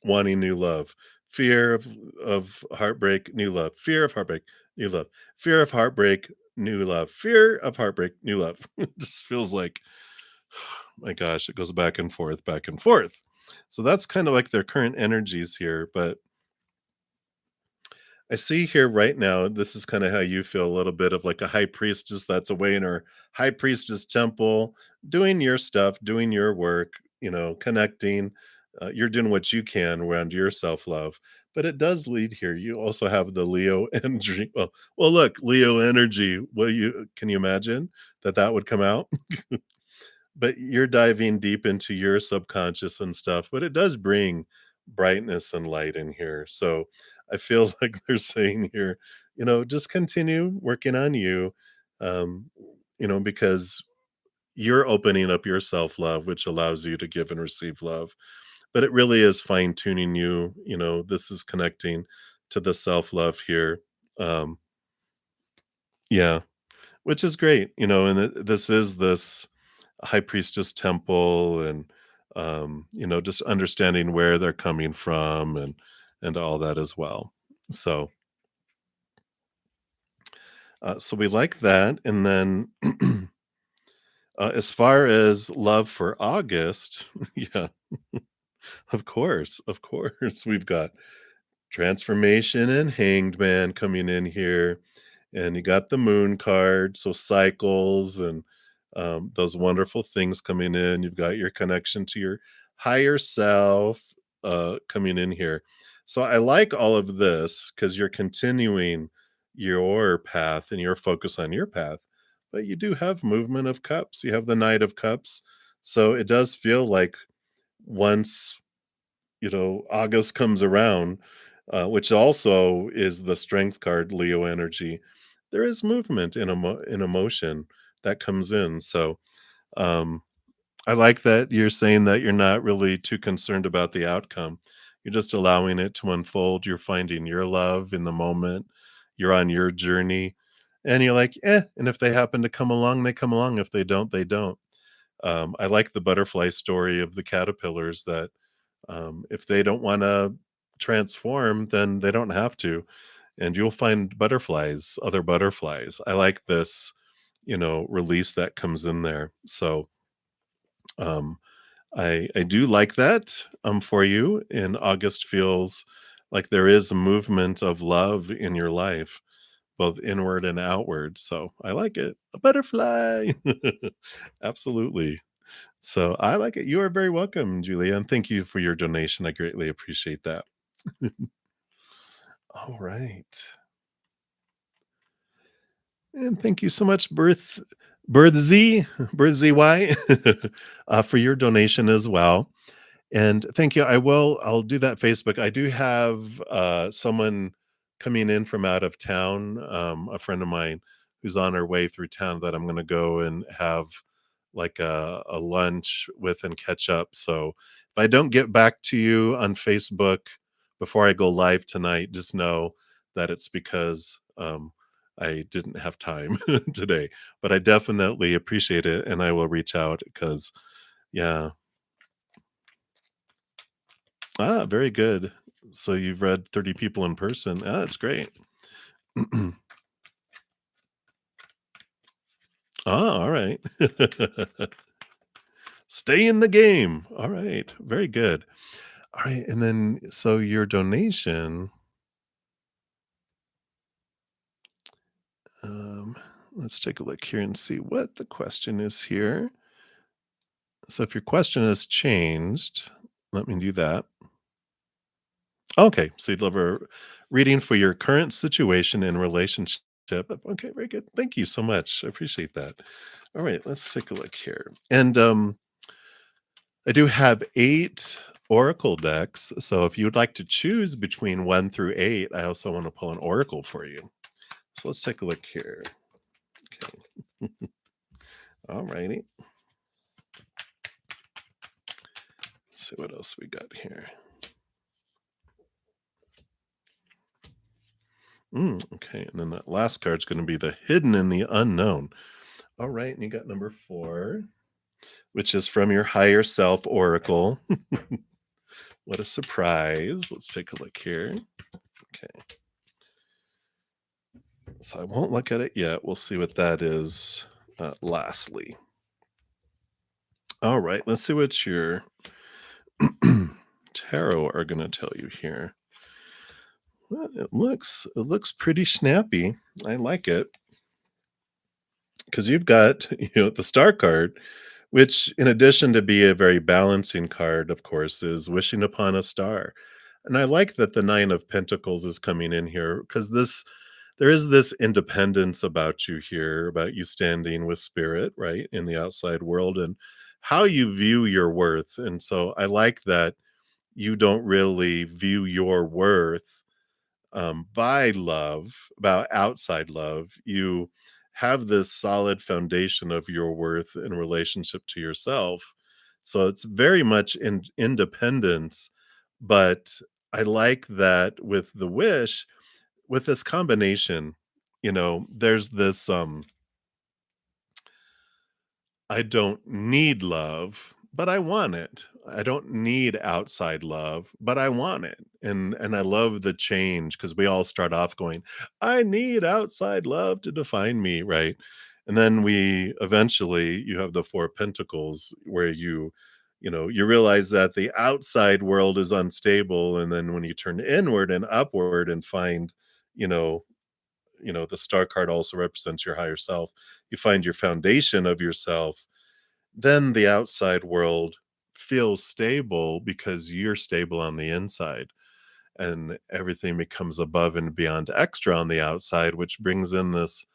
wanting new love. Fear of heartbreak, new love. Fear of heartbreak, new love. Fear of heartbreak, new love. Fear of heartbreak, new love. It just feels like, my gosh, it goes back and forth, back and forth. So that's kind of like their current energies here. But I see here right now, this is kind of how you feel, a little bit of like a high priestess that's away in her high priestess temple, doing your stuff, doing your work, connecting. You're doing what you can around your self love. But it does lead here. You also have the Leo energy. Well, look, Leo energy. What do you can you imagine that would come out? But you're diving deep into your subconscious and stuff, but it does bring brightness and light in here. So I feel like they're saying here, just continue working on you, um, because you're opening up your self love, which allows you to give and receive love. But it really is fine tuning you. This is connecting to the self love here. Um, yeah, which is great, and this is this high priestess temple and just understanding where they're coming from and all that as well. So we like that. And then as far as love for August, yeah, of course we've got transformation and hanged man coming in here, and you got the moon card, so cycles and those wonderful things coming in. You've got your connection to your higher self coming in here. So I like all of this because you're continuing your path and your focus on your path. But you do have movement of cups. You have the knight of cups. So it does feel like once August comes around, which also is the strength card, Leo energy, there is movement in emotion that comes in. So um, I like that you're saying that you're not really too concerned about the outcome. You're just allowing it to unfold. You're finding your love in the moment. You're on your journey. And you're like, and if they happen to come along, they come along. If they don't, they don't. I like the butterfly story of the caterpillars that if they don't want to transform, then they don't have to. And you'll find butterflies, other butterflies. I like this, release that comes in there. So um, I do like that for you. And August feels like there is a movement of love in your life, both inward and outward. So I like it. A butterfly. Absolutely. So I like it. You are very welcome, Julia, and thank you for your donation. I greatly appreciate that. All right. And thank you so much, Birth ZY, for your donation as well. And thank you. I'll do that Facebook. I do have someone coming in from out of town, a friend of mine who's on her way through town that I'm going to go and have like a lunch with and catch up. So if I don't get back to you on Facebook before I go live tonight, just know that it's because I didn't have time today. But I definitely appreciate it and I will reach out because, yeah. Ah, very good. So you've read 30 people in person. Ah, that's great. Ah, all right. Stay in the game. All right. Very good. All right. And then, so your donation, um, let's take a look here and see what the question is here. So if your question has changed, let me do that. Okay. So you'd love a reading for your current situation in relationship. Okay. Very good. Thank you so much. I appreciate that. All right, let's take a look here. And I do have 8 oracle decks. So if you would like to choose between 1 through 8, I also want to pull an oracle for you. So let's take a look here. Okay. All righty. Let's see what else we got here. Okay, and then that last card's gonna be the hidden in the unknown. All right, and you got number 4, which is from your higher self oracle. What a surprise. Let's take a look here. Okay, so I won't look at it yet. We'll see what that is, lastly. All right, let's see what your tarot are gonna tell you here. Well, it looks pretty snappy. I like it because you've got, the star card, which in addition to be a very balancing card, of course, is wishing upon a star. And I like that the 9 of Pentacles is coming in here because there is this independence about you here, about you standing with spirit, right, in the outside world and how you view your worth. And so I like that you don't really view your worth by love, about outside love. You have this solid foundation of your worth in relationship to yourself. So it's very much in independence. But I like that with the wish, with this combination, there's this I don't need love, but I want it. I don't need outside love, but I want it. And I love the change because we all start off going, I need outside love to define me, right? And then we eventually you have the 4 pentacles where you realize that the outside world is unstable and then when you turn inward and upward and find, you know, the star card also represents your higher self. You find your foundation of yourself, then the outside world feels stable because you're stable on the inside and everything becomes above and beyond extra on the outside, which brings in this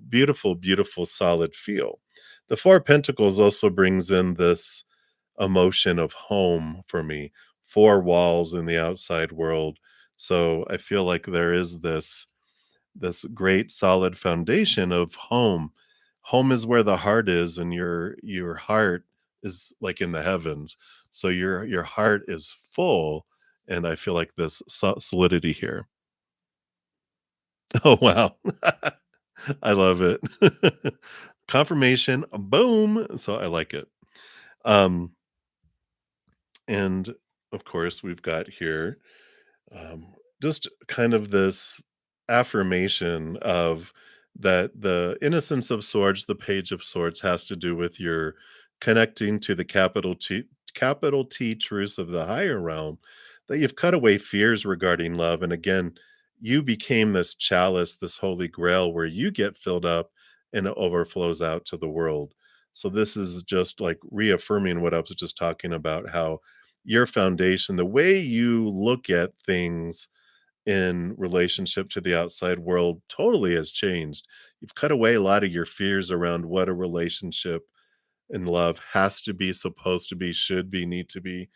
beautiful, beautiful solid feel. The 4 pentacles also brings in this emotion of home for me, 4 walls in the outside world. So I feel like there is this great solid foundation of home. Home is where the heart is, and your heart is like in the heavens. So your heart is full, and I feel like this solidity here. Oh wow, I love it. Confirmation, boom. So I like it. Um, and of course, we've got here um, just kind of this affirmation of that the innocence of swords, the page of swords, has to do with your connecting to the capital T truths of the higher realm, that you've cut away fears regarding love. And again, you became this chalice, this holy grail where you get filled up and it overflows out to the world. So this is just like reaffirming what I was just talking about, how your foundation, the way you look at things in relationship to the outside world totally has changed. You've cut away a lot of your fears around what a relationship and love has to be, supposed to be, should be, need to be.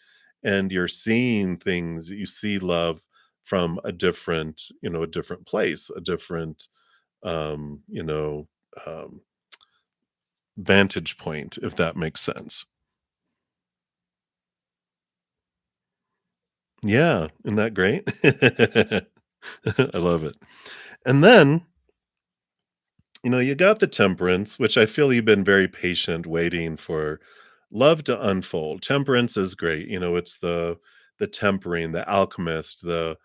And you're seeing things, you see love from a different place, a different, um, you know, um, vantage point, if that makes sense. Yeah. Isn't that great? I love it. And then, you got the temperance, which I feel you've been very patient waiting for love to unfold. Temperance is great. It's the tempering, the alchemist, the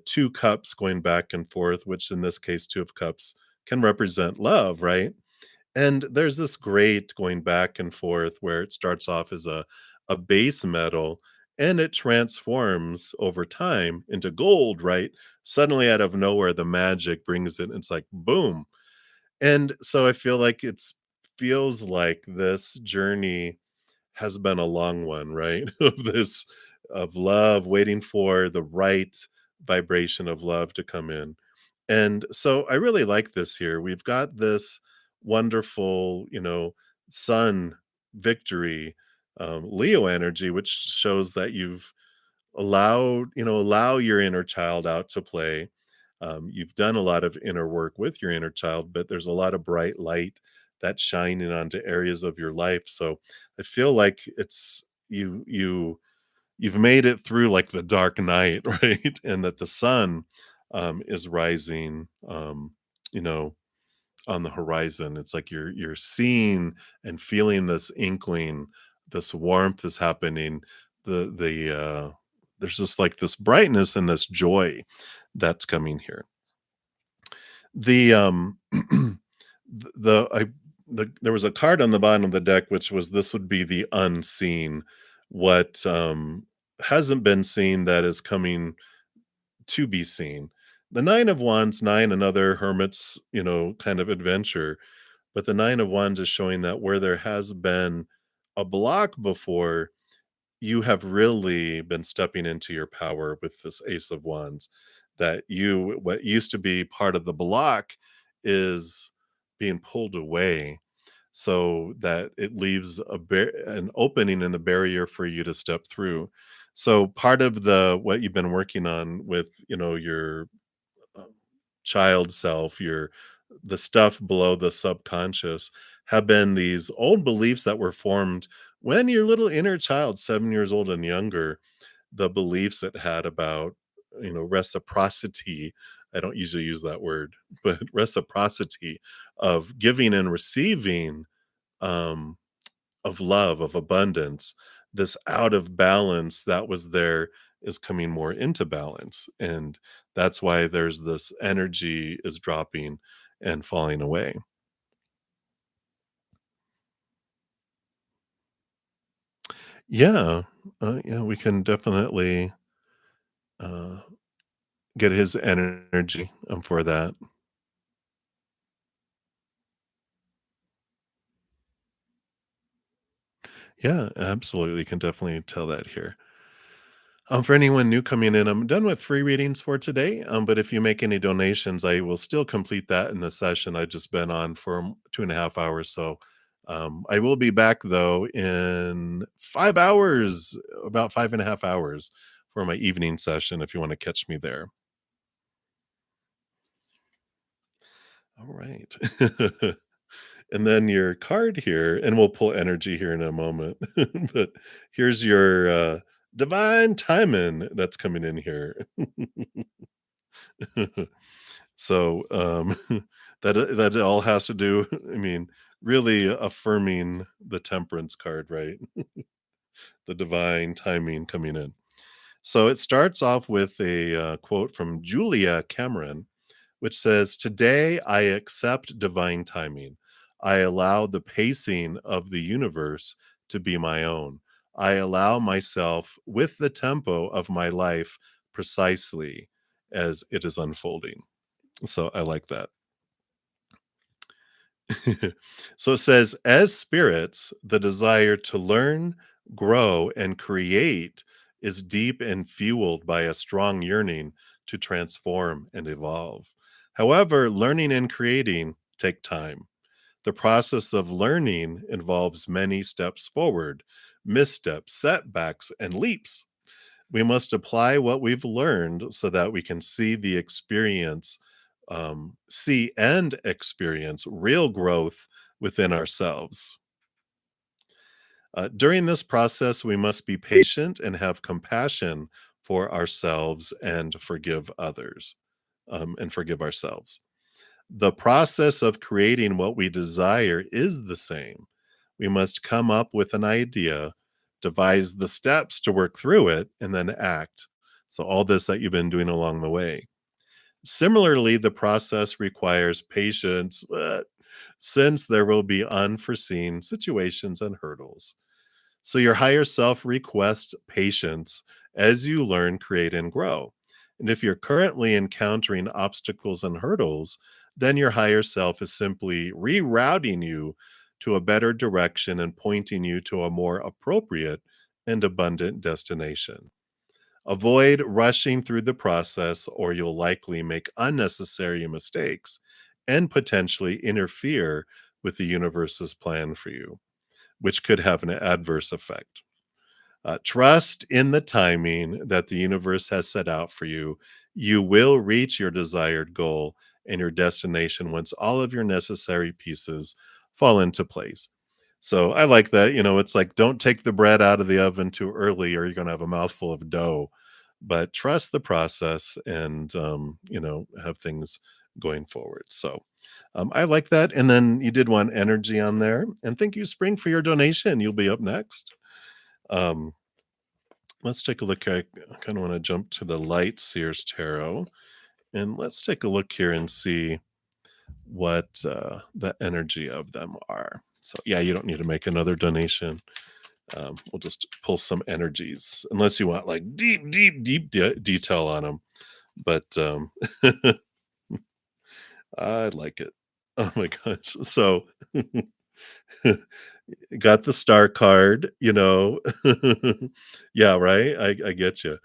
2 cups going back and forth, which in this case 2 of cups can represent love, right? And there's this great going back and forth where it starts off as a base metal and it transforms over time into gold, right? Suddenly out of nowhere, the magic brings it. It's like boom. And so I feel like it's feels like this journey has been a long one, right? Of love, waiting for the right vibration of love to come in. And so I really like this here. We've got this wonderful, sun victory, Leo energy, which shows that you've allow your inner child out to play. You've done a lot of inner work with your inner child, but there's a lot of bright light that's shining onto areas of your life. So I feel like it's you've made it through like the dark night, right? And that the sun is rising, you know, on the horizon. It's like you're seeing and feeling this inkling, this warmth is happening. There's just like this brightness and this joy that's coming here. The the I there was a card on the bottom of the deck which was this would be the unseen, what hasn't been seen that is coming to be seen. The Nine of Wands, nine, another hermit's, kind of adventure. But the Nine of Wands is showing that where there has been a block before, you have really been stepping into your power with this Ace of Wands. That what used to be part of the block is being pulled away so that it leaves an opening in the barrier for you to step through. So part of the what you've been working on with, your uh, child self, your the stuff below the subconscious have been these old beliefs that were formed when your little inner child, 7 years old and younger, the beliefs it had about, reciprocity. I don't usually use that word, but reciprocity of giving and receiving, um, of love, of abundance. This out of balance that was there is coming more into balance. And that's why there's this energy is dropping and falling away. Yeah. Yeah, we can definitely uh, get his energy for that. Yeah, absolutely. Can definitely tell that here. For anyone new coming in, I'm done with free readings for today. But if you make any donations, I will still complete that in the session. I've just been on for 2.5 hours. So I will be back though in 5 hours, about 5.5 hours for my evening session if you want to catch me there. All right. And then your card here, and we'll pull energy here in a moment. But here's your divine timing that's coming in here. So, that all has to do I mean, really affirming the temperance card, right? The divine timing coming in. So it starts off with a, quote from Julia Cameron, which says, "Today I accept divine timing. I allow the pacing of the universe to be my own. I allow myself with the tempo of my life precisely as it is unfolding." So I like that. So it says, as spirits, the desire to learn, grow, and create is deep and fueled by a strong yearning to transform and evolve. However, learning and creating take time. The process of learning involves many steps forward, missteps, setbacks, and leaps. We must apply what we've learned so that we can see and experience real growth within ourselves. During this process, we must be patient and have compassion for ourselves and forgive others, and forgive ourselves. The process of creating what we desire is the same. We must come up with an idea, devise the steps to work through it, and then act. So, all this that you've been doing along the way. Similarly, the process requires patience, since there will be unforeseen situations and hurdles. So, your higher self requests patience as you learn, create, and grow. And if you're currently encountering obstacles and hurdles, then your higher self is simply rerouting you to a better direction and pointing you to a more appropriate and abundant destination. Avoid rushing through the process, or you'll likely make unnecessary mistakes and potentially interfere with the universe's plan for you, which could have an adverse effect. Trust in the timing that the universe has set out for you. You will reach your desired goal and your destination once all of your necessary pieces fall into place. So I like that. It's like don't take the bread out of the oven too early, or you're going to have a mouthful of dough. but trust the process and, have things going forward. So, I like that. And then you did want energy on there. And thank you, Spring, for your donation. You'll be up next. Um, let's take a look. I kind of want to jump to the Light Seers Tarot. And let's take a look here and see what the energy of them are. So, yeah, you don't need to make another donation. We'll just pull some energies, unless you want like deep, deep, deep detail on them. But I like it. Oh my gosh. So got the star card, you know. Yeah, right? I get you.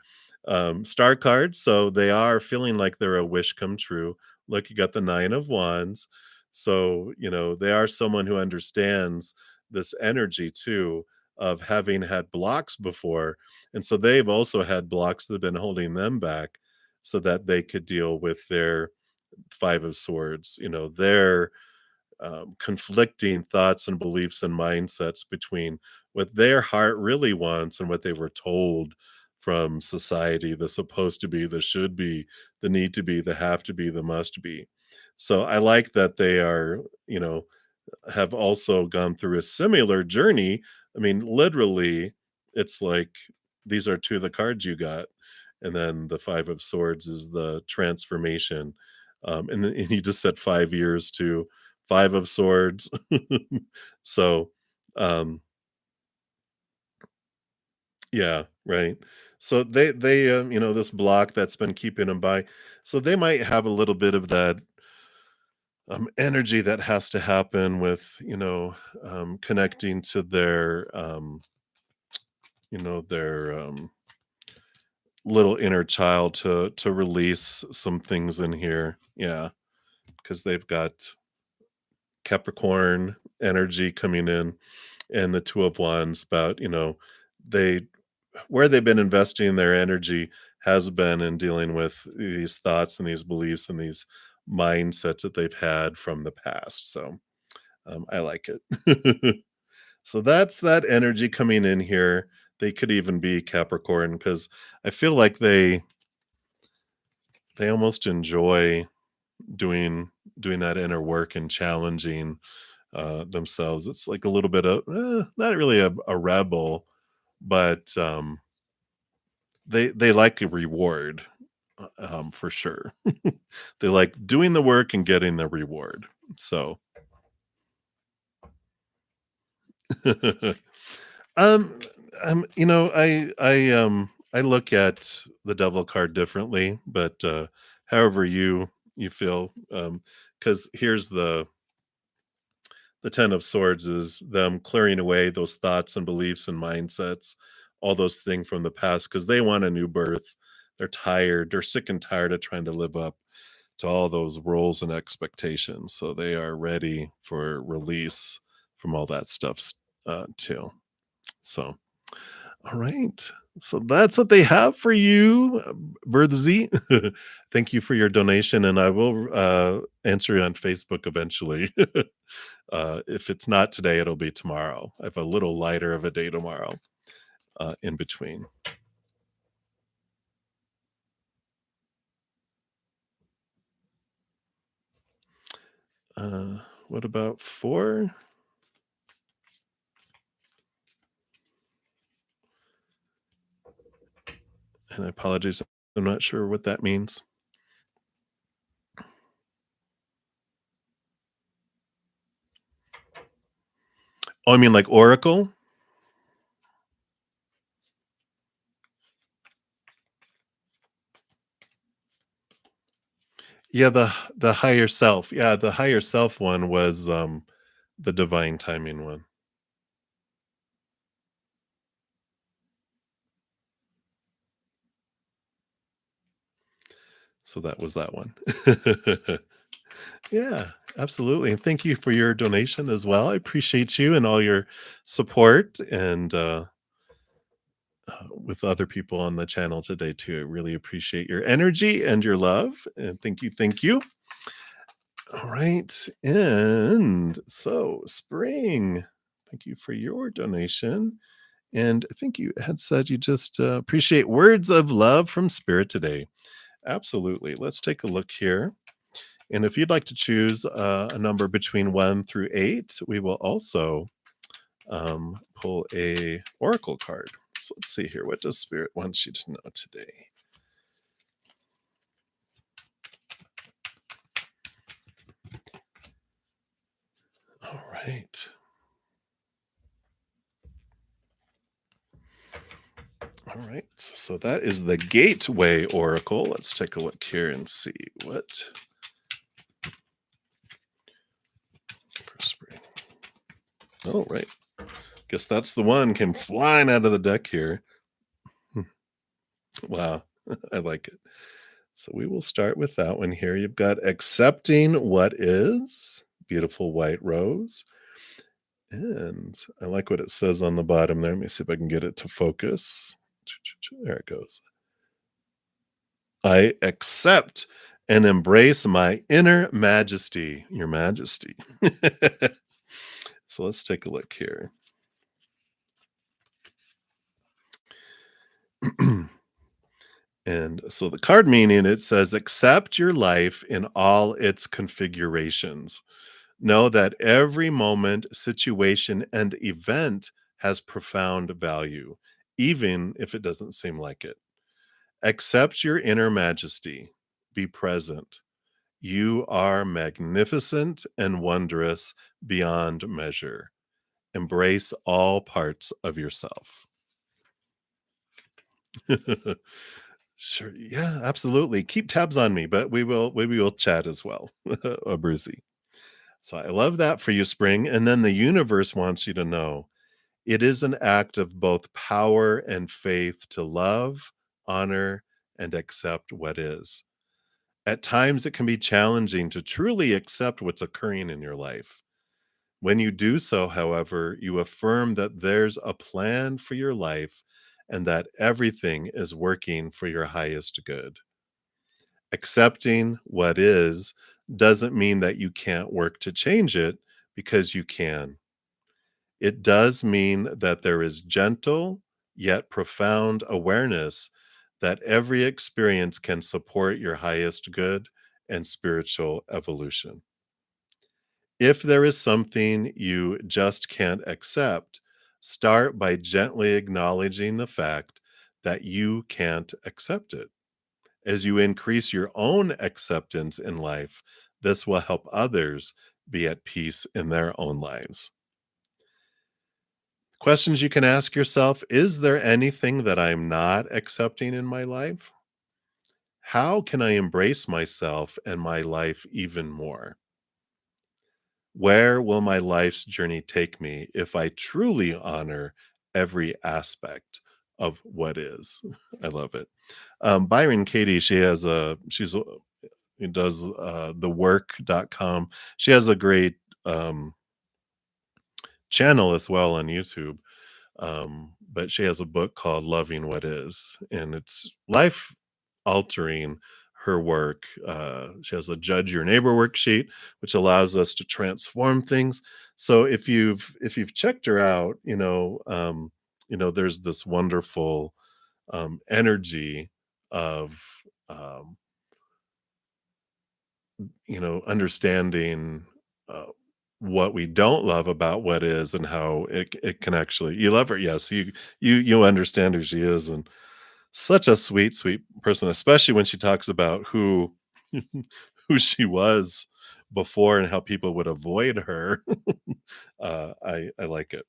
Star cards, so they are feeling like they're a wish come true. Look, you got the 9 of wands. So, they are someone who understands this energy too of having had blocks before. And so they've also had blocks that have been holding them back so that they could deal with their 5 of swords, their conflicting thoughts and beliefs and mindsets between what their heart really wants and what they were told from society, the supposed to be, the should be, the need to be, the have to be, the must be. So I like that they are, have also gone through a similar journey. I mean, literally, it's like these are two of the cards you got, and then the 5 of swords is the transformation. And you just said 5 years to 5 of swords. So, um, yeah, right. So this block that's been keeping them by. So they might have a little bit of that energy that has to happen with, connecting to their little inner child to release some things in here. Yeah, because they've got Capricorn energy coming in and the 2 of wands about, they where they've been investing their energy has been in dealing with these thoughts and these beliefs and these mindsets that they've had from the past. So, I like it. So that's that energy coming in here. They could even be Capricorn because I feel like they almost enjoy doing doing that inner work and challenging themselves. It's like a little bit of not really a rebel, but they like a reward for sure. They like doing the work and getting the reward. So Um, I look at the devil card differently, but however you feel, because here's the 10 of swords is them clearing away those thoughts and beliefs and mindsets, all those things from the past, because they want a new birth. They're tired. They're sick and tired of trying to live up to all those roles and expectations. So they are ready for release from all that stuff too. So, all right. So that's what they have for you, bruddaZEN. Thank you for your donation, and I will answer you on Facebook eventually. If it's not today, it'll be tomorrow. I have a little lighter of a day tomorrow in between. Uh, what about 4? And I apologize. I'm not sure what that means. Oh, I mean like Oracle? Yeah, the higher self. Yeah, the higher self one was the divine timing one. So that was that one. Yeah, absolutely. And thank you for your donation as well. I appreciate you and all your support and with other people on the channel today too. I really appreciate your energy and your love. And thank you. Thank you. All right. And so, Spring, thank you for your donation. And I think you had said you just appreciate words of love from spirit today. Absolutely. Let's take a look here. And if you'd like to choose a number between 1 through 8, we will also pull a oracle card. So let's see here. What does spirit want you to know today? All right. All right. So that is the Gateway Oracle. Let's take a look here and see what for spring. Oh, right. Guess that's the one came flying out of the deck here. Hmm. Wow. I like it. So we will start with that one here. You've got accepting what is, beautiful white rose. And I like what it says on the bottom there. Let me see if I can get it to focus. There it goes. I accept and embrace my inner majesty, your majesty. So let's take a look here. And so the card meaning it says, accept your life in all its configurations. Know that every moment, situation, and event has profound value, even if it doesn't seem like it. Accept your inner majesty. Be present. You are magnificent and wondrous beyond measure. Embrace all parts of yourself. Sure. Yeah, absolutely. Keep tabs on me, but we will chat as well. A Brucey. So I love that for you, Spring. And then the universe wants you to know it is an act of both power and faith to love, honor, and accept what is. At times, it can be challenging to truly accept what's occurring in your life. When you do so, however, you affirm that there's a plan for your life and that everything is working for your highest good. Accepting what is doesn't mean that you can't work to change it because you can. It does mean that there is gentle yet profound awareness that every experience can support your highest good and spiritual evolution. If there is something you just can't accept, start by gently acknowledging the fact that you can't accept it. As you increase your own acceptance in life, this will help others be at peace in their own lives. Questions you can ask yourself: is there anything that I'm not accepting in my life? How can I embrace myself and my life even more? Where will my life's journey take me if I truly honor every aspect of what is? I love it. Byron Katie, she does thework.com. She has a great um, channel as well on YouTube. But she has a book called Loving What Is, and it's life altering her work. She has a Judge Your Neighbor worksheet, which allows us to transform things. So if you've checked her out, there's this wonderful energy of um, understanding uh, what we don't love about what is and how it can actually you love her, yes, you understand who she is, and such a sweet person, especially when she talks about who who she was before and how people would avoid her. I like it.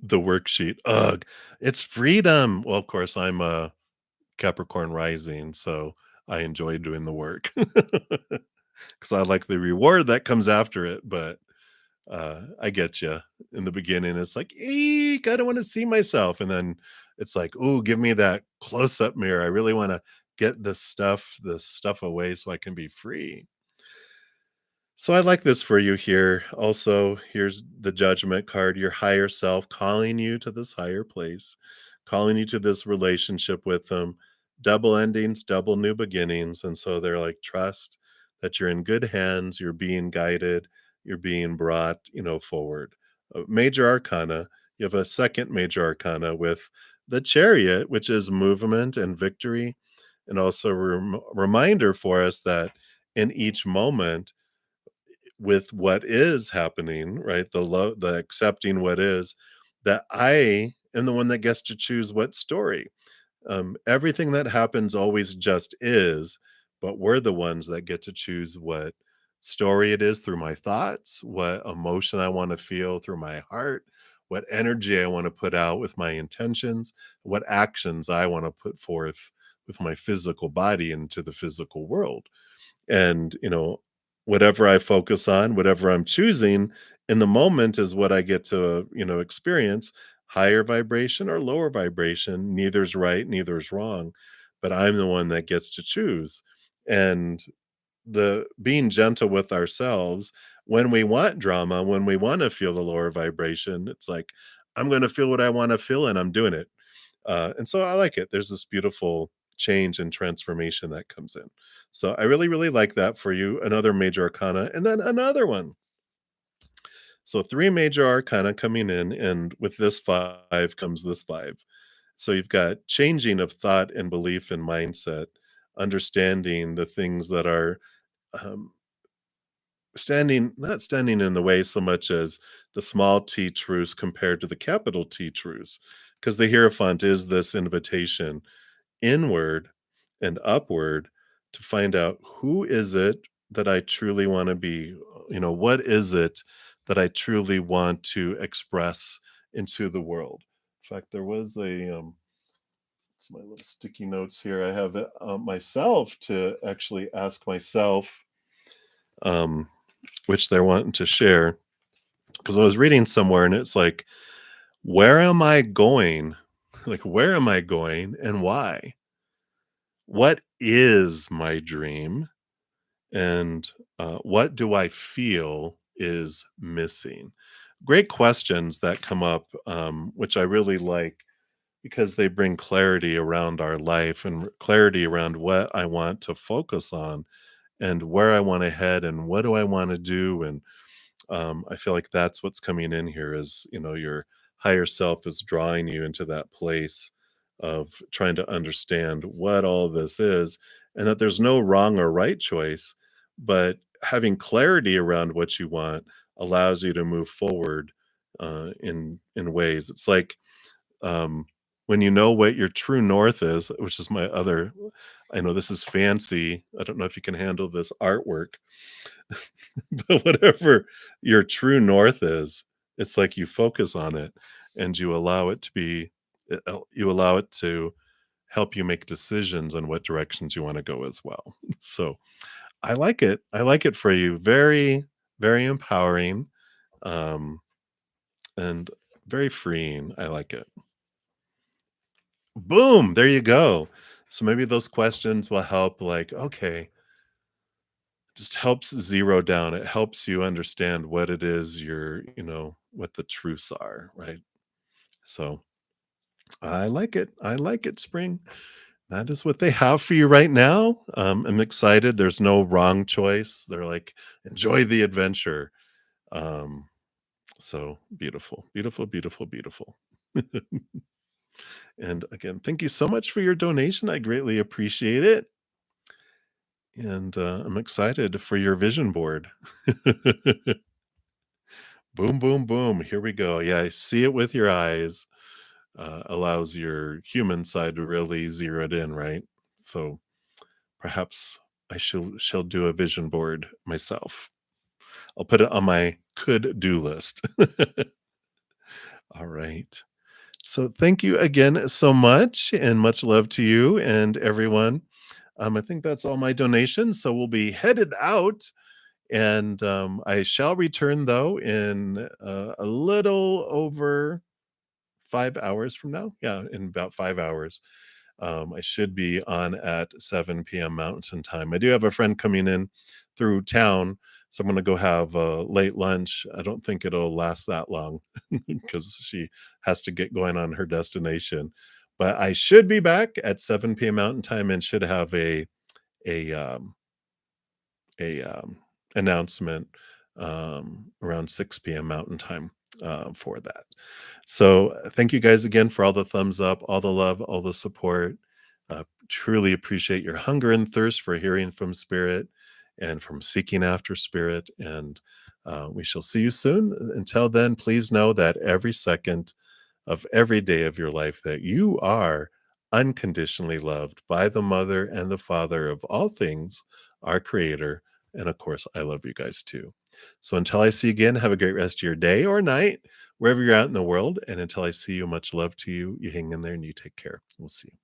The worksheet, ugh, it's freedom. Well, of course, I'm a Capricorn rising, so I enjoy doing the work. 'Cause I like the reward that comes after it, but, I get you. In the beginning, it's like, "Eek, I don't wanna see myself," and then it's like, "Ooh, give me that close-up mirror. I really wanna get this stuff away so I can be free." So I like this for you here. Also, here's the judgment card, your higher self calling you to this higher place, calling you to this relationship with them. Double endings, double new beginnings. And so they're like, trust that you're in good hands, you're being guided, you're being brought, forward. major arcana, you have a second major arcana with the Chariot, which is movement and victory, and also a reminder for us that in each moment, with what is happening, right? The love, the accepting what is, that I am the one that gets to choose what story. Everything that happens always just is, but we're the ones that get to choose what story it is through my thoughts, what emotion I want to feel through my heart, what energy I want to put out with my intentions, what actions I want to put forth with my physical body into the physical world. And, whatever I focus on, whatever I'm choosing in the moment is what I get to, experience. Higher vibration or lower vibration, neither's right, neither's wrong, but I'm the one that gets to choose. And the being gentle with ourselves when we want drama, when we want to feel the lower vibration, it's like, I'm going to feel what I want to feel and I'm doing it. And so I like it. There's this beautiful change and transformation that comes in. So I really, really like that for you. Another major arcana, and then another one. So three major arcana coming in, and with this five comes this five. So you've got changing of thought and belief and mindset, understanding the things that are um, not standing in the way so much as the small t truths compared to the capital T truths, because the Hierophant is this invitation inward and upward to find out who is it that I truly want to be? What is it that I truly want to express into the world? In fact, there was it's my little sticky notes here. I have it myself to actually ask myself, um, which they're wanting to share. Because I was reading somewhere and it's like, where am I going? Like, where am I going and why? What is my dream? And what do I feel is missing? Great questions that come up, which I really like because they bring clarity around our life and clarity around what I want to focus on and where I want to head and what do I want to do. And I feel like that's what's coming in here is, your higher self is drawing you into that place of trying to understand what all this is and that there's no wrong or right choice, but having clarity around what you want allows you to move forward in ways. It's like when you know what your true north is, which is my other. I know this is fancy. I don't know if you can handle this artwork, but whatever your true north is, it's like you focus on it and you allow it to be, you allow it to help you make decisions on what directions you want to go as well. So I like it. I like it for you. Very, very empowering, um, and very freeing. I like it. Boom. There you go. So maybe those questions will help, like, okay, just helps zero down. It helps you understand what it is what the truths are, right? So I like it. I like it, Spring. That is what they have for you right now. I'm excited. There's no wrong choice. They're like, enjoy the adventure. Um, so beautiful, beautiful, beautiful, beautiful. And again, thank you so much for your donation. I greatly appreciate it. And I'm excited for your vision board. Boom, boom, boom. Here we go. Yeah, see it with your eyes allows your human side to really zero it in, right? So perhaps I shall do a vision board myself. I'll put it on my could do list. All right. So thank you again so much, and much love to you and everyone. I think that's all my donations. So we'll be headed out. And I shall return though in a little over 5 hours from now. Yeah, in about 5 hours. I should be on at 7 p.m. Mountain Time. I do have a friend coming in through town, so I'm going to go have a late lunch. I don't think it'll last that long because she has to get going on her destination. But I should be back at 7 p.m. Mountain Time and should have a a announcement around 6 p.m. Mountain Time for that. So thank you guys again for all the thumbs up, all the love, all the support. Truly appreciate your hunger and thirst for hearing from Spirit and from seeking after Spirit. And we shall see you soon. Until then, please know that every second of every day of your life that you are unconditionally loved by the mother and the father of all things, our creator. And of course, I love you guys too. So until I see you again, have a great rest of your day or night, wherever you're at in the world. And until I see you, much love to you. You hang in there and you take care. We'll see you.